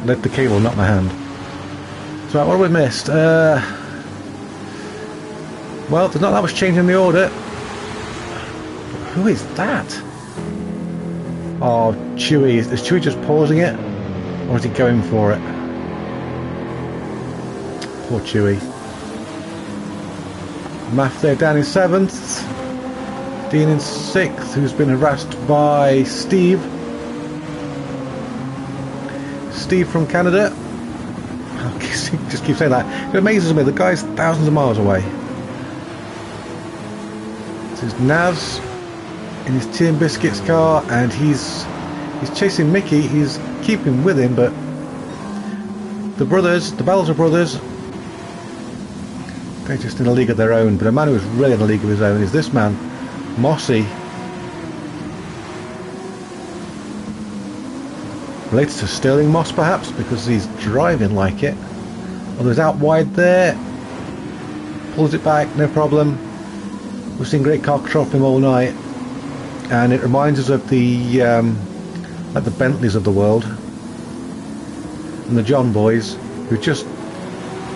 Let the cable, not my hand. So what have we missed? Well, there's not that much change in the order. Who is that? Oh, Chewie. Is Chewie just pausing it? Or is he going for it? Poor Chewie. Math there down in 7th. Dean in 6th, who's been harassed by Steve. Steve from Canada. I just keep saying that. It amazes me, the guy's thousands of miles away. This is Naz in his Tea and Biscuits car, and he's chasing Mickey. He's keeping with him, but the brothers, the Balzer brothers, they're just in a league of their own. But a man who's really in a league of his own is this man, Mossy. Related to Sterling Moss perhaps, because he's driving like it. Well, there's out wide there. Pulls it back, no problem. We've seen great car control from him all night. And it reminds us of the like the Bentleys of the world. And the John boys, who just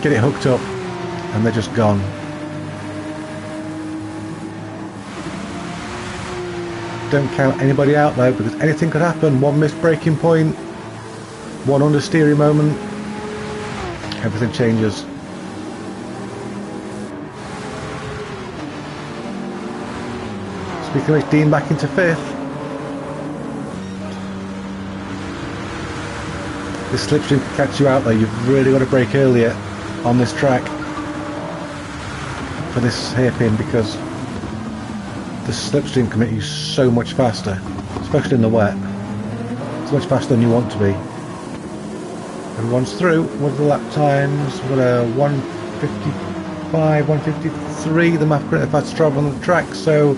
get it hooked up and they're just gone. Don't count anybody out though, because anything could happen. One missed braking point, one understeering moment, everything changes. Speaking of which, Dean back into 5th. This slipstream can catch you out though. You've really got to brake earlier on this track for this hairpin, because the slipstream can make you so much faster, especially in the wet. It's much faster than you want to be. Everyone's through. What are the lap times? We've got a 155, 153. The map currently fastest driver on the track, so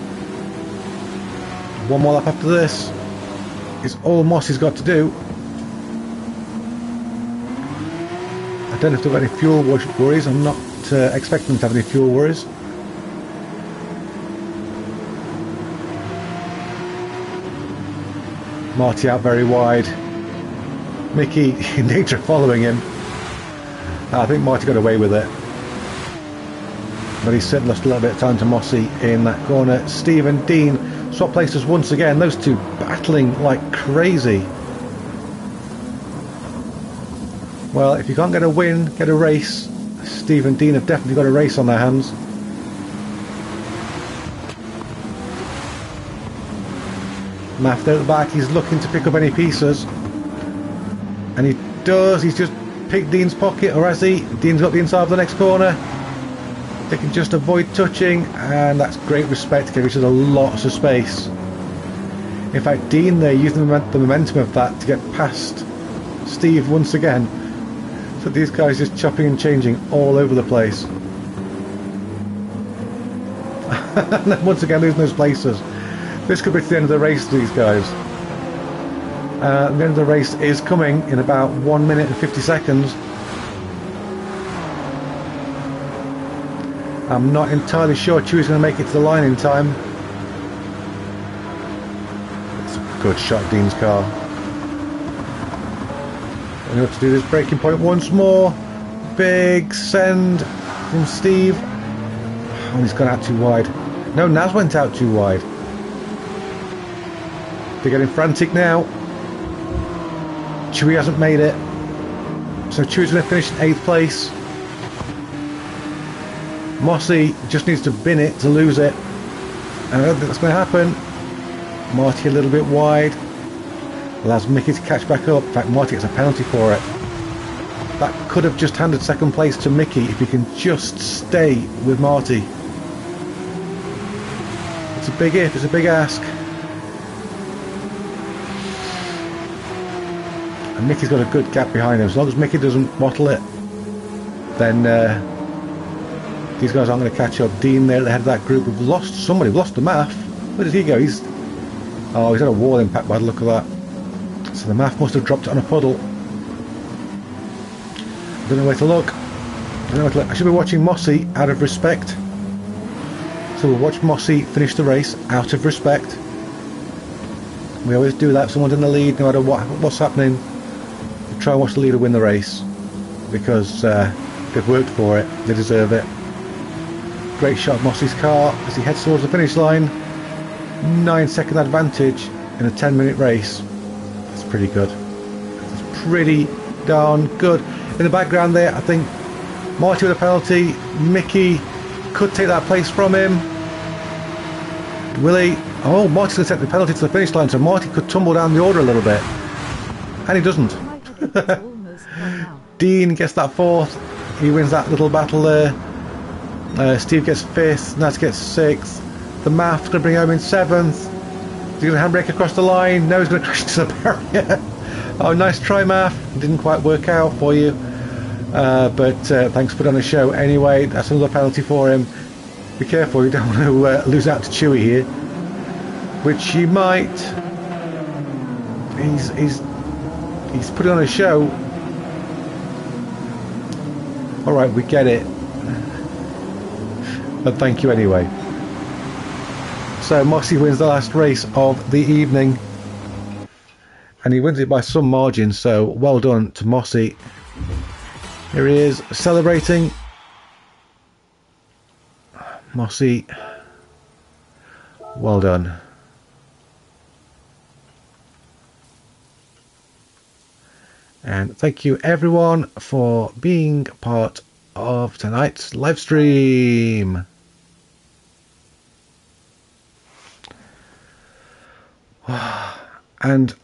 one more lap after this is all Mossy's got to do. I don't know if they've got any fuel worries. I'm not expecting them to have any fuel worries. Marty out very wide. Mickey in danger of following him. I think Marty got away with it. But he certainly lost a little bit of time to Mossy in that corner. Steve and Dean swap places once again. Those two battling like crazy. Well, if you can't get a win, get a race. Steve and Dean have definitely got a race on their hands. Maft out the back, he's looking to pick up any pieces. And he does. He's just picked Dean's pocket, or has he? Dean's got the inside of the next corner. They can just avoid touching, and that's great respect, which is a lot of space. In fact, Dean there using the momentum of that to get past Steve once again. So these guys just chopping and changing all over the place. And then once again losing those places. This could be to the end of the race, these guys. The end of the race is coming in about 1 minute and 50 seconds. I'm not entirely sure Chewy's going to make it to the line in time. It's a good shot, Dean's car. We have to do this braking point once more. Big send from Steve. Oh, he's gone out too wide. No, Naz went out too wide. They're getting frantic now. Chewy hasn't made it. So Chewy's going to finish in 8th place. Mossy just needs to bin it to lose it. I don't think that's going to happen. Marty a little bit wide. Allows Mickey to catch back up. In fact, Marty gets a penalty for it. That could have just handed 2nd place to Mickey if he can just stay with Marty. It's a big if, it's a big ask. And Mickey's got a good gap behind him. As long as Mickey doesn't bottle it, then these guys aren't going to catch up. Dean there at the head of that group. We've lost somebody. We've lost the MAF. Where did he go? He's had a wall impact by the look of that. So the MAF must have dropped it on a puddle. I don't know where to look. I should be watching Mossy out of respect. So we'll watch Mossy finish the race out of respect. We always do that. If someone's in the lead, no matter what's happening, we try and watch the leader win the race, because they've worked for it. They deserve it. Great shot of Mossy's car as he heads towards the finish line. 9-second advantage in a 10-minute race. That's pretty good. That's pretty darn good. In the background there, I think Marty with a penalty. Mickey could take that place from him. Will he? Oh, Marty's going to take the penalty to the finish line, so Marty could tumble down the order a little bit. And he doesn't. Dean gets that 4th. He wins that little battle there. Steve gets 5th. Naz gets 6th. The MAF's going to bring home in 7th. He's going to handbrake across the line. No, he's going to crash into the barrier. Oh, nice try, MAF. Didn't quite work out for you. But thanks for putting on the show. Anyway, that's another penalty for him. Be careful, you don't want to lose out to Chewy here. Which he might. He's putting on a show. Alright, we get it. But thank you anyway. So Mossy wins the last race of the evening. And he wins it by some margin, so well done to Mossy. Here he is, celebrating. Mossy, well done. And thank you everyone for being part of tonight's live stream. And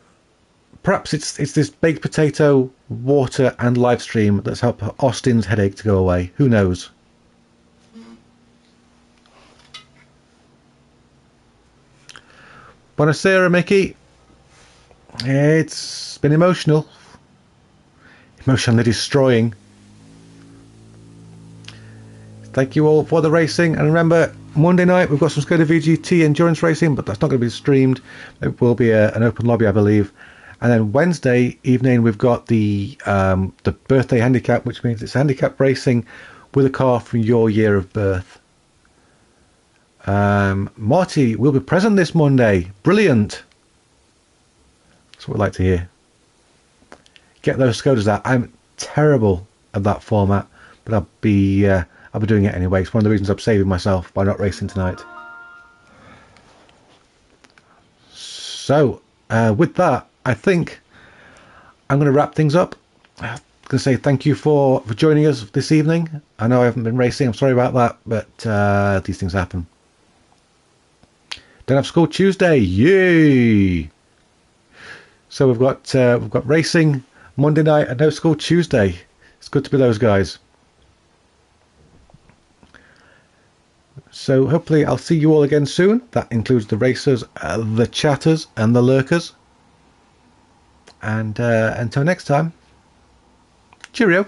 perhaps it's this baked potato, water and live stream that's helped Austin's headache to go away. Who knows? Buonasera, Mickey. It's been emotional. Emotionally destroying. Thank you all for the racing. And remember, Monday night we've got some Skoda VGT endurance racing, but that's not going to be streamed. It will be an open lobby, I believe. And then Wednesday evening we've got the birthday handicap, which means it's handicap racing with a car from your year of birth. Marty will be present this Monday. Brilliant. That's what we'd like to hear. Get those Skodas out. I'm terrible at that format, but I'll be doing it anyway. It's one of the reasons I'm saving myself by not racing tonight. So with that, I think I'm going to wrap things up. I'm going to say thank you for joining us this evening. I know I haven't been racing. I'm sorry about that, but these things happen. Don't have school Tuesday. Yay! So we've got racing Monday night and no school Tuesday. It's good to be those guys. So hopefully I'll see you all again soon. That includes the racers, the chatters and the lurkers. And until next time, cheerio.